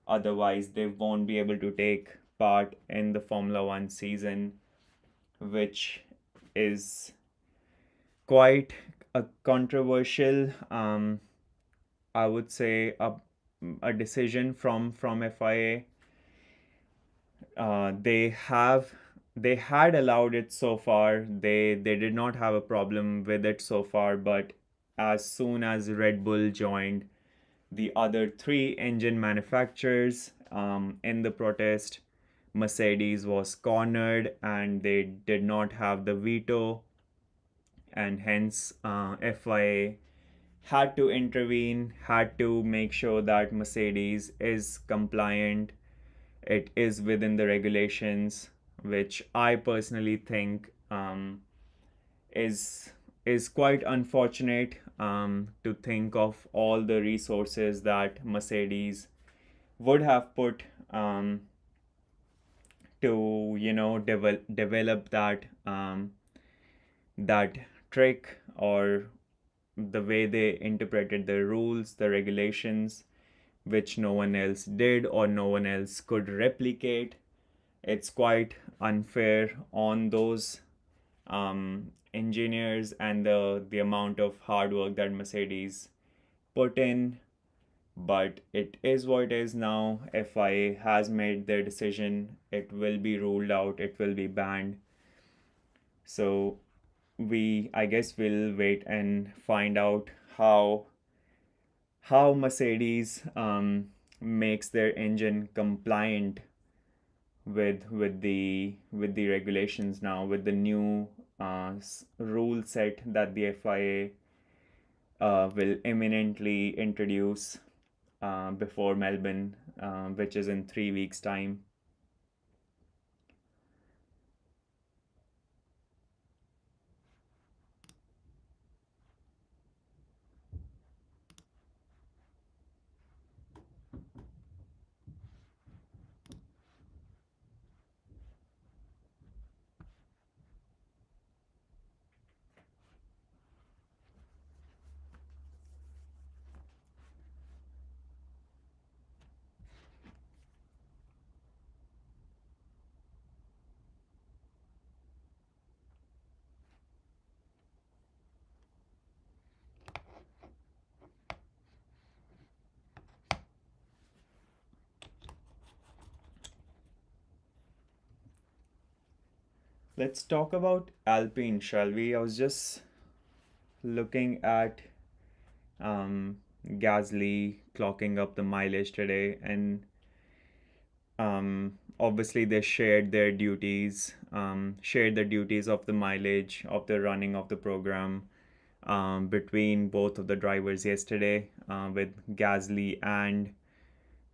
Otherwise, they won't be able to take part in the Formula One season, which is quite a controversial, I would say, a decision from FIA. They had allowed it so far. They did not have a problem with it so far, but as soon as Red Bull joined the other three engine manufacturers in the protest, Mercedes was cornered and they did not have the veto, and hence FIA had to intervene, had to make sure that Mercedes is compliant, it is within the regulations, which I personally think is is quite unfortunate, to think of all the resources that Mercedes would have put to develop that trick, or the way they interpreted the rules, the regulations, which no one else did or no one else could replicate. It's quite unfair on those engineers and the amount of hard work that Mercedes put in. But it is what it is now. FIA has made their decision. It will be ruled out. It will be banned. So I guess we'll wait and find out how Mercedes makes their engine compliant with the regulations now, with the new rule set that the FIA will imminently introduce before Melbourne, which is in 3 weeks' time. Let's talk about Alpine, shall we? I was just looking at um, Gasly clocking up the mileage today, and obviously they shared the duties of the mileage of the running of the program between both of the drivers yesterday, with Gasly and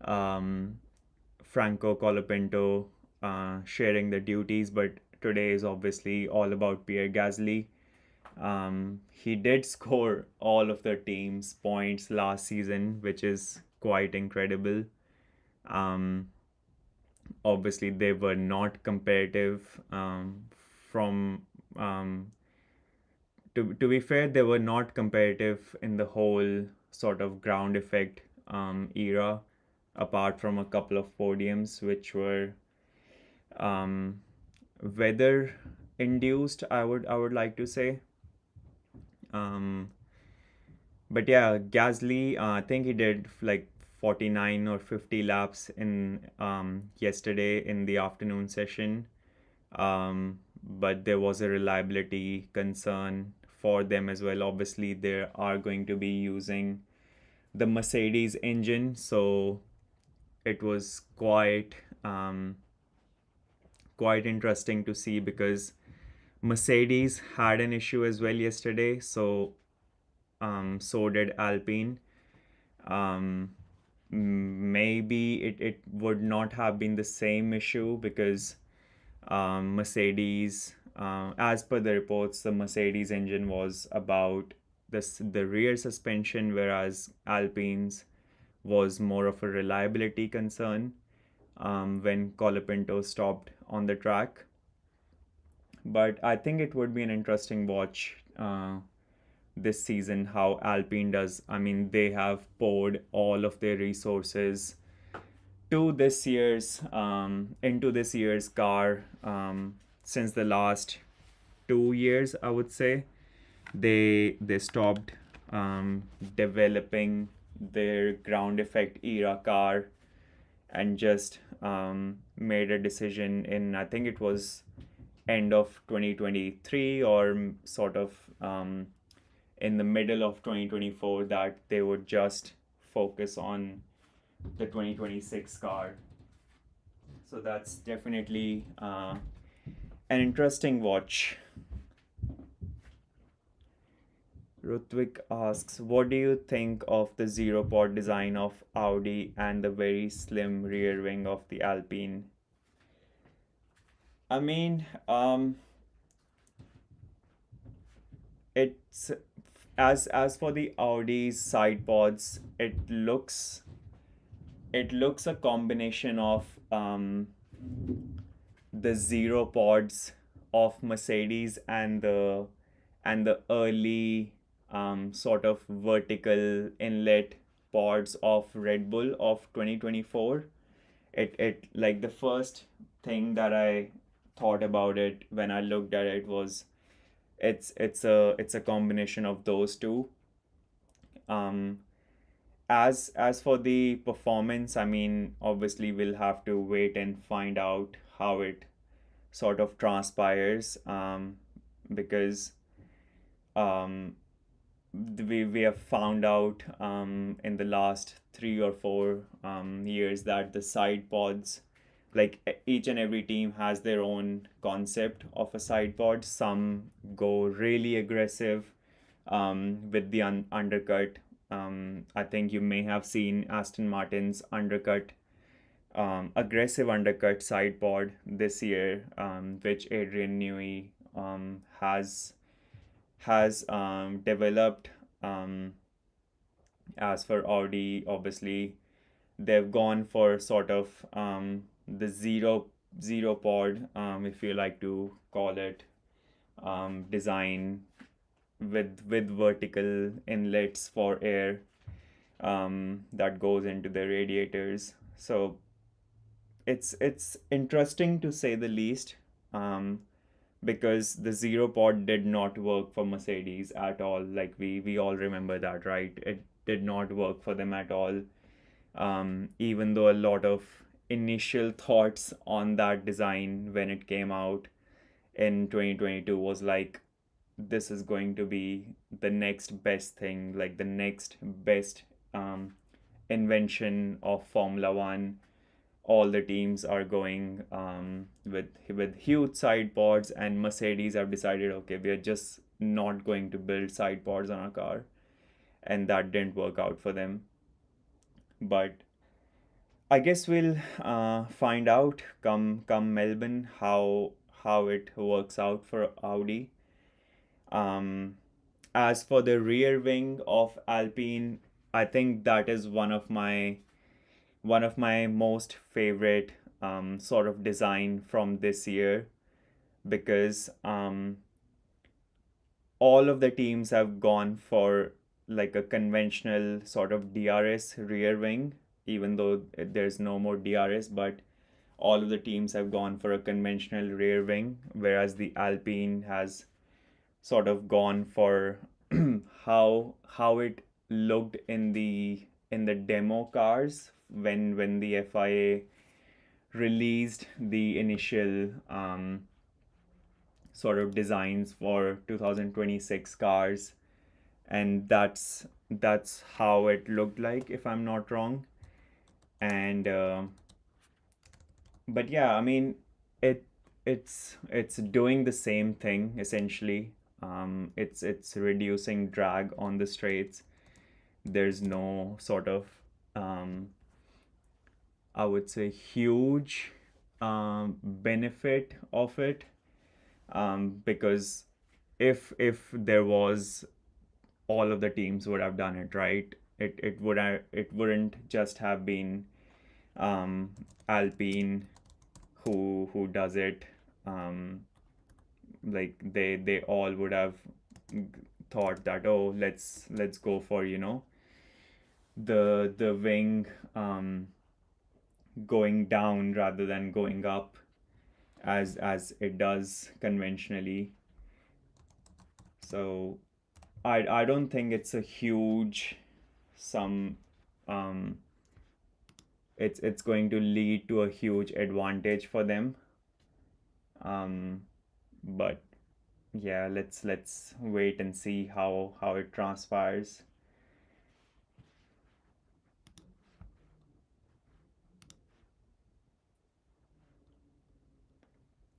um, Franco Colapinto sharing the duties. But today is obviously all about Pierre Gasly. He did score all of the team's points last season, which is quite incredible. Um, Obviously, they were not competitive from to be fair, they were not competitive in the whole sort of ground effect era, apart from a couple of podiums which were um, weather induced. I would like to say. Um, but yeah, Gasly, I think he did like 49 or 50 laps in yesterday in the afternoon session. But there was a reliability concern for them as well. Obviously, they are going to be using the Mercedes engine, so it was quite interesting to see, because Mercedes had an issue as well yesterday. So did Alpine. Um, Maybe it would not have been the same issue, because Mercedes, as per the reports, the Mercedes engine was about the rear suspension, whereas Alpine's was more of a reliability concern when Colapinto stopped on the track. But I think it would be an interesting watch this season how Alpine does. I mean, they have poured all of their resources to this year's into this year's car since the last 2 years, I would say. They stopped um, developing their ground effect era car and just made a decision in, I think it was end of 2023 or sort of in the middle of 2024, that they would just focus on the 2026 car. So that's definitely an interesting watch. Rutvik asks, what do you think of the zero pod design of Audi and the very slim rear wing of the Alpine? I mean, it's as for the Audi's side pods, it looks a combination of the zero pods of Mercedes and the early sort of vertical inlet pods of Red Bull of 2024. It like the first thing that I thought about it when I looked at it was it's a combination of those two. Um, as for the performance, I mean, obviously we'll have to wait and find out how it sort of transpires. Because um, we have found out in the last 3 or 4 years that the side pods, like each and every team has their own concept of a side pod. Some go really aggressive with the undercut. I think you may have seen Aston Martin's undercut, aggressive undercut side pod this year, which Adrian Newey has developed. Um, as for Audi, obviously they've gone for sort of the zero pod, if you like to call it, design with vertical inlets for air that goes into the radiators. So it's interesting to say the least, um, because the zero pod did not work for Mercedes at all. Like we all remember that, right? It did not work for them at all. Even though a lot of initial thoughts on that design when it came out in 2022 was like, this is going to be the next best thing, like the next best um, invention of Formula One. All the teams are going with huge side pods, and Mercedes have decided, okay, we are just not going to build side pods on our car, and that didn't work out for them. But I guess we'll find out come Melbourne how it works out for Audi. Um, as for the rear wing of Alpine, I think that is one of my most favorite sort of design from this year, because all of the teams have gone for like a conventional sort of DRS rear wing, even though there's no more DRS, but all of the teams have gone for a conventional rear wing, whereas the Alpine has sort of gone for how it looked in the demo cars when the FIA released the initial sort of designs for 2026 cars, and that's how it looked like, if I'm not wrong. And but yeah, I mean, it it's doing the same thing essentially. It's reducing drag on the straights. There's no sort of um, I would say huge benefit of it, because if there was, all of the teams would have done it right. it wouldn't just have been um, Alpine who does it. Um, like they all would have thought that, oh, let's go for, the wing going down rather than going up as it does conventionally. So I don't think it's a huge some it's going to lead to a huge advantage for them. Um, but yeah, let's wait and see how it transpires.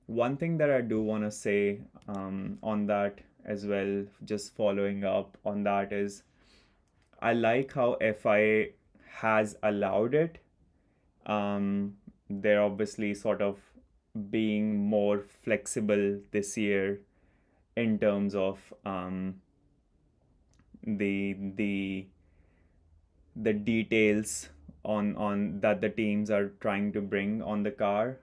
One thing that I do want to say on that as well, just following up on that, is I like how FIA has allowed it. They're obviously sort of being more flexible this year in terms of the the details on that the teams are trying to bring on the car.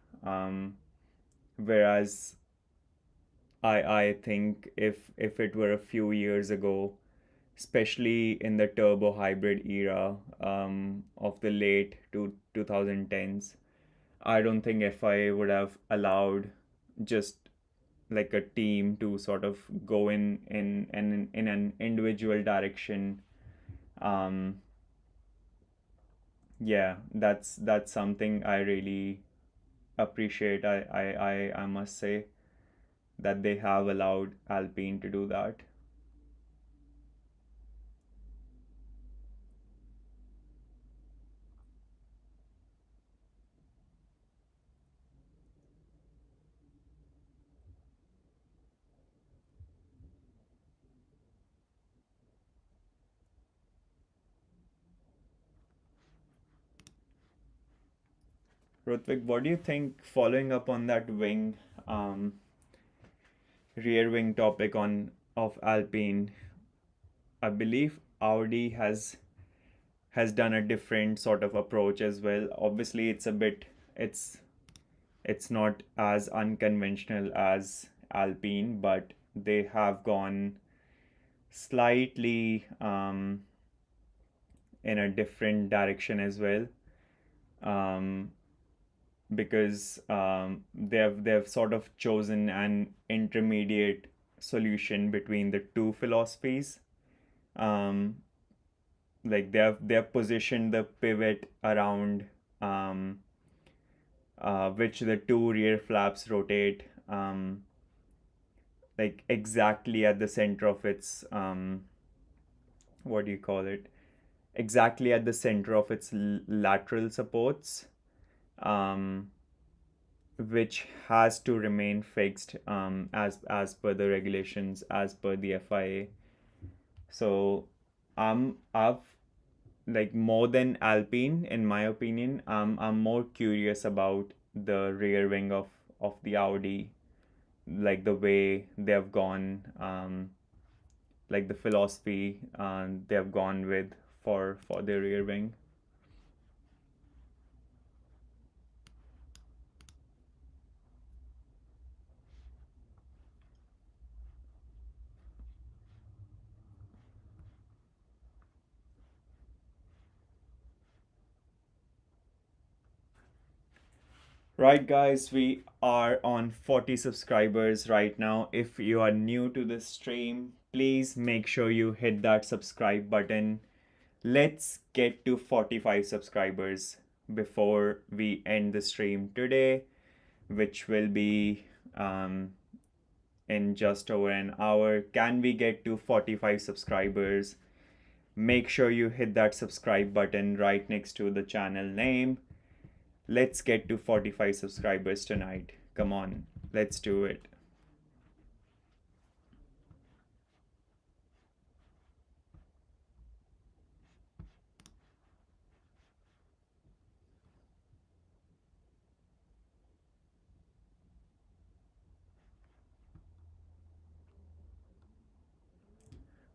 Whereas I think if it were a few years ago, especially in the turbo hybrid era of the late 2010s, I don't think FIA would have allowed just like a team to sort of go in an individual direction. Um, yeah, that's something I really appreciate. I must say that they have allowed Alpine to do that. Rutvik, what do you think? Following up on that um, rear wing topic on of Alpine, I believe Audi has done a different sort of approach as well. Obviously, it's it's not as unconventional as Alpine, but they have gone slightly in a different direction as well. Um, because they've sort of chosen an intermediate solution between the two philosophies. Um, like they've positioned the pivot around um, which the two rear flaps rotate, like exactly at the center of its what do you call it? Exactly at the center of its lateral supports, um, which has to remain fixed as per the regulations, as per the FIA. So I've like more than Alpine, in my opinion, I'm more curious about the rear wing of the Audi, like the way they have gone, like the philosophy they have gone with for their rear wing. Right, guys, we are on 40 subscribers right now. If you are new to this stream, please make sure you hit that subscribe button. Let's get to 45 subscribers before we end the stream today, which will be in just over an hour. Can we get to 45 subscribers? Make sure you hit that subscribe button right next to the channel name. Let's get to 45 subscribers tonight. Come on, let's do it.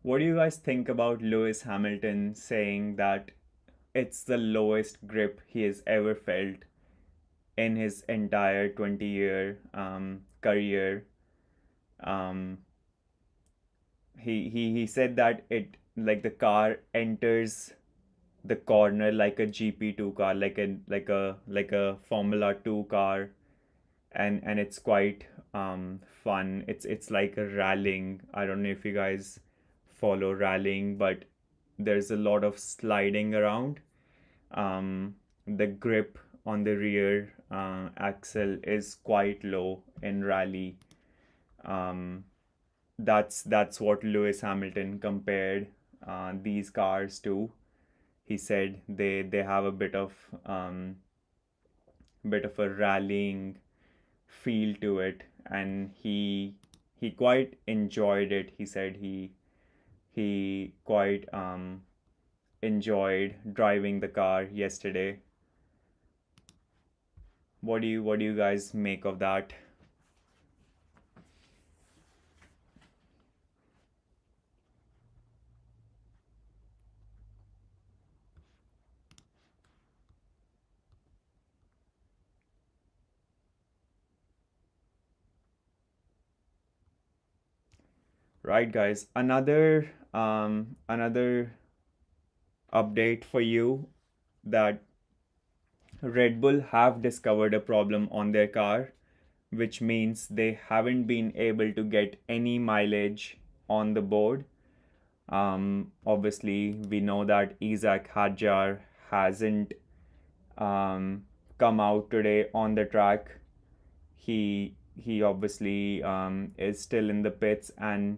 What do you guys think about Lewis Hamilton saying that it's the lowest grip he has ever felt in his entire 20-year career? Um, he said that it like the car enters the corner like a GP2 car, like a Formula 2 car, and it's quite fun. It's like a rallying. I don't know if you guys follow rallying, but there's a lot of sliding around. The grip on the rear axle is quite low in rally. Um, that's what Lewis Hamilton compared these cars to. He said they have a bit of a rallying feel to it, and he quite enjoyed it. He said he quite enjoyed driving the car yesterday. What do you guys make of that? Right, guys. Another update for you that Red Bull have discovered a problem on their car, which means they haven't been able to get any mileage on the board. Obviously, we know that Isaac Hadjar hasn't um, come out today on the track. He obviously is still in the pits, and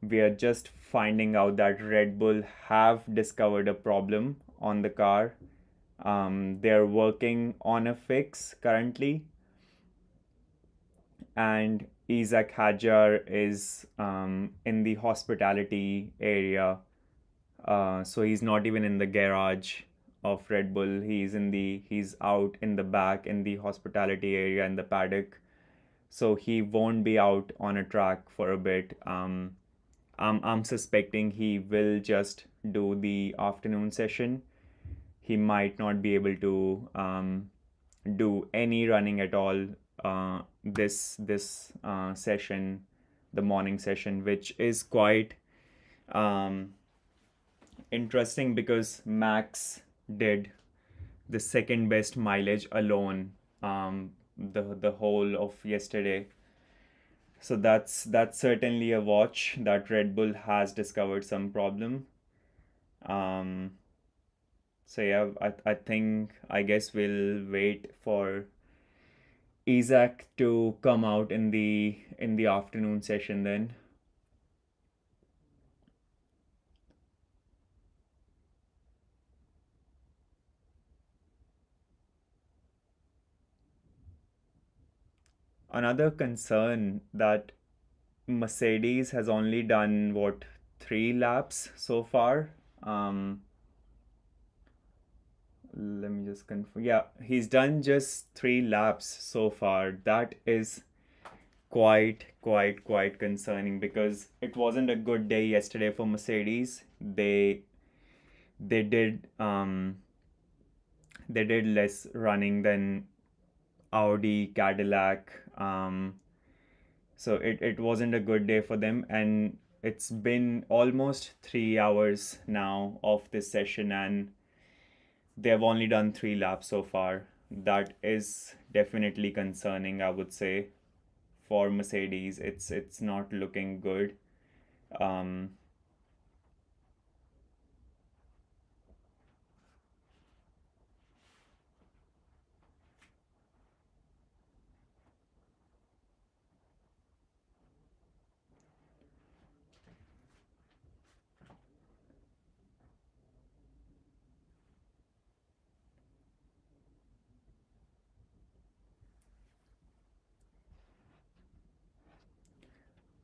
we are just finding out that Red Bull have discovered a problem on the car. They're working on a fix currently, and Isaac Hajar is in the hospitality area. So he's not even in the garage of Red Bull. He's out in the back in the hospitality area in the paddock. So he won't be out on a track for a bit. I'm suspecting he will just do the afternoon session. He might not be able to do any running at all this session, the morning session, which is quite um, interesting because Max did the second best mileage alone the whole of yesterday. So that's certainly a watch that Red Bull has discovered some problem. Um, so yeah, I think I guess we'll wait for Isaac to come out in the afternoon session then. Another concern that Mercedes has only done what 3 laps so far. Um, Let me just confirm. Yeah, he's done just 3 laps so far. That is quite concerning because it wasn't a good day yesterday for Mercedes. They did they did less running than Audi, Cadillac. So it wasn't a good day for them, and it's been almost 3 hours now of this session, and they have only done 3 laps so far. That is definitely concerning, I would say, for Mercedes. It's not looking good. Um,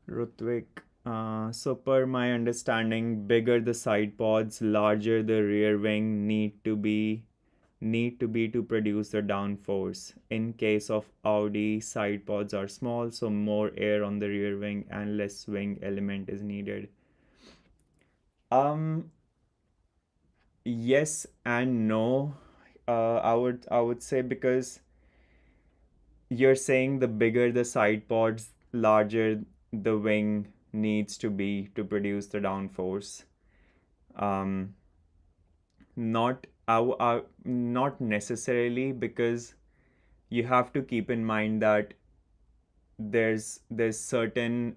Rutvik. So per my understanding, bigger the side pods, larger the rear wing need to be to produce the downforce. In case of Audi, side pods are small, so more air on the rear wing and less wing element is needed. Um, yes and no. I would say, because you're saying the bigger the side pods, larger the wing needs to be to produce the downforce. Um, not necessarily, because you have to keep in mind that there's certain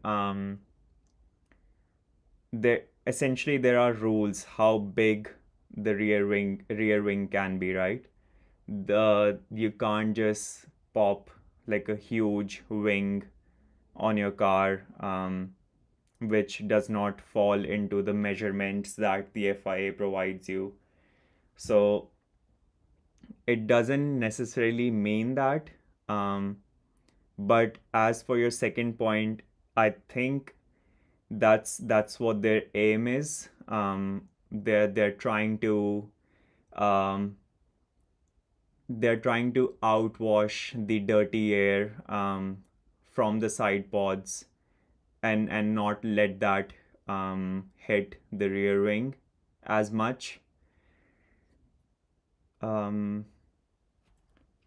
there essentially there are rules how big the rear wing can be, right? You can't just pop like a huge wing on your car, which does not fall into the measurements that the FIA provides you. So it doesn't necessarily mean that. Um, but as for your second point, I think that's what their aim is. They're trying to um, they're trying to outwash the dirty air from the side pods, and not let that hit the rear wing as much. Um,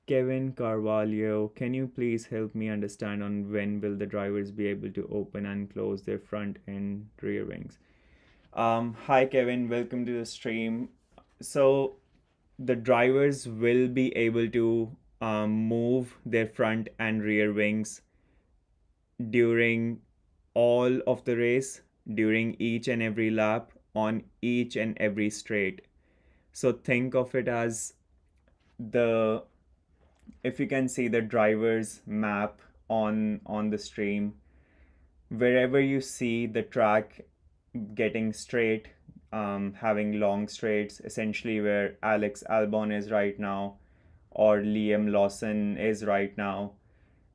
Kevin Carvalho, can you please help me understand on when will the drivers be able to open and close their front and rear wings? Hi Kevin, welcome to the stream. So the drivers will be able to move their front and rear wings during all of the race, during each and every lap, on each and every straight. So think of it as the if you can see the driver's map on the stream, wherever you see the track getting straight, having long straights, essentially where Alex Albon is right now or Liam Lawson is right now,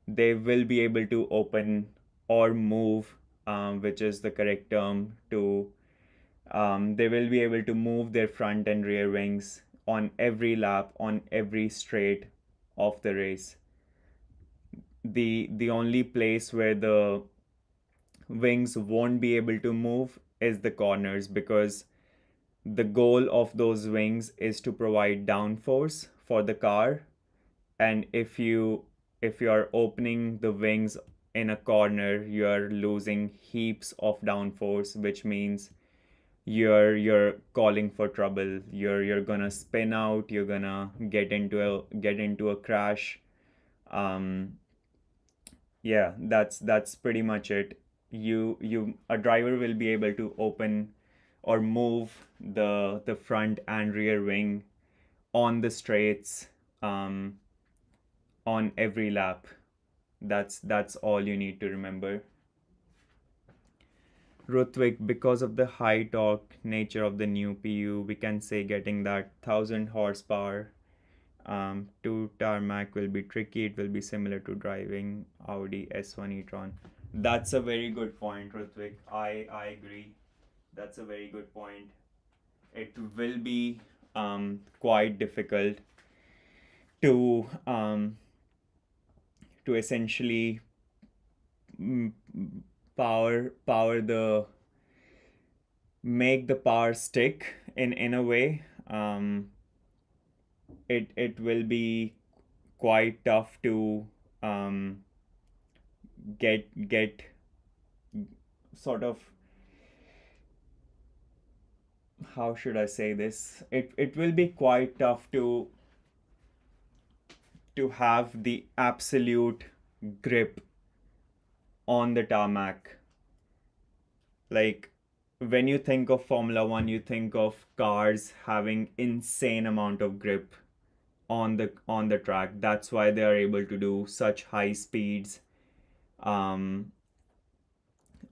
they will be able to open or move, which is the correct term to. They will be able to move their front and rear wings on every lap, on every straight of the race. The only place where the wings won't be able to move is the corners, because the goal of those wings is to provide downforce for the car. And if you are opening the wings in a corner, you are losing heaps of downforce, which means you're calling for trouble. You're gonna spin out, you're gonna get into a crash. um yeah, that's pretty much it. You A driver will be able to open or move the front and rear wing on the straights, um on every lap. That's all you need to remember. Ruthvik, because of the high torque nature of the new PU, we can say getting that 1000 horsepower to tarmac will be tricky. It will be similar to driving Audi S1 e-tron. That's a very good point, Ruthvik. I agree. That's a very good point. It will be quite difficult to essentially mm, power the make the power stick in a way. It will be quite tough to um, get sort of, how should I say this? It will be quite tough to have the absolute grip on the tarmac. Like, when you think of Formula 1, you think of cars having insane amount of grip on the track. That's why they are able to do such high speeds um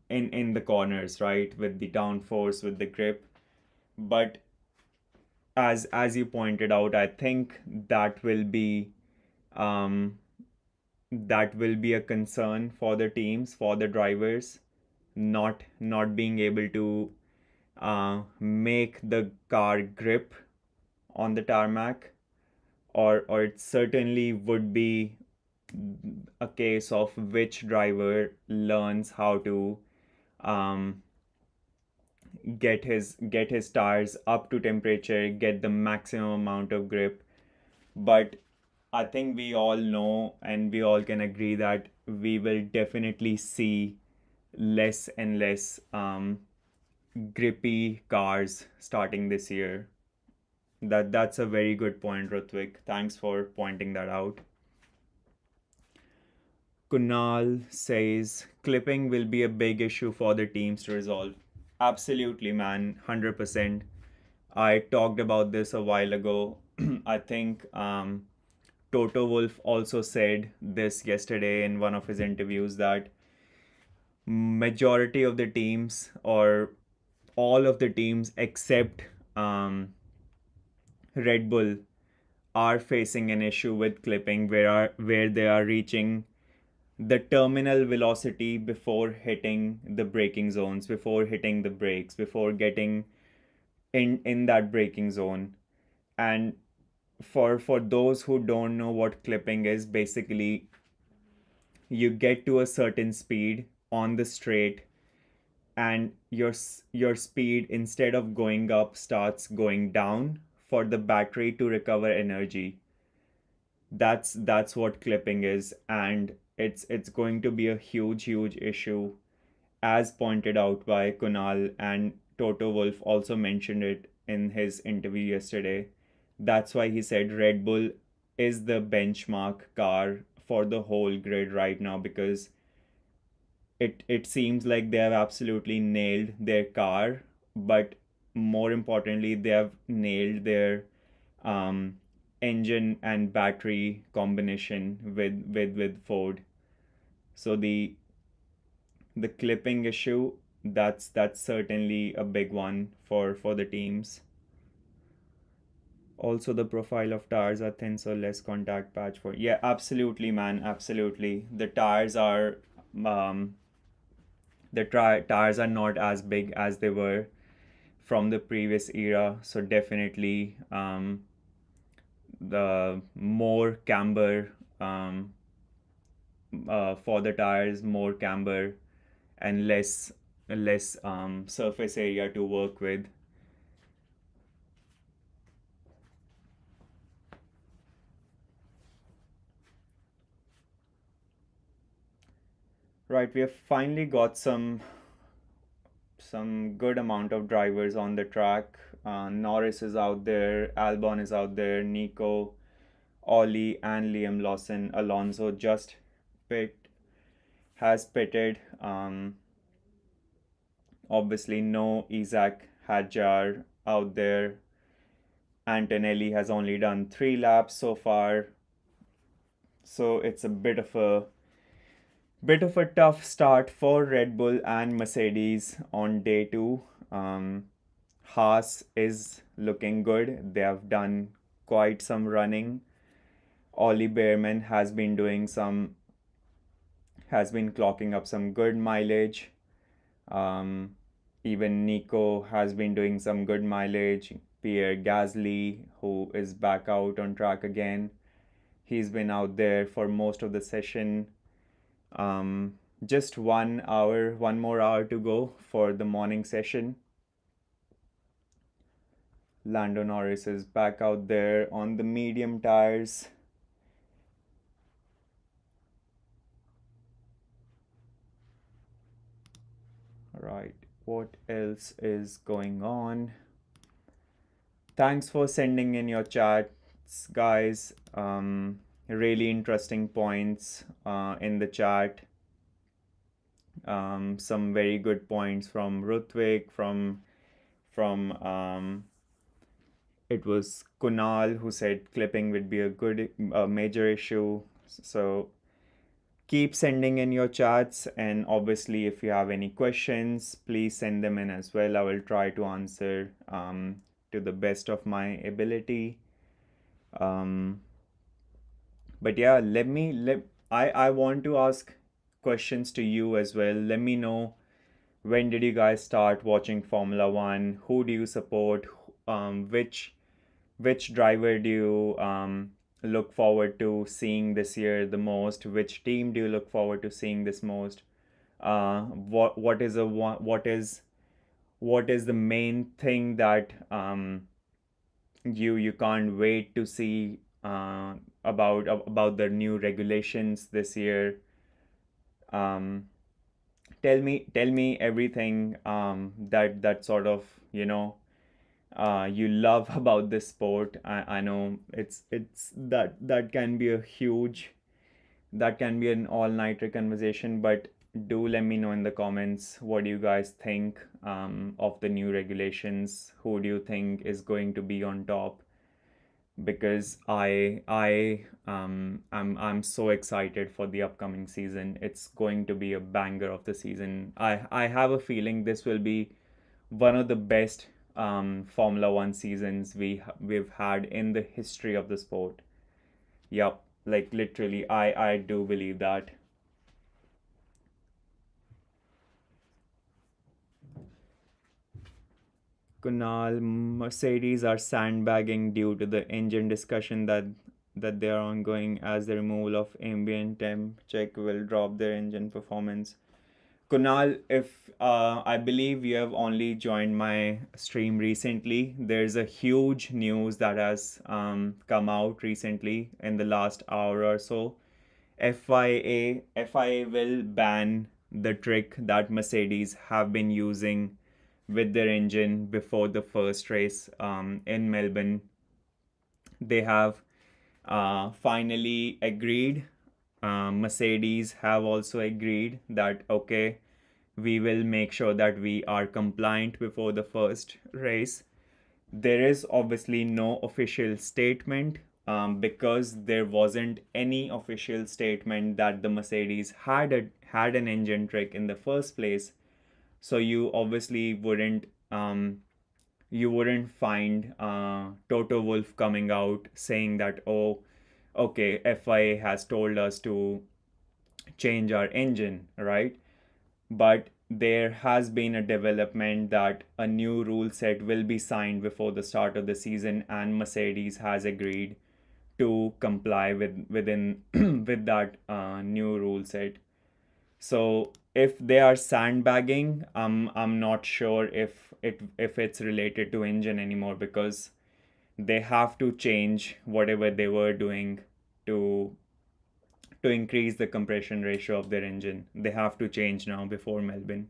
in the corners, right? With the downforce, with the grip. But as you pointed out, I think um that will be a concern for the teams, for the drivers, not being able to make the car grip on the tarmac. Or it certainly would be a case of which driver learns how to um, get his tires up to temperature, get the maximum amount of grip. But I think we all know and we all can agree that we will definitely see less and less grippy cars starting this year. That's a very good point, Rutvik. Thanks for pointing that out. Kunal says clipping will be a big issue for the teams to resolve. Absolutely, man, 100%. I talked about this a while ago. I think Toto Wolff also said this yesterday in one of his interviews that majority of the teams, or all of the teams except Red Bull, are facing an issue with clipping where they are reaching the terminal velocity before hitting the braking zones, before hitting the brakes, before getting in that braking zone. And for those who don't know what clipping is, basically you get to a certain speed on the straight, and your speed, instead of going up, starts going down for the battery to recover energy. That's what clipping is, and it's going to be a huge issue, as pointed out by Kunal, and Toto Wolff also mentioned it in his interview yesterday. That's why he said Red Bull is the benchmark car for the whole grid right now, because it seems like they have absolutely nailed their car, but more importantly, they have nailed their um, engine and battery combination with Ford. So the clipping issue, that's certainly a big one for the teams. Also, the profile of tires are thin, so less contact patch for. Yeah, absolutely, man, absolutely. Um, the tires are not as big as they were from the previous era, so definitely the more camber for the tires, more camber, and less surface area to work with. Right, we have finally got some good amount of drivers on the track. Norris is out there, Albon is out there, Nico, Ollie, and Liam Lawson. Alonso just pit has pitted. Obviously, no Isaac Hadjar out there. Antonelli has only done 3 laps so far, so it's a bit of a tough start for Red Bull and Mercedes on day two. Haas is looking good. They have done quite some running. Ollie Behrman has been clocking up some good mileage. Um, Even Nico has been doing some good mileage. Pierre Gasly, who is back out on track again, he's been out there for most of the session. Just 1 hour, one more hour to go for the morning session. Lando Norris is back out there on the medium tires. Right, what else is going on? Thanks for sending in your chats, guys. Really interesting points in the chat. Some very good points from Rutvik, from it was Kunal who said clipping would be a major issue. So keep sending in your chats, and obviously if you have any questions, please send them in as well. I will try to answer to the best of my ability. um, but yeah, I want to ask questions to you as well. Let me know, when did you guys start watching Formula One? Who do you support? Which driver do you look forward to seeing this year the most? Which team do you look forward to seeing this most? What is what is the main thing that you can't wait to see about the new regulations this year. Um, tell me everything that sort of you love about this sport. I know it's that can be a huge, that can be an all-nighter conversation, but do let me know in the comments what do you guys think of the new regulations. Who do you think is going to be on top? Because I'm so excited for the upcoming season. It's going to be a banger of the season. I have a feeling this will be one of the best Formula One seasons we've had in the history of the sport. Yup, like literally, I do believe that. Kunal, Mercedes are sandbagging due to the engine discussion that they are ongoing, as the removal of ambient temp check will drop their engine performance. Kunal, if I believe you have only joined my stream recently, there's a huge news that has come out recently in the last hour or so. FIA will ban the trick that Mercedes have been using with their engine before the first race in Melbourne. They have finally agreed. Mercedes have also agreed that okay, we will make sure that we are compliant before the first race. There is obviously no official statement because there wasn't any official statement that the Mercedes had an engine trick in the first place. So you obviously wouldn't find Toto Wolff coming out saying that, oh, okay, FIA has told us to change our engine, right? But there has been a development that a new rule set will be signed before the start of the season, and Mercedes has agreed to comply within with that new rule set. So if they are sandbagging, I'm not sure if it's related to engine anymore, because they have to change whatever they were doing to increase the compression ratio of their engine. They have to change now before Melbourne,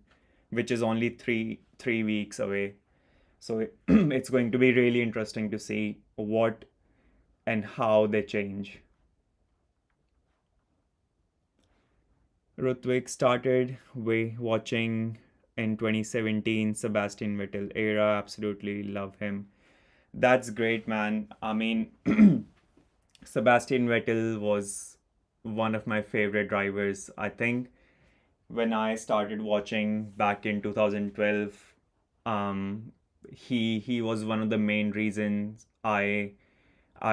which is only three weeks away. So it's going to be really interesting to see what and how they change. Rutvik started watching in 2017 Sebastian Vettel era. Absolutely love him. That's great, man. I mean, Sebastian Vettel was one of my favorite drivers. I think when I started watching back in 2012, he was one of the main reasons I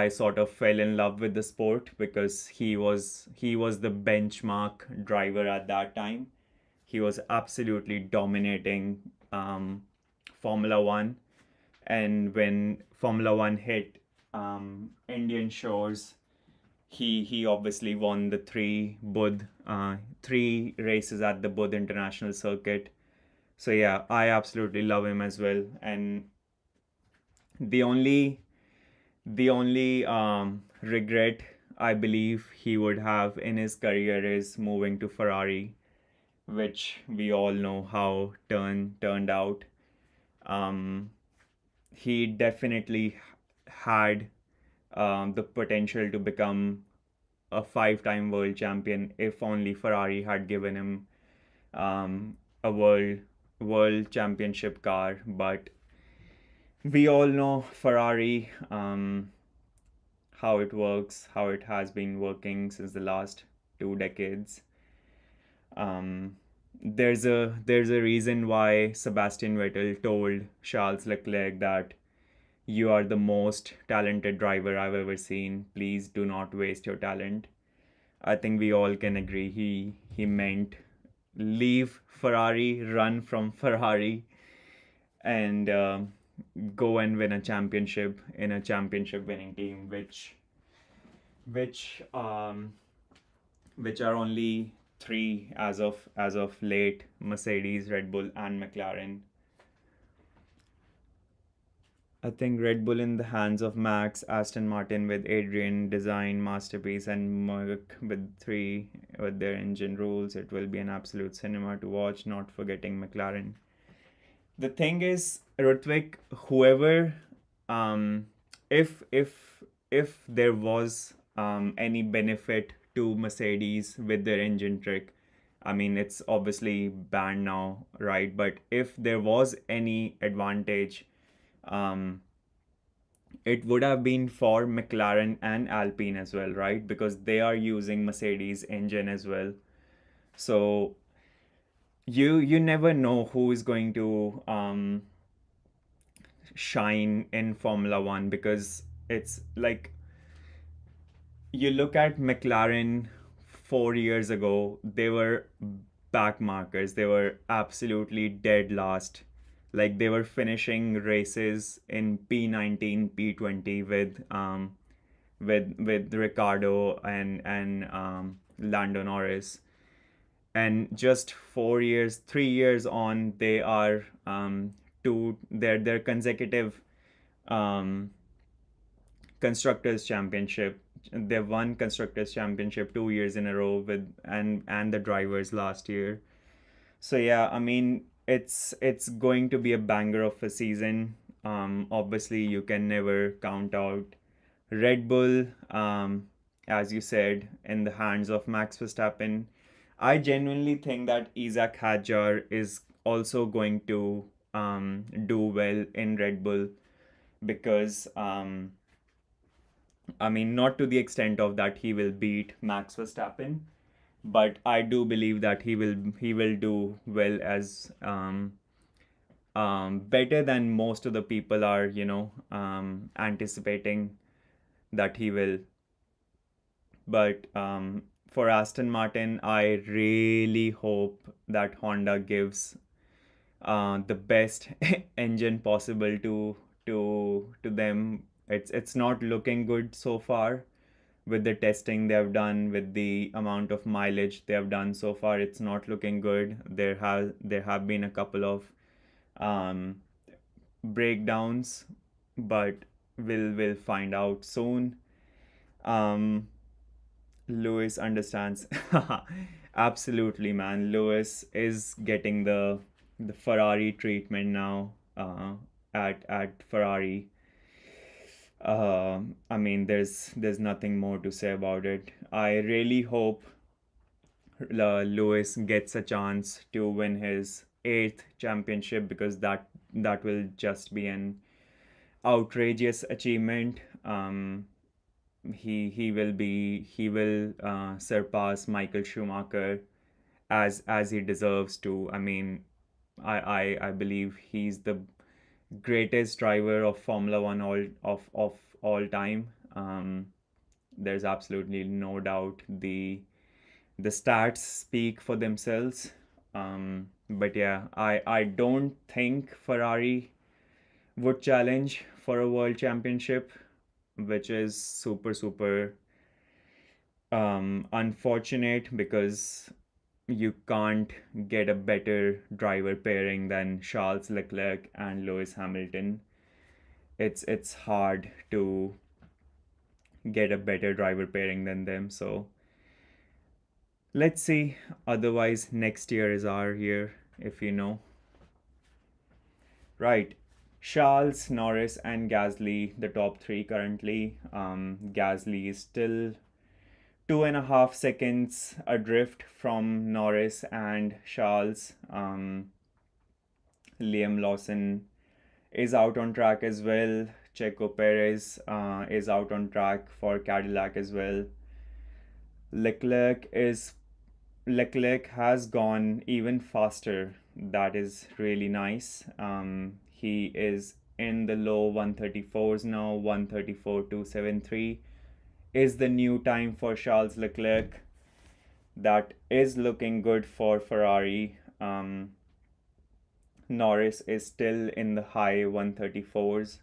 sort of fell in love with the sport, because he was the benchmark driver at that time. He was absolutely dominating Formula One, and when Formula One hit Indian shores, he obviously won the three races at the Budh International Circuit. So yeah, I absolutely love him as well. And the only regret I believe he would have in his career is moving to Ferrari, which we all know how turned out. Um, he definitely had the potential to become a five-time world champion if only Ferrari had given him a world championship car. But we all know Ferrari, how it works, how it has been working since the last 2 decades. Um, there's a reason why Sebastian Vettel told Charles Leclerc that you are the most talented driver I've ever seen. Please do not waste your talent. I think we all can agree he meant leave Ferrari, run from Ferrari, and go and win a championship in a championship winning team, which um which are only three as of late: Mercedes, Red Bull, and McLaren. I think Red Bull in the hands of Max, Aston Martin with Adrian design masterpiece, and Merc with three with their engine rules. It will be an absolute cinema to watch. Not forgetting McLaren. The thing is, Rutvik, whoever, um, if there was any benefit to Mercedes with their engine trick, I mean it's obviously banned now, right? But if there was any advantage, um, it would have been for McLaren and Alpine as well, right? Because they are using Mercedes engine as well. So you never know who is going to shine in Formula One, because it's like you look at McLaren 4 years ago, they were back markers. They were absolutely dead last. Like they were finishing races in P19, P20 with Ricardo and Lando Norris. And just 4 years, 3 years on, they are two their consecutive um, constructors championship. They won constructors championship 2 years in a row with and the drivers last year. So yeah, I mean it's going to be a banger of a season. Obviously you can never count out Red Bull, as you said, in the hands of Max Verstappen. I genuinely think that Isaac Hadjar is also going to do well in Red Bull, because I mean, not to the extent of that he will beat Max Verstappen, but I do believe that he will do well as better than most of the people are anticipating that he will. But for Aston Martin, I really hope that Honda gives the best engine possible to them. It's not looking good so far with the testing they have done, with the amount of mileage they have done so far. It's not looking good. There have been a couple of um, breakdowns, but we'll find out soon. Um, Lewis understands. Absolutely, man. Lewis is getting the Ferrari treatment now. At Ferrari. I mean, there's nothing more to say about it. I really hope Lewis gets a chance to win his eighth championship, because that will just be an outrageous achievement. He will surpass Michael Schumacher as he deserves to. I mean, I believe he's the greatest driver of Formula One of all time. There's absolutely no doubt. The stats speak for themselves. But yeah, I don't think Ferrari would challenge for a world championship, which is super unfortunate, because you can't get a better driver pairing than Charles Leclerc and Lewis Hamilton. It's hard to get a better driver pairing than them. So let's see. Otherwise, next year is our year, if you know. Right. Charles, Norris, and Gasly, the top three currently. Gasly is still 2.5 seconds adrift from Norris and Charles. Liam Lawson is out on track as well. Checo Perez is out on track for Cadillac as well. Leclerc is Leclerc has gone even faster. That is really nice. He is in the low 134s now. 134.273 is the new time for Charles Leclerc. That is looking good for Ferrari. Norris is still in the high 134s.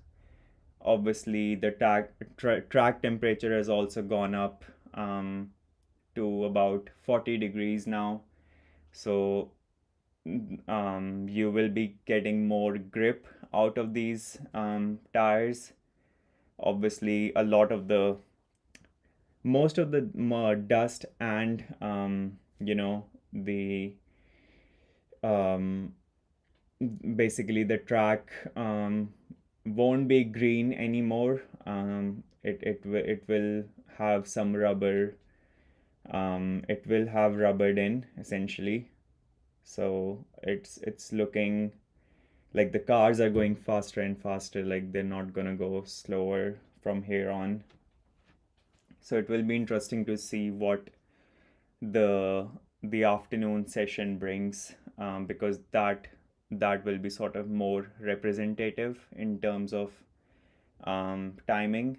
Obviously, the track temperature has also gone up to about 40 degrees now. So you will be getting more grip. out of these tires. Obviously, a lot of the most of the dust and the um, basically the track won't be green anymore. It will have some rubber. It will have rubbered in essentially. So it's looking like the cars are going faster and faster. Like they're not gonna go slower from here on. So it will be interesting to see what the the afternoon session brings, because that will be sort of more representative in terms of timing.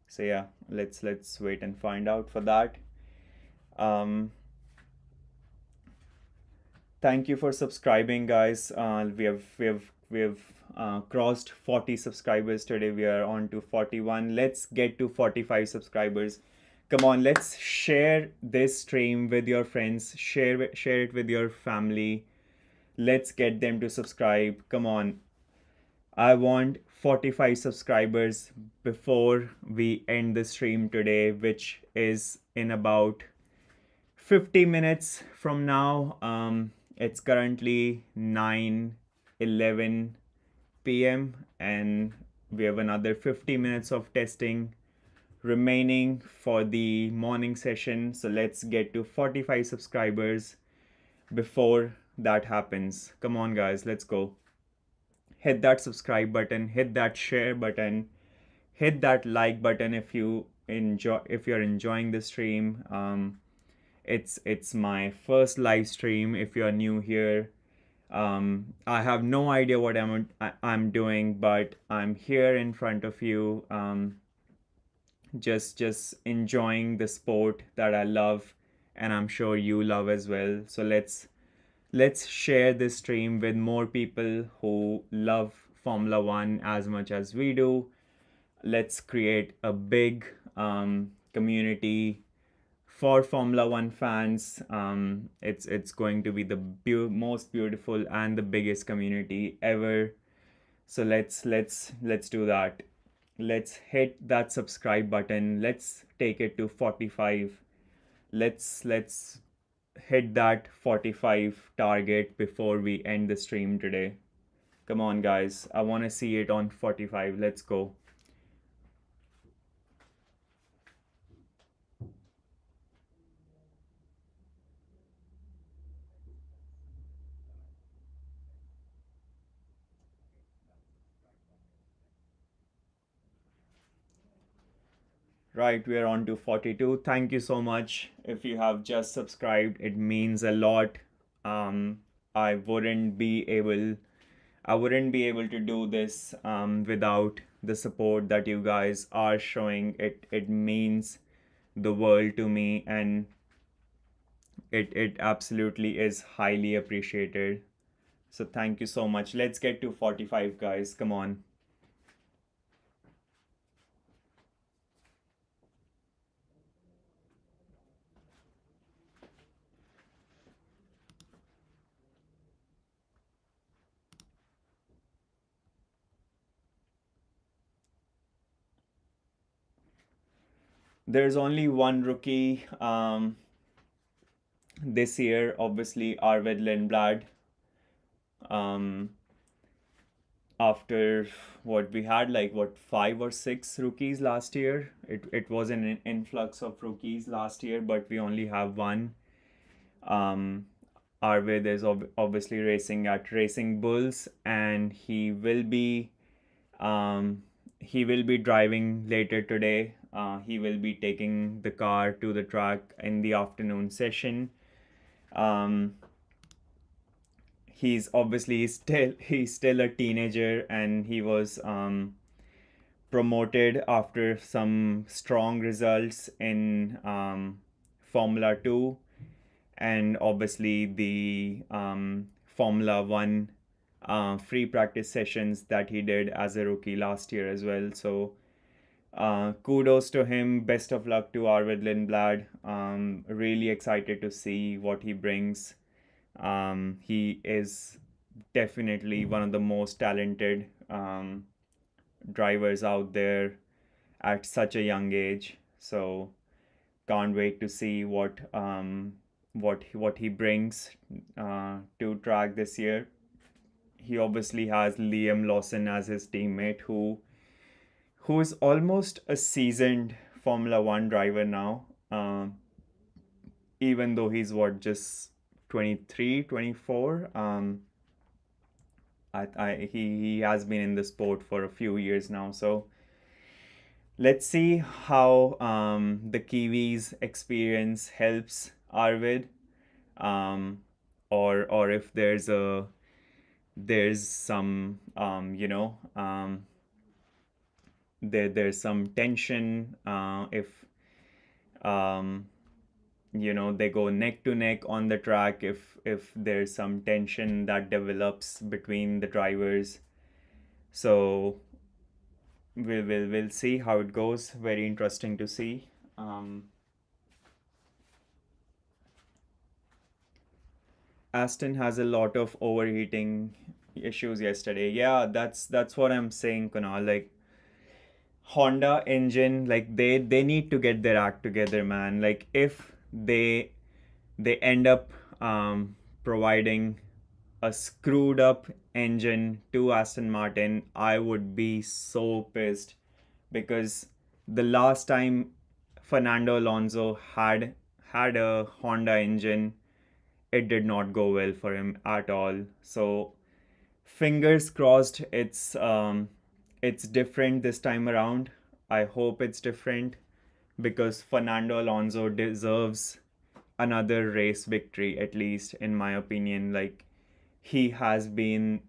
So yeah, let's wait and find out for that. um, Thank you for subscribing, guys. We have crossed 40 subscribers today. We are on to 41. Let's get to 45 subscribers. Come on, let's share this stream with your friends. Share it with your family. Let's get them to subscribe. Come on. I want 45 subscribers before we end the stream today, which is in about 50 minutes from now. It's currently 9:11 p.m. and we have another 50 minutes of testing remaining for the morning session. So let's get to 45 subscribers before that happens. Come on, guys, let's go. Hit that subscribe button, hit that share button, hit that like button if you're enjoying the stream. It's my first live stream. If you're new here, I have no idea what I'm doing, but I'm here in front of you, just enjoying the sport that I love, and I'm sure you love as well. So let's share this stream with more people who love Formula One as much as we do. Let's create a big community for Formula One fans. It's going to be the most beautiful and the biggest community ever. So let's do that. Let's hit that subscribe button. Let's take it to 45. Let's hit that 45 target before we end the stream today. Come on, guys. I want to see it on 45. Let's go. Right, we are on to 42. Thank you so much. If you have just subscribed, it means a lot. Um, I wouldn't be able I wouldn't be able to do this without the support that you guys are showing. It means the world to me, and it absolutely is highly appreciated. So thank you so much. Let's get to 45, guys. Come on. There's only one rookie this year, obviously Arvid Lindblad. Um, After what we had, like what, 5 or 6 rookies last year. It was an influx of rookies last year, but we only have one. Um, Arvid is obviously racing at Racing Bulls, and um, he will be driving later today. He will be taking the car to the track in the afternoon session. Um, he's still a teenager, and he was promoted after some strong results in Formula 2, and obviously the Formula 1 free practice sessions that he did as a rookie last year as well. So kudos to him. Best of luck to Arvid Lindblad. Really excited to see what he brings. He is definitely one of the most talented drivers out there at such a young age. So can't wait to see what he brings to track this year. He obviously has Liam Lawson as his teammate, who is almost a seasoned Formula One driver now. Even though he's what, just 23, 24. He has been in the sport for a few years now. So let's see how the Kiwis experience helps Arvid, um, or if there's some there's some tension, if um, they go neck to neck on the track, if there's some tension that develops between the drivers. So we'll see how it goes. Very interesting to see. Aston has a lot of overheating issues yesterday. Yeah, that's what I'm saying, Kunal. Like, Honda engine, like they need to get their act together, man. Like, if they end up providing a screwed up engine to Aston Martin, I would be so pissed, because the last time Fernando Alonso had a Honda engine, it did not go well for him at all. So fingers crossed it's different this time around. I hope it's different, because Fernando Alonso deserves another race victory, at least in my opinion. Like, he has been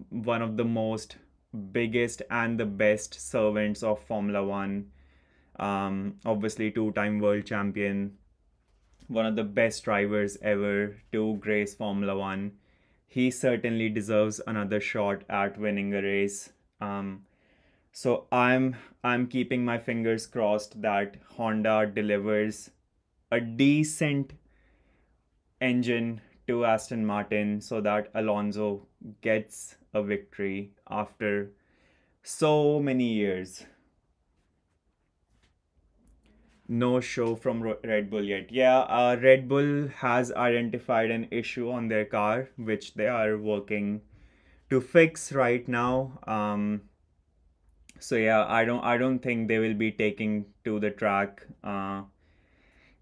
one of the most biggest and the best servants of Formula One. Obviously, two-time world champion, one of the best drivers ever to grace Formula One. He certainly deserves another shot at winning a race. So I'm keeping my fingers crossed that Honda delivers a decent engine to Aston Martin, so that Alonso gets a victory after so many years. No show from Red Bull yet. Yeah, Red Bull has identified an issue on their car, which they are working to fix right now. So yeah, I don't think they will be taking to the track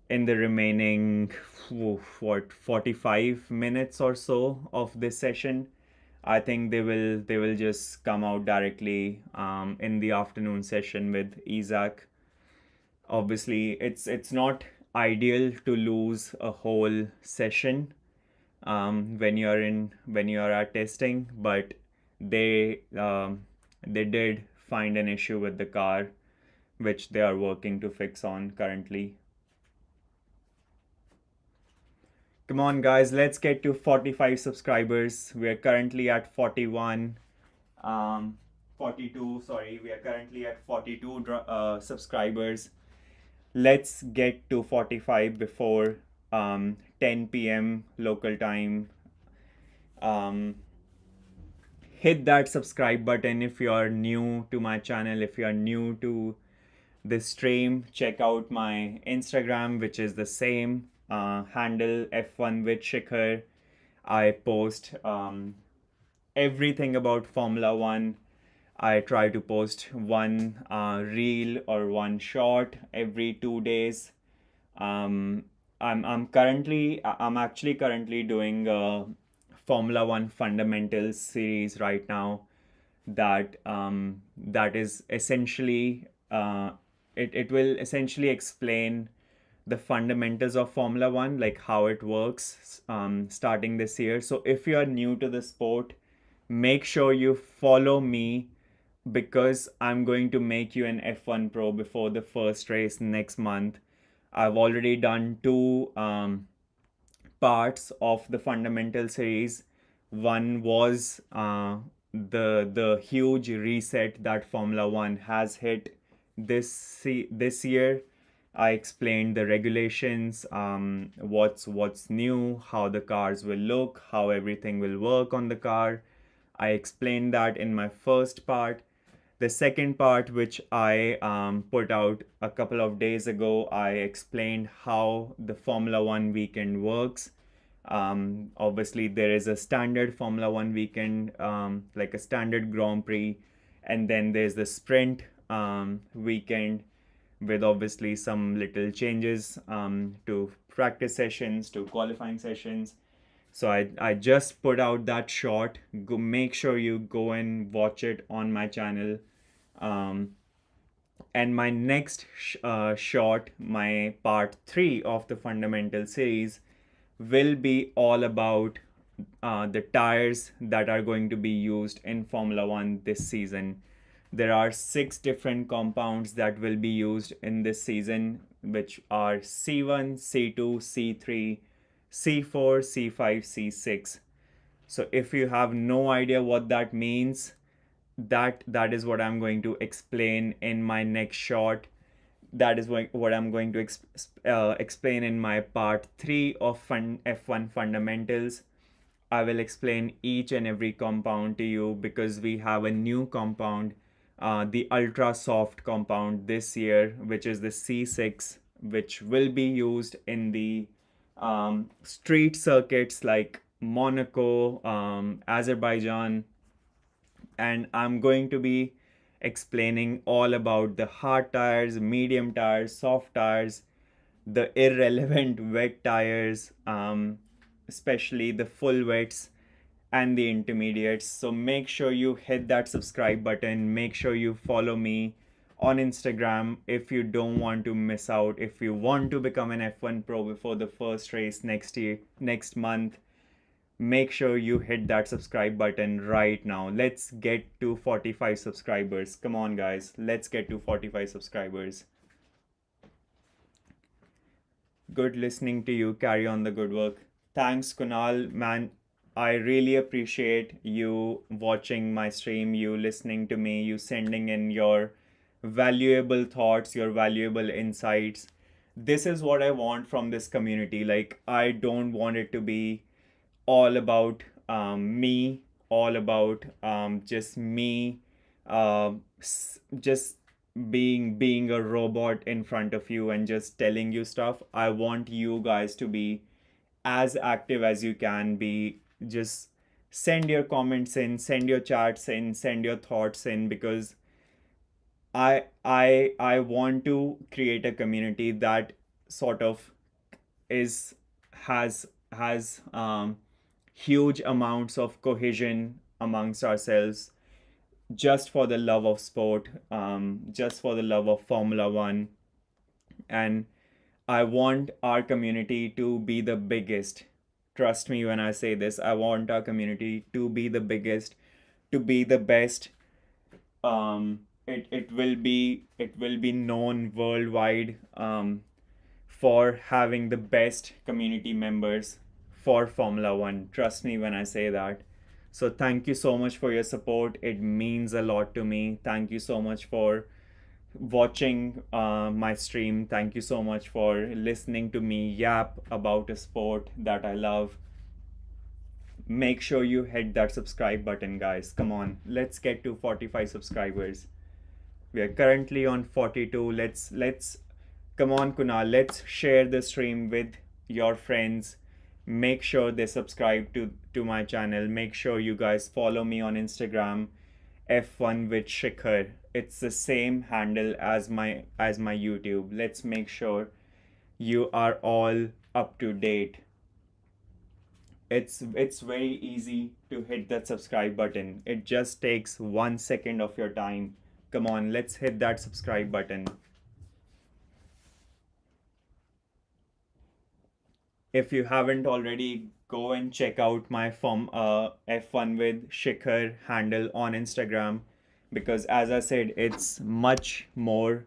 in the remaining, what, 45 minutes or so of this session. I think they will just come out directly in the afternoon session with Isaac. Obviously, it's not ideal to lose a whole session when you're at testing, but they did find an issue with the car, which they are working to fix on currently. Come on, guys, let's get to 45 subscribers. We are currently at 41. 42, sorry, we are currently at 42 subscribers. Let's get to 45 before 10 p.m. local time. Um, Hit that subscribe button if you're new to my channel. If you're new to this stream, check out my Instagram, which is the same handle, F1 with Shikhar. I post everything about Formula One. I try to post one reel or one short every 2 days. Um, I'm actually currently doing a Formula One fundamentals series right now. That is essentially it will essentially explain the fundamentals of Formula One, like how it works, starting this year. So if you are new to the sport, make sure you follow me, because I'm going to make you an F1 pro before the first race next month. I've already done two parts of the fundamental series. One was the huge reset that Formula One has hit this year, I explained the regulations, what's new, how the cars will look, how everything will work on the car. I explained that in my first part. The second part, which I put out a couple of days ago, I explained how the Formula One weekend works. Obviously, there is a standard Formula One weekend, like a standard Grand Prix, and then there's the sprint weekend with obviously some little changes to practice sessions, to qualifying sessions. So I just put out that short. Go make sure you go and watch it on my channel. Um, and my next short, my part 3 of the fundamental series, will be all about the tires that are going to be used in Formula One this season. There are 6 different compounds that will be used in this season, which are C1, C2, C3, C4, C5, C6. So if you have no idea what that means, that is what I'm going to explain in my next short. That is what I'm going to explain in my part 3 of F1 fundamentals. I will explain each and every compound to you because we have a new compound, the ultra soft compound this year, which is the C6, which will be used in the street circuits like Monaco, Azerbaijan, and I'm going to be explaining all about the hard tires, medium tires, soft tires, the irrelevant wet tires, especially the full wets and the intermediates. So make sure you hit that subscribe button. Make sure you follow me on Instagram if you don't want to miss out. If you want to become an F1 pro before the first race next month, make sure you hit that subscribe button right now. Let's get to 45 subscribers. Come on, guys. Let's get to 45 subscribers. Good listening to you. Carry on the good work. Thanks, Kunal. Man, I really appreciate you watching my stream, you listening to me, you sending in your valuable thoughts, your valuable insights. This is what I want from this community. Like, I don't want it to be all about me, all about just me, just being a robot in front of you and just telling you stuff. I want you guys to be as active as you can be. Just send your comments in, send your chats in, send your thoughts in, because I want to create a community that sort of is has huge amounts of cohesion amongst ourselves, just for the love of sport, just for the love of Formula One. And I want our community to be the biggest. Trust me when I say this. I want our community to be the biggest, to be the best. It will be known worldwide, for having the best community members for Formula One. Trust me when I say that. So thank you so much for your support. It means a lot to me. Thank you so much for watching my stream. Thank you so much for listening to me yap about a sport that I love. Make sure you hit that subscribe button, guys. Come on, let's get to 45 subscribers. We are currently on 42. Let's come on, Kunal. Let's share the stream with your friends. Make sure they subscribe to my channel. Make sure you guys follow me on Instagram, F1 with Shikhar. It's the same handle as my YouTube. Let's make sure you are all up to date. It's very easy to hit that subscribe button. It just takes 1 second of your time. Come on, let's hit that subscribe button. If you haven't already, go and check out my F1 with Shikhar handle on Instagram, because as I said, it's much more.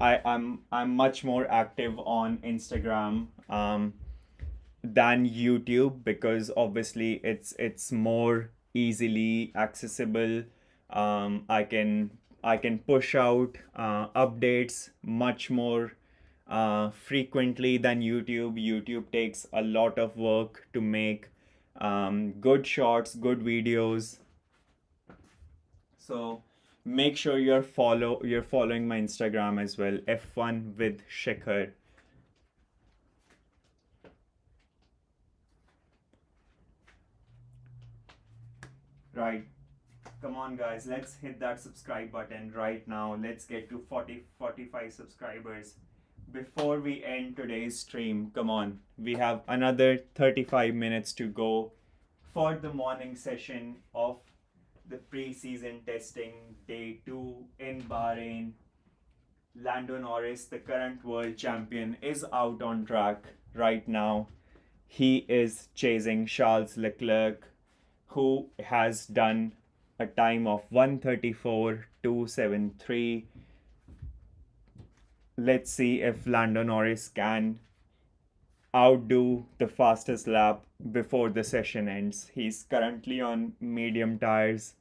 I'm much more active on Instagram than YouTube, because obviously it's more easily accessible. I can push out updates much more frequently than YouTube. YouTube takes a lot of work to make good shots, good videos. So make sure you're following my Instagram as well, F1 with Shikhar. Right. Come on guys, let's hit that subscribe button right now. Let's get to 45 subscribers before we end today's stream. Come on. We have another 35 minutes to go for the morning session of the preseason testing day 2 in Bahrain. Lando Norris, the current world champion, is out on track right now. He is chasing Charles Leclerc, who has done a time of 134.273. Let's see if Lando Norris can outdo the fastest lap before the session ends. He's currently on medium tires.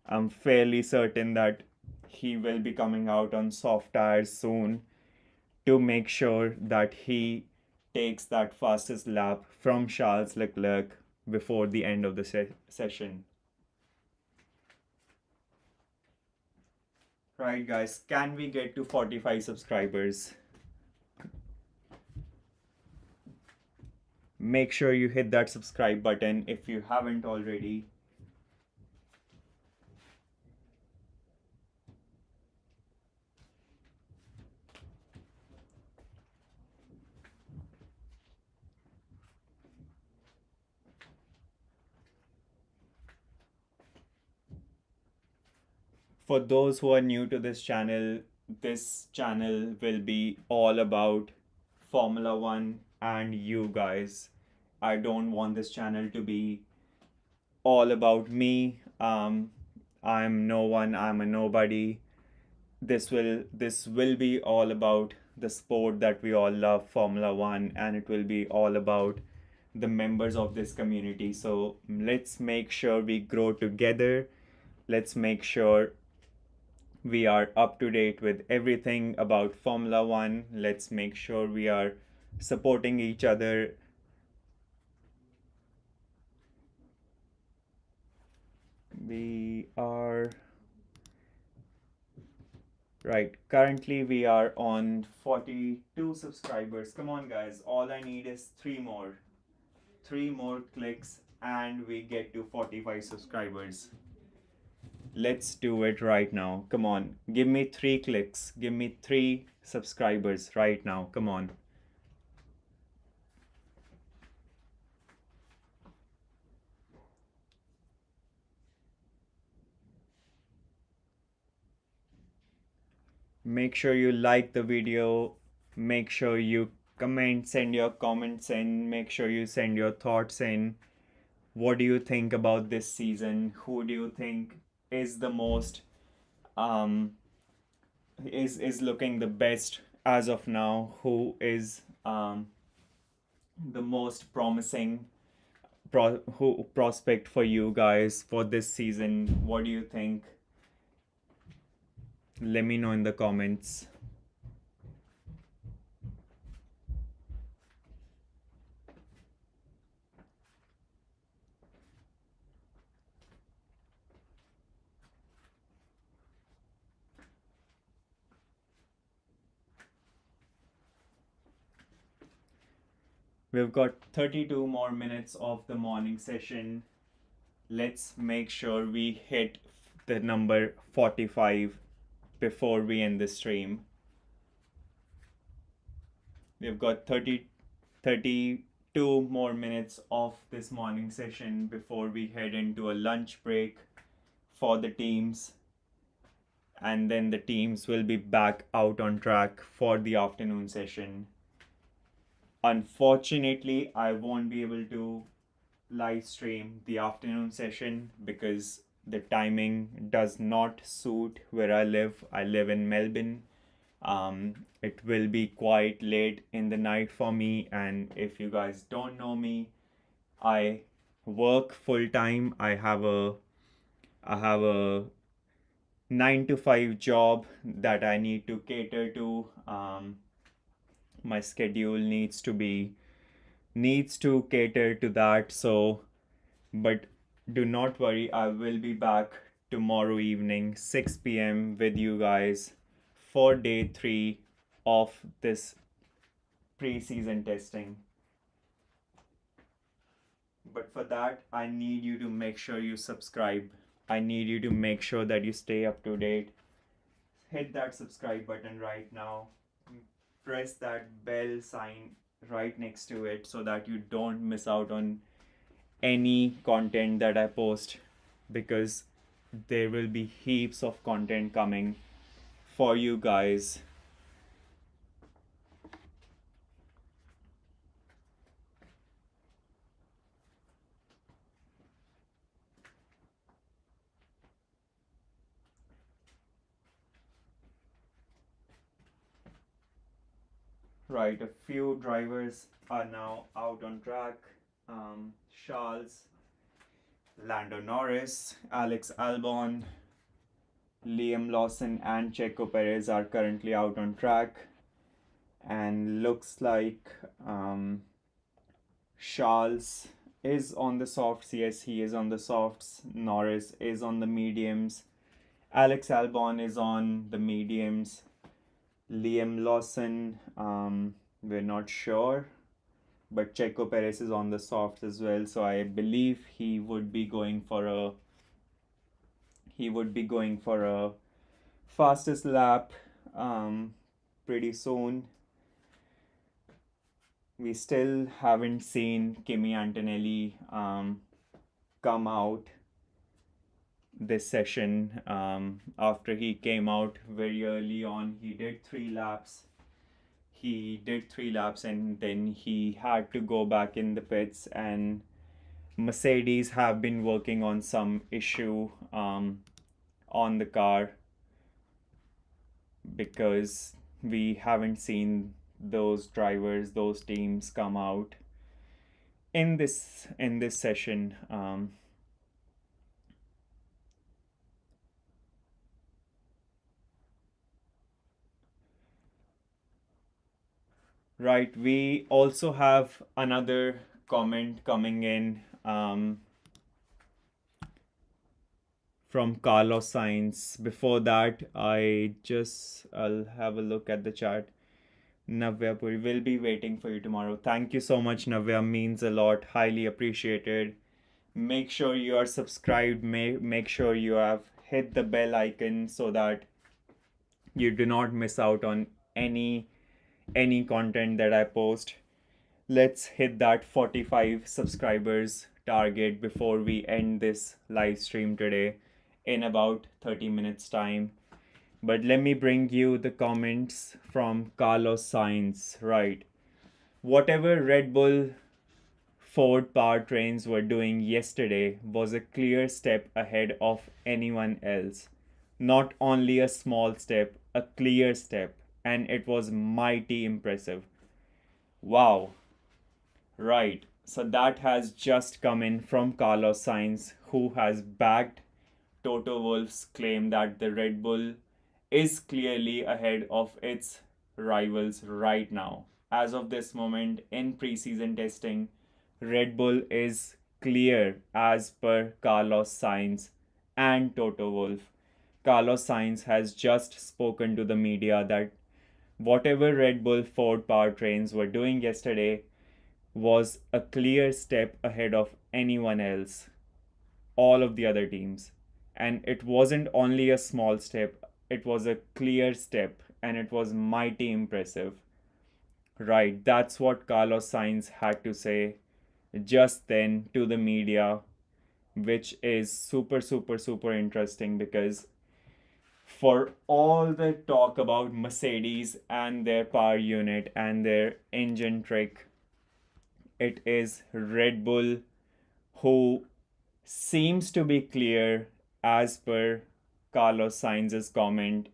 I'm fairly certain that he will be coming out on soft tires soon to make sure that he takes that fastest lap from Charles Leclerc before the end of the session. Right, guys, can we get to 45 subscribers? Make sure you hit that subscribe button if you haven't already. For those who are new to this channel will be all about Formula One and you guys. I don't want this channel to be all about me. I'm no one, I'm a nobody. This will be all about the sport that we all love, Formula One, and it will be all about the members of this community. So let's make sure we grow together. Let's make sure we are up to date with everything about Formula One. Let's make sure we are supporting each other. We are right. Currently, we are on 42 subscribers. Come on, guys. All I need is three more. Three more clicks, and we get to 45 subscribers. Let's do it right now. Come on. Give me 3 clicks. Give me 3 subscribers right now. Come on. Make sure you like the video. Make sure you comment, send your comments in. Make sure you send your thoughts in. What do you think about this season? Who do you think is the most is looking the best as of now? Who is the most promising prospect for you guys for this season? What do you think? Let me know in the comments. We've got 32 more minutes of the morning session. Let's make sure we hit the number 45 before we end the stream. We've got 32 more minutes of this morning session before we head into a lunch break for the teams. And then the teams will be back out on track for the afternoon session. Unfortunately, I won't be able to live stream the afternoon session because the timing does not suit where I live. I live in Melbourne. It will be quite late in the night for me, and if you guys don't know me, I work full time. I have a 9 to 5 job that I need to cater to. My schedule needs to cater to that. So, but do not worry, I will be back tomorrow evening 6 p.m. with you guys for day 3 of this preseason testing. But for that, I need you to make sure you subscribe. I need you to make sure that you stay up to date. Hit that subscribe button right now. Press that bell sign right next to it so that you don't miss out on any content that I post, because there will be heaps of content coming for you guys. Right, a few drivers are now out on track. Charles, Lando Norris, Alex Albon, Liam Lawson, and Checo Perez are currently out on track. And looks like Charles is on the softs. Yes, he is on the softs. Norris is on the mediums. Alex Albon is on the mediums. Liam Lawson, we're not sure, but Checo Perez is on the softs as well. So I believe he would be going for a fastest lap pretty soon. We still haven't seen Kimi Antonelli come out this session. After he came out very early on, he did 3 laps. He did 3 laps and then he had to go back in the pits. And Mercedes have been working on some issue on the car, because we haven't seen those drivers, those teams come out in this session. Right, we also have another comment coming in from Carlos Sainz. Before that, I'll have a look at the chat. Navya Puri will be waiting for you tomorrow. Thank you so much, Navya. Means a lot. Highly appreciated. Make sure you are subscribed. Make sure you have hit the bell icon so that you do not miss out on any content that I post. Let's hit that 45 subscribers target before we end this live stream today in about 30 minutes time. But let me bring you the comments from Carlos Sainz. Right. Whatever Red Bull Ford powertrains were doing yesterday was a clear step ahead of anyone else. Not only a small step, a clear step, and it was mighty impressive. Wow. Right. So that has just come in from Carlos Sainz, who has backed Toto Wolff's claim that the Red Bull is clearly ahead of its rivals right now. As of this moment in preseason testing, Red Bull is clear as per Carlos Sainz and Toto Wolff. Carlos Sainz has just spoken to the media that whatever Red Bull Ford powertrains were doing yesterday was a clear step ahead of anyone else, all of the other teams. And it wasn't only a small step, it was a clear step, and it was mighty impressive. Right, that's what Carlos Sainz had to say just then to the media, which is super, super, super interesting, because for all the talk about Mercedes and their power unit and their engine trick, it is Red Bull who seems to be clear as per Carlos Sainz's comment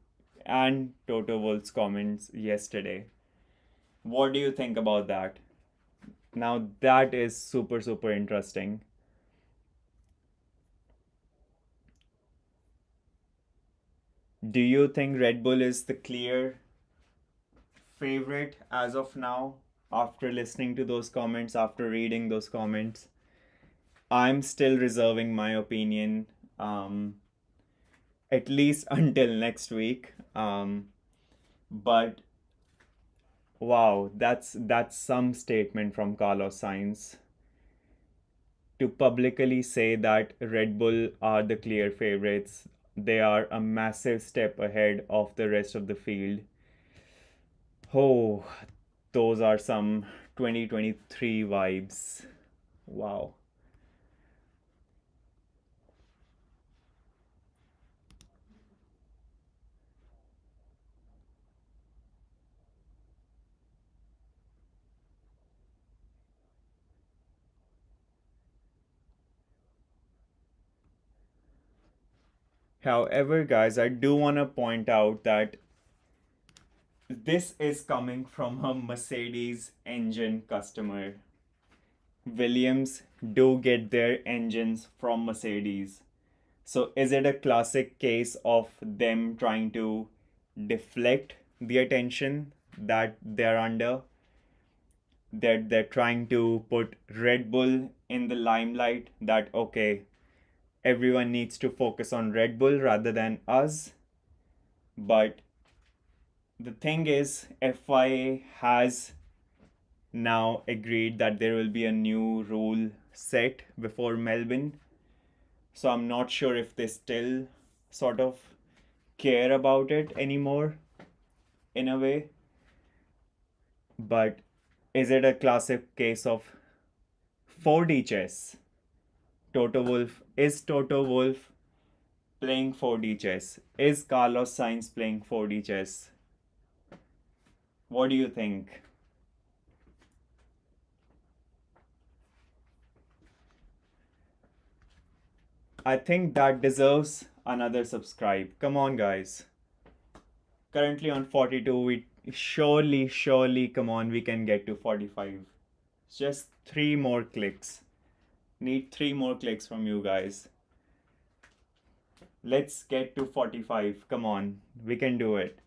and Toto Wolff's comments yesterday. What do you think about that? Now that is super, super interesting. Do you think Red Bull is the clear favorite as of now, after listening to those comments, after reading those comments. I'm still reserving my opinion, um, at least until next week. But wow, that's some statement from Carlos Sainz to publicly say that Red Bull are the clear favorites. They are a massive step ahead of the rest of the field. Oh, those are some 2023 vibes. Wow. However, guys, I do want to point out that this is coming from a Mercedes engine customer. Williams do get their engines from Mercedes. So, is it a classic case of them trying to deflect the attention that they're under? That they're trying to put Red Bull in the limelight, that okay, everyone needs to focus on Red Bull rather than us. But the thing is, FIA has now agreed that there will be a new rule set before Melbourne. So I'm not sure if they still sort of care about it anymore in a way. But is it a classic case of 4D chess? Toto Wolf playing 4D chess? Is Carlos Sainz playing 4D chess? What do you think? I think that deserves another subscribe. Come on, guys. Currently on 42, we surely, come on, we can get to 45. Just three more clicks. Need three more clicks from you guys. Let's get to 45. Come on, we can do it.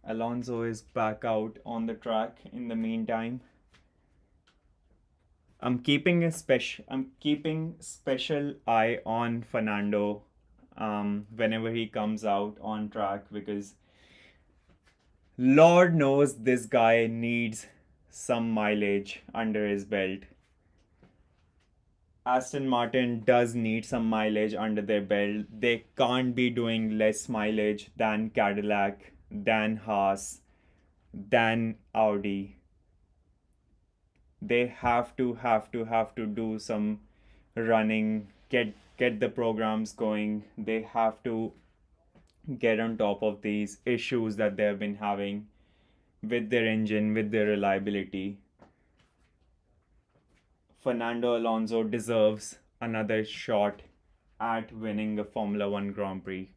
Alonso is back out on the track in the meantime. I'm keeping special eye on Fernando whenever he comes out on track, because Lord knows this guy needs some mileage under his belt. Aston Martin does need some mileage under their belt. They can't be doing less mileage than Cadillac, than Haas, than Audi. They have to do some running, get the programs going. They have to get on top of these issues that they have been having with their engine, with their reliability. Fernando Alonso deserves another shot at winning the Formula One Grand Prix.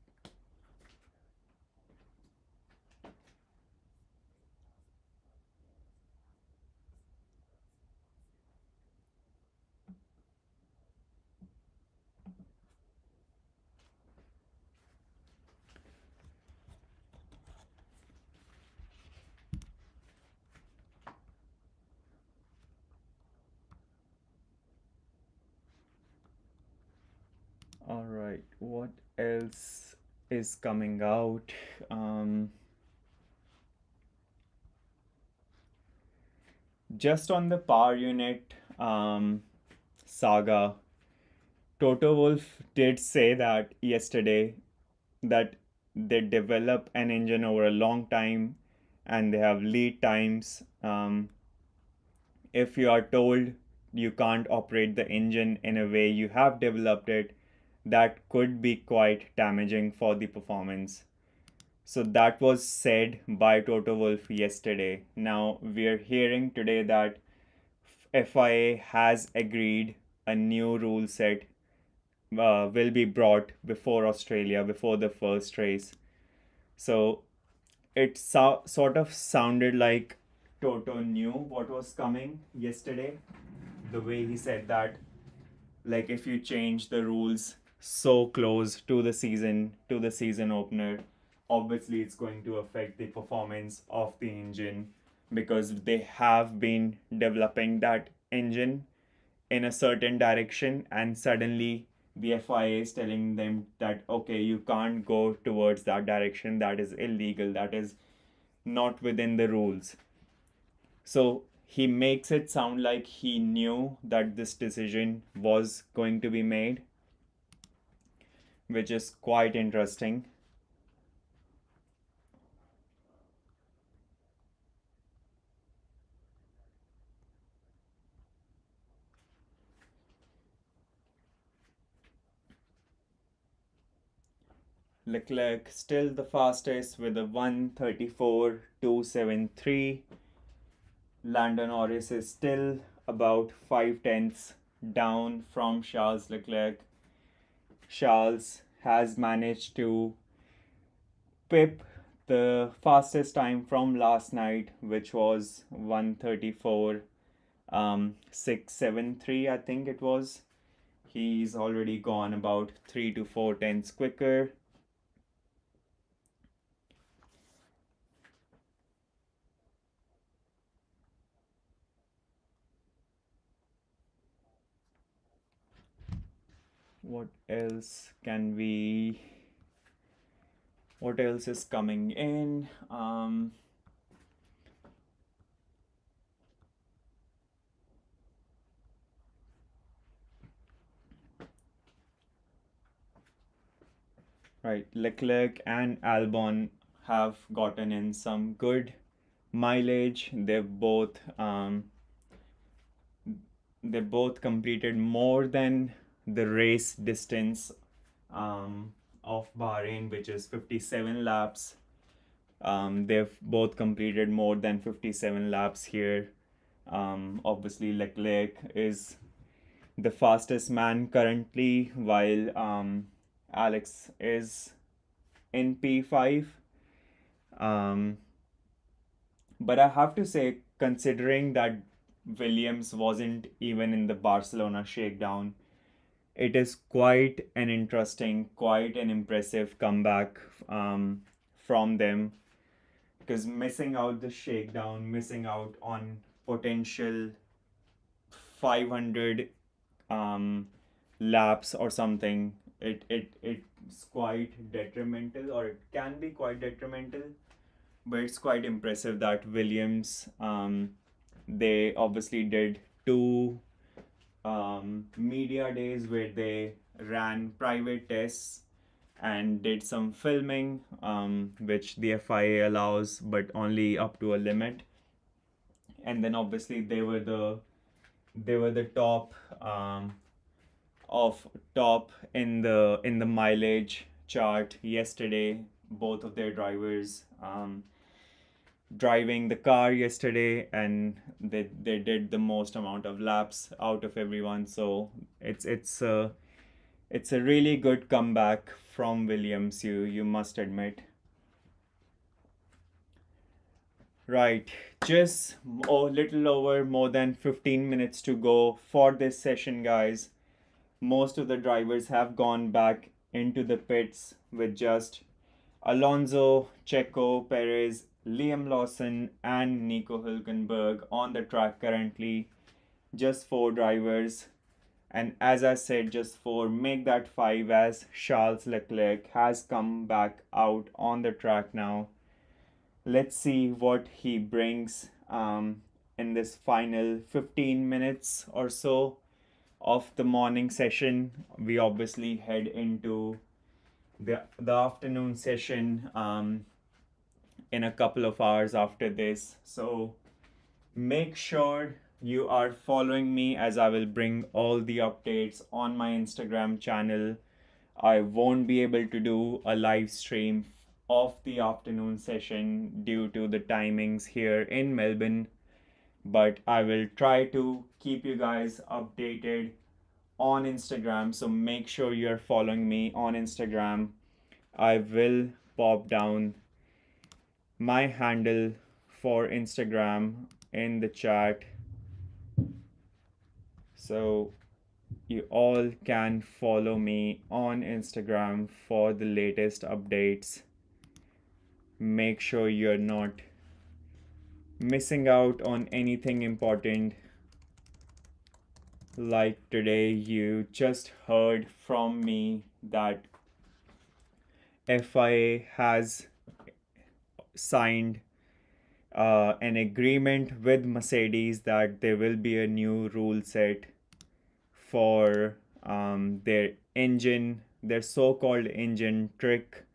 All right, what else is coming out? Um, just on the power unit saga, Toto Wolff did say that yesterday, that they develop an engine over a long time and they have lead times. If you are told you can't operate the engine in a way you have developed it, that could be quite damaging for the performance. So that was said by Toto Wolff yesterday. Now we're hearing today that FIA has agreed a new rule set will be brought before Australia, before the first race. So it sort of sounded like Toto knew what was coming yesterday. The way he said that, like, if you change the rules so close to the season opener, obviously it's going to affect the performance of the engine, because they have been developing that engine in a certain direction, and suddenly the FIA is telling them that, okay, you can't go towards that direction, that is illegal, that is not within the rules. So he makes it sound like he knew that this decision was going to be made, which is quite interesting. Leclerc still the fastest with a 1:34.273. Lando Norris is still about 5 tenths down from Charles Leclerc. Charles has managed to pip the fastest time from last night, which was 1:34 673, I think it was. He's already gone about 3 to 4 tenths quicker. What else can we what else is coming in? Right, Leclerc and Albon have gotten in some good mileage. They both completed more than the race distance of Bahrain, which is 57 laps. They've both completed more than 57 laps here. Obviously, Leclerc is the fastest man currently, while Alex is in P5. Um, but I have to say, considering that Williams wasn't even in the Barcelona shakedown, it is quite an interesting, quite an impressive comeback from them, because missing out the shakedown, missing out on potential 500 um, laps or something, it's quite detrimental, or it can be quite detrimental. But it's quite impressive that Williams, they obviously did two media days where they ran private tests and did some filming, which the FIA allows, but only up to a limit. And then obviously they were the of top in the mileage chart yesterday. Both of their drivers driving the car yesterday, and they did the most amount of laps out of everyone. So it's a really good comeback from Williams, you must admit. Right, just a little over more than 15 minutes to go for this session, guys. Most of the drivers have gone back into the pits, with just Alonso, Checo, Perez, Liam Lawson, and Nico Hülkenberg on the track currently. Just four drivers. And as I said, just four make that five, as Charles Leclerc has come back out on the track now. Let's see what he brings in this final 15 minutes or so of the morning session. We obviously head into the afternoon session in a couple of hours after this. So make sure you are following me, as I will bring all the updates on my Instagram channel. I won't be able to do a live stream of the afternoon session due to the timings here in Melbourne, but I will try to keep you guys updated on Instagram. So make sure you're following me on Instagram. I will pop down my handle for Instagram in the chat, so you all can follow me on Instagram for the latest updates. Make sure you're not missing out on anything important. Like today, you just heard from me that FIA has signed an agreement with Mercedes that there will be a new rule set for their engine, their so-called engine trick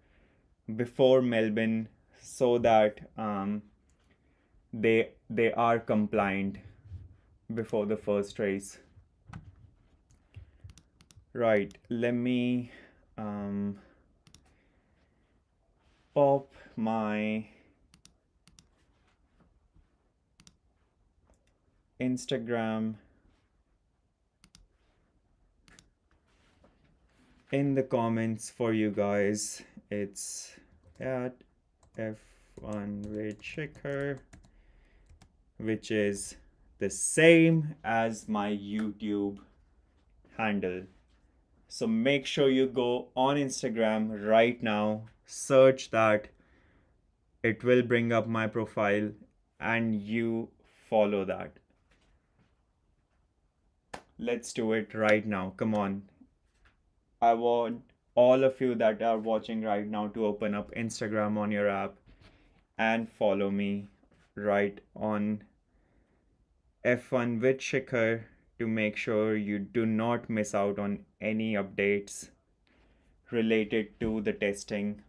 before Melbourne, so that they are compliant before the first race. Right, let me pop my Instagram in the comments for you guys. It's at F1 with Shikhar, which is the same as my YouTube handle. So make sure you go on Instagram right now, search that, it will bring up my profile, and you follow that. Let's do it right now. Come on. I want all of you that are watching right now to open up Instagram on your app and follow me right on F1 with Shikhar to make sure you do not miss out on any updates related to the testing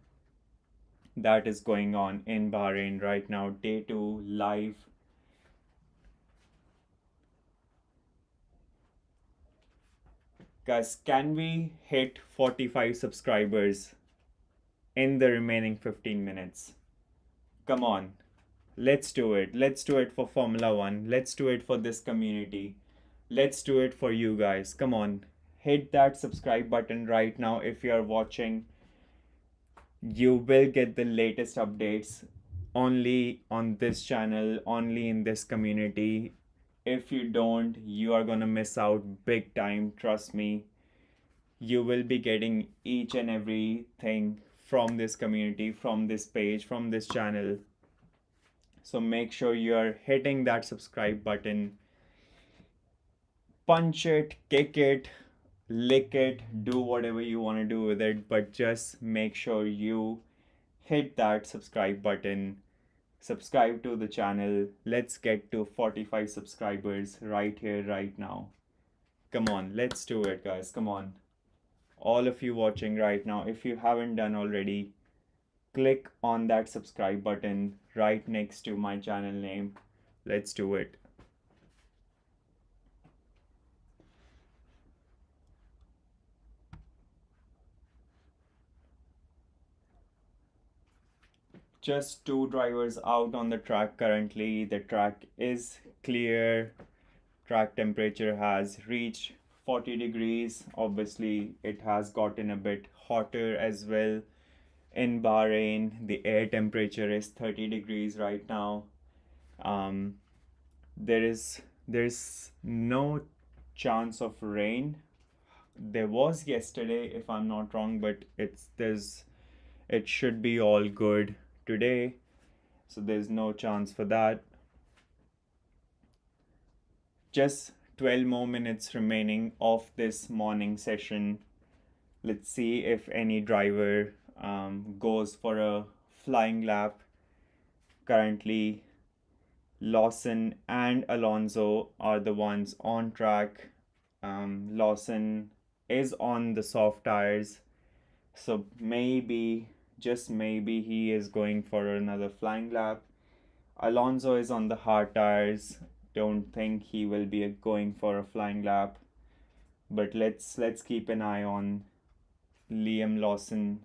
that is going on in Bahrain right now. Day 2 live. Guys, can we hit 45 subscribers in the remaining 15 minutes? Come on. Let's do it. Let's do it for Formula One. Let's do it for this community. Let's do it for you guys. Come on. Hit that subscribe button right now if you are watching. You will get the latest updates only on this channel, only in this community. If you don't, you are gonna miss out big time. Trust me. You will be getting each and everything from this community, from this page, from this channel. So make sure you're hitting that subscribe button. Punch it, kick it, lick it, do whatever you want to do with it, but just make sure you hit that subscribe button. Subscribe to the channel. Let's get to 45 subscribers right here, right now. Come on, let's do it, guys. Come on. All of you watching right now, if you haven't done already, click on that subscribe button right next to my channel name. Let's do it. Just two drivers out on the track currently. The track is clear. Track temperature has reached 40 degrees. Obviously, it has gotten a bit hotter as well. In Bahrain, the air temperature is 30 degrees right now. Um, there's no chance of rain. There was yesterday, if I'm not wrong, but it should be all good today. So there's no chance for that. Just 12 more minutes remaining of this morning session. Let's see if any driver goes for a flying lap. Currently, Lawson and Alonso are the ones on track. Lawson is on the soft tires, so maybe, just maybe, he is going for another flying lap. Alonso is on the hard tires. Don't think he will be going for a flying lap, but let's keep an eye on Liam Lawson.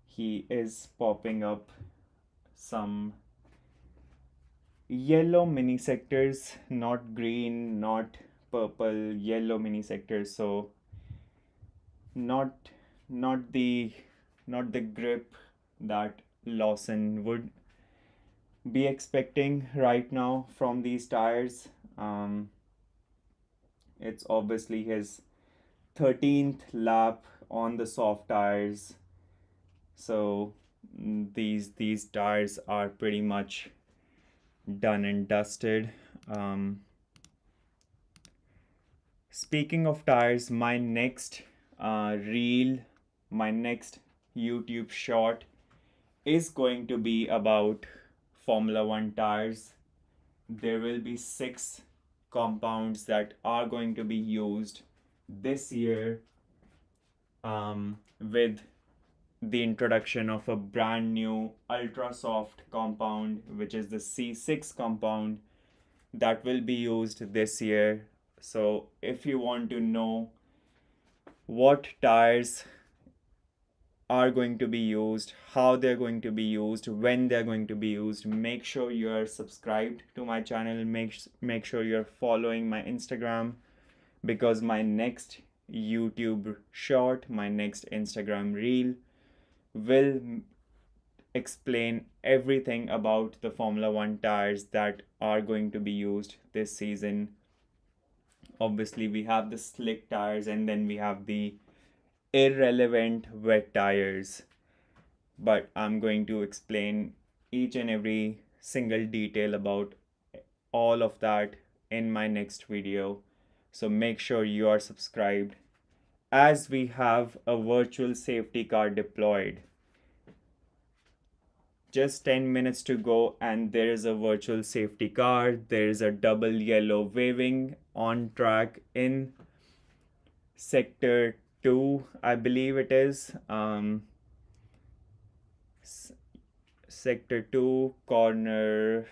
He is popping up some yellow mini sectors, not green, not purple, yellow mini sectors. So not not the not the grip that Lawson would be expecting right now from these tires. Um, it's obviously his 13th lap on the soft tires. So these tires are pretty much done and dusted. Um, Speaking of tires, my next reel, my next YouTube short is going to be about Formula One tires. There will be 6 compounds that are going to be used this year, with the introduction of a brand new ultra soft compound, which is the C6 compound, that will be used this year. So, if you want to know what tires are going to be used, how they're going to be used, when they're going to be used, make sure you're subscribed to my channel. Make sure you're following my Instagram, because my next YouTube short, my next Instagram reel will explain everything about the Formula One tires that are going to be used this season. Obviously, we have the slick tires and then we have the irrelevant wet tires. But I'm going to explain each and every single detail about all of that in my next video. So make sure you are subscribed, as we have a virtual safety car deployed. Just 10 minutes to go, and there is a virtual safety car. There is a double yellow waving on track in sector 2, I believe it is. Sector 2, corner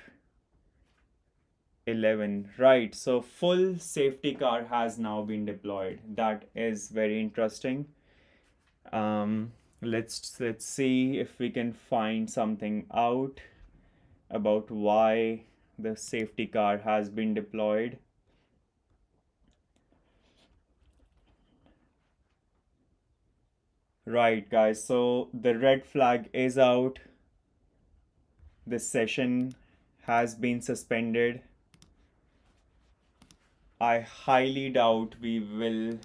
11. Right, so full safety car has now been deployed. That is very interesting. Let's see if we can find something out about why the safety car has been deployed. Right, guys, so the red flag is out. The session has been suspended. I highly doubt we will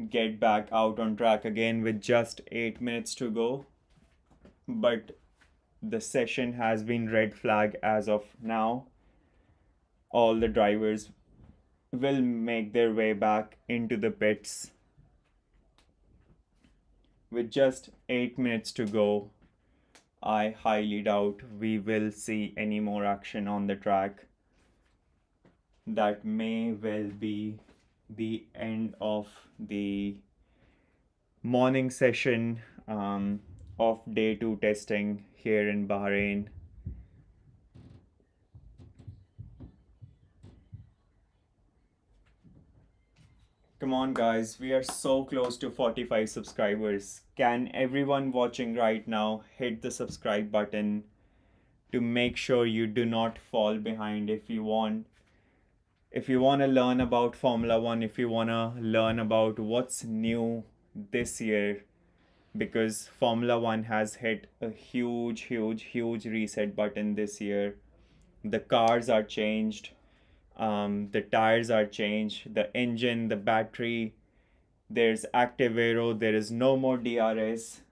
get back out on track again with just 8 minutes to go. But the session has been red flag as of now. All the drivers will make their way back into the pits. With just 8 minutes to go, I highly doubt we will see any more action on the track. That may well be the end of the morning session of day 2 testing here in Bahrain. Come on, guys, we are so close to 45 subscribers. Can everyone watching right now hit the subscribe button to make sure you do not fall behind? If you want to learn about Formula One, if you want to learn about what's new this year, because Formula One has hit a huge reset button this year. The cars are changed, the tires are changed, the engine, the battery, there's active aero, there is no more DRS.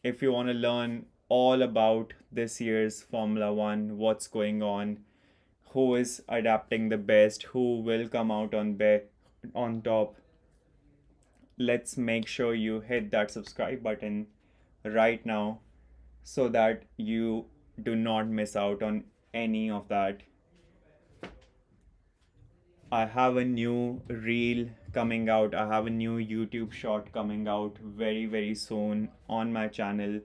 If you want to learn all about this year's Formula One, what's going on, who is adapting the best, who will come out on top, let's make sure you hit that subscribe button right now so that you do not miss out on any of that. I have a new reel coming out. I have a new YouTube short coming out very soon on my channel,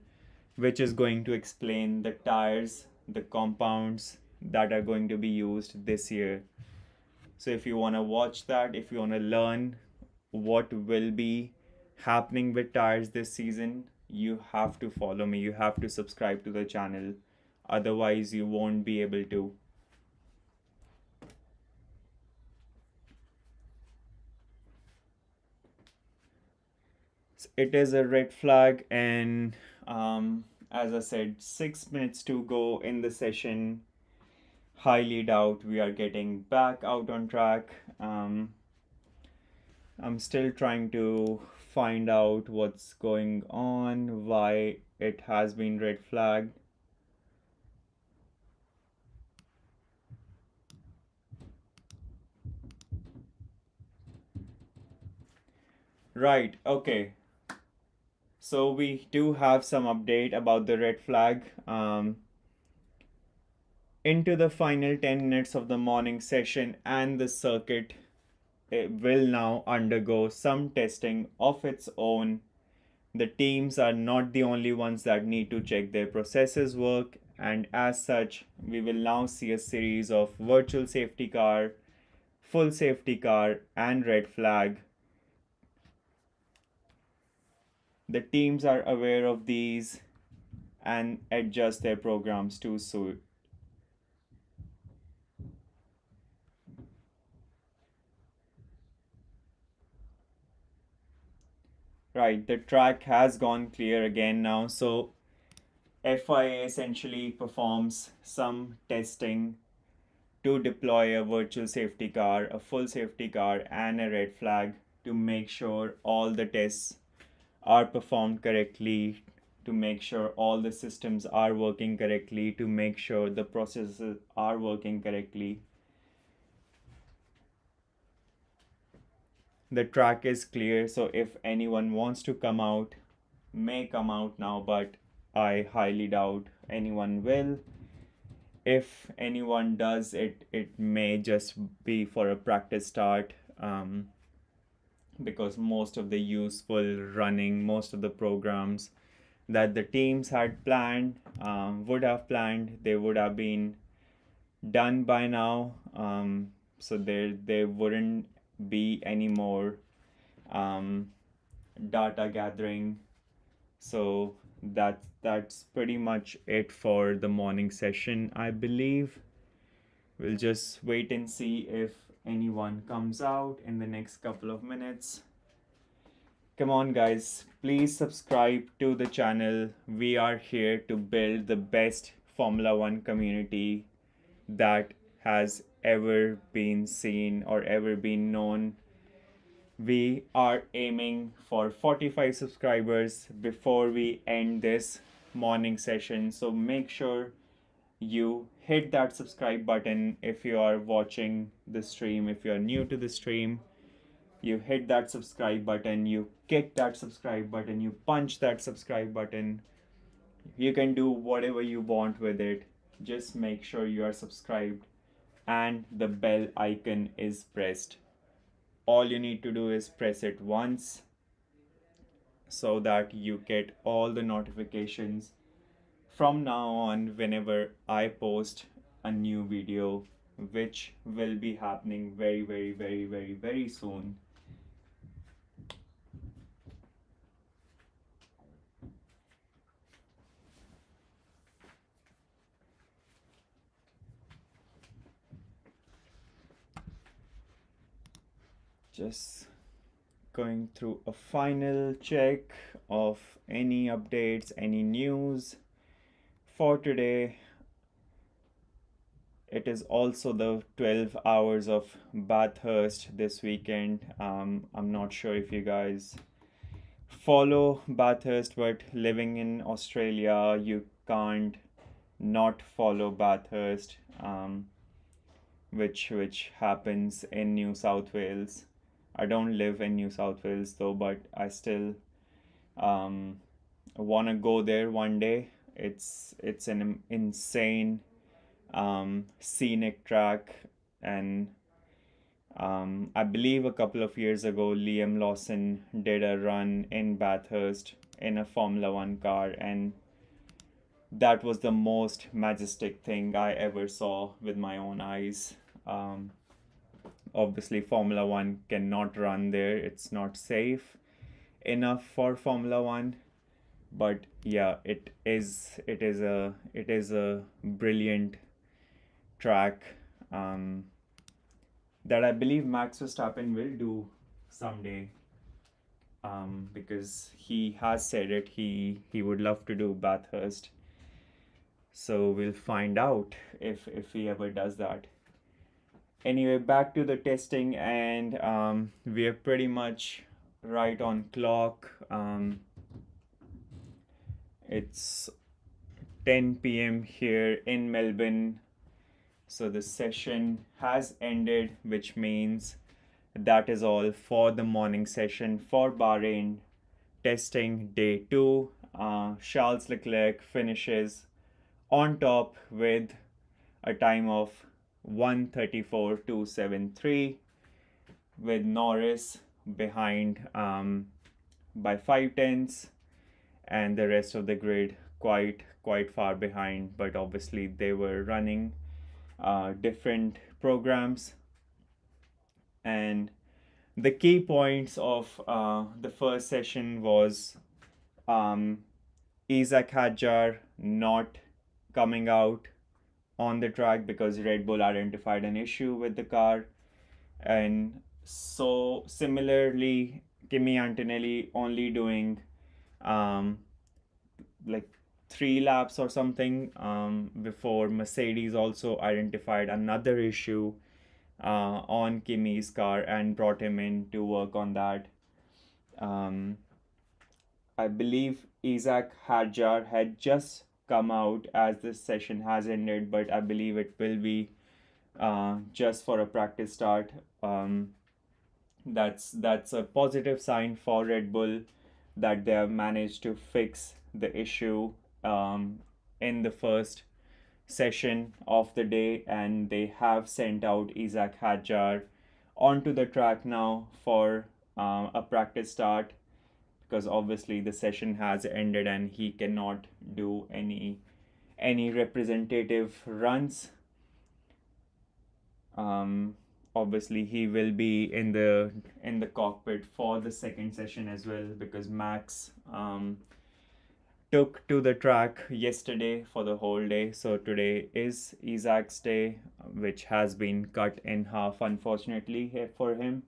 which is going to explain the tires, the compounds that are going to be used this year. So if you want to watch that, if you want to learn what will be happening with tires this season, you have to follow me. You have to subscribe to the channel. Otherwise, you won't be able to. It is a red flag, and As I said, 6 minutes to go in the session. Highly doubt we are getting back out on track. I'm still trying to find out what's going on, why it has been red flagged. Right, okay. So we do have some update about the red flag. Into the final 10 minutes of the morning session, and the circuit will now undergo some testing of its own. The teams are not the only ones that need to check their processes work, and as such, we will now see a series of virtual safety car, full safety car, and red flag. The teams are aware of these and adjust their programs to suit. Right, the track has gone clear again now, so FIA essentially performs some testing to deploy a virtual safety car, a full safety car, and a red flag to make sure all the tests are performed correctly, to make sure all the systems are working correctly, to make sure the processes are working correctly. The track is clear, so if anyone wants to come out, may come out now, but I highly doubt anyone will. If anyone does, it may just be for a practice start, because most of the useful running, most of the programs that the teams had planned, would have planned, they would have been done by now. So there wouldn't be any more data gathering. So that's pretty much it for the morning session, I believe. We'll just wait and see if anyone comes out in the next couple of minutes. Come on, guys, please subscribe to the channel. We are here to build the best Formula One community that has ever been seen or ever been known. We are aiming for 45 subscribers before we end this morning session. So make sure you hit that subscribe button if you are watching the stream. If you're new to the stream, you hit that subscribe button, you kick that subscribe button, you punch that subscribe button. You can do whatever you want with it. Just make sure you are subscribed and the bell icon is pressed. All you need to do is press it once so that you get all the notifications from now on whenever I post a new video, which will be happening very, very, very, very, very soon. Just going through a final check of any updates, any news for today. It is also the 12 hours of Bathurst this weekend. I'm not sure if you guys follow Bathurst, but living in Australia, you can't not follow Bathurst, which happens in New South Wales. I don't live in New South Wales though, but I still want to go there one day. It's an insane scenic track, and I believe a couple of years ago Liam Lawson did a run in Bathurst in a Formula One car, and that was the most majestic thing I ever saw with my own eyes. Obviously, Formula One cannot run there, it's not safe enough for Formula One. But yeah, it is a brilliant track, that I believe Max Verstappen will do someday. because he has said it. He would love to do Bathurst. So we'll find out if he ever does that. Anyway, back to the testing, and we are pretty much right on clock. It's 10 p.m. here in Melbourne. So the session has ended, which means that is all for the morning session for Bahrain testing day 2. Charles Leclerc finishes on top with a time of 1:34.273, with Norris behind by 5 tenths, and the rest of the grid quite far behind. But obviously they were running different programs, and the key points of the first session was Isaac Hadjar not coming out on the track because Red Bull identified an issue with the car. And so similarly, Kimi Antonelli only doing um, like 3 laps or something before Mercedes also identified another issue on Kimi's car and brought him in to work on that. Um, I believe Isaac Hadjar had just come out as this session has ended, but I believe it will be just for a practice start. That's a positive sign for Red Bull that they have managed to fix the issue in the first session of the day, and they have sent out Isaac Hadjar onto the track now for a practice start, because obviously the session has ended and he cannot do any representative runs. Obviously he will be in the cockpit for the second session as well, because Max took to the track yesterday for the whole day. So today is Isaac's day, which has been cut in half, unfortunately, for him.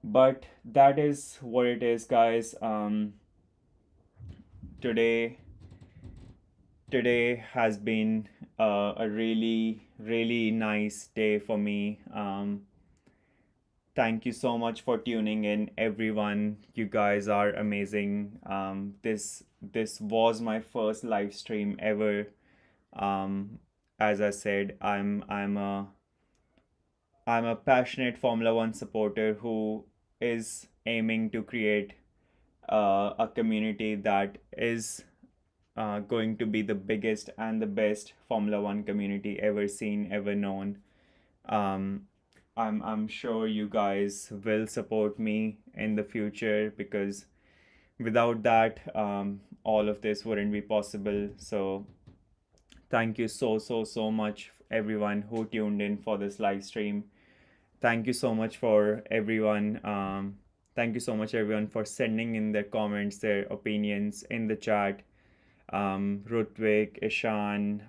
But that is what it is, guys. Today today has been a really nice day for me. Thank you so much for tuning in, everyone. You guys are amazing. This was my first live stream ever. As I said, I'm a passionate Formula One supporter who is aiming to create a community that is going to be the biggest and the best Formula One community ever seen, ever known. Um, I'm sure you guys will support me in the future, because without that, all of this wouldn't be possible. So thank you so much, everyone who tuned in for this live stream. Thank you so much for everyone. Thank you so much, everyone, for sending in their comments, their opinions in the chat. Rutvik, Ishan,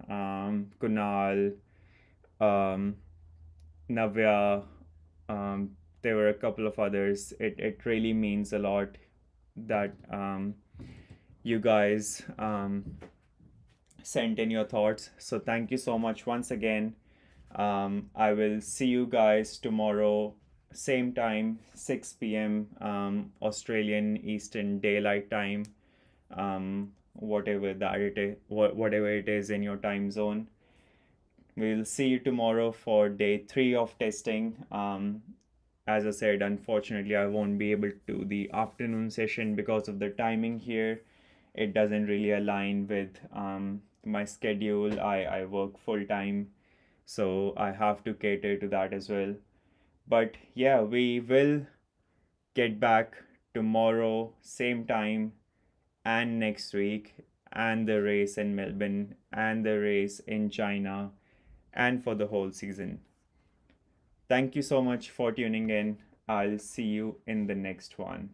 Kunal, Navya, there were a couple of others. It really means a lot that you guys sent in your thoughts. So thank you so much once again. I will see you guys tomorrow, same time, 6 p.m. Australian Eastern Daylight Time, whatever that it is, whatever it is in your time zone. We'll see you tomorrow for day 3 of testing. As I said, unfortunately, I won't be able to do the afternoon session because of the timing here. It doesn't really align with my schedule. I work full time, so I have to cater to that as well. But yeah, we will get back tomorrow, same time, and next week, and the race in Melbourne, and the race in China, and for the whole season. Thank you so much for tuning in. I'll see you in the next one.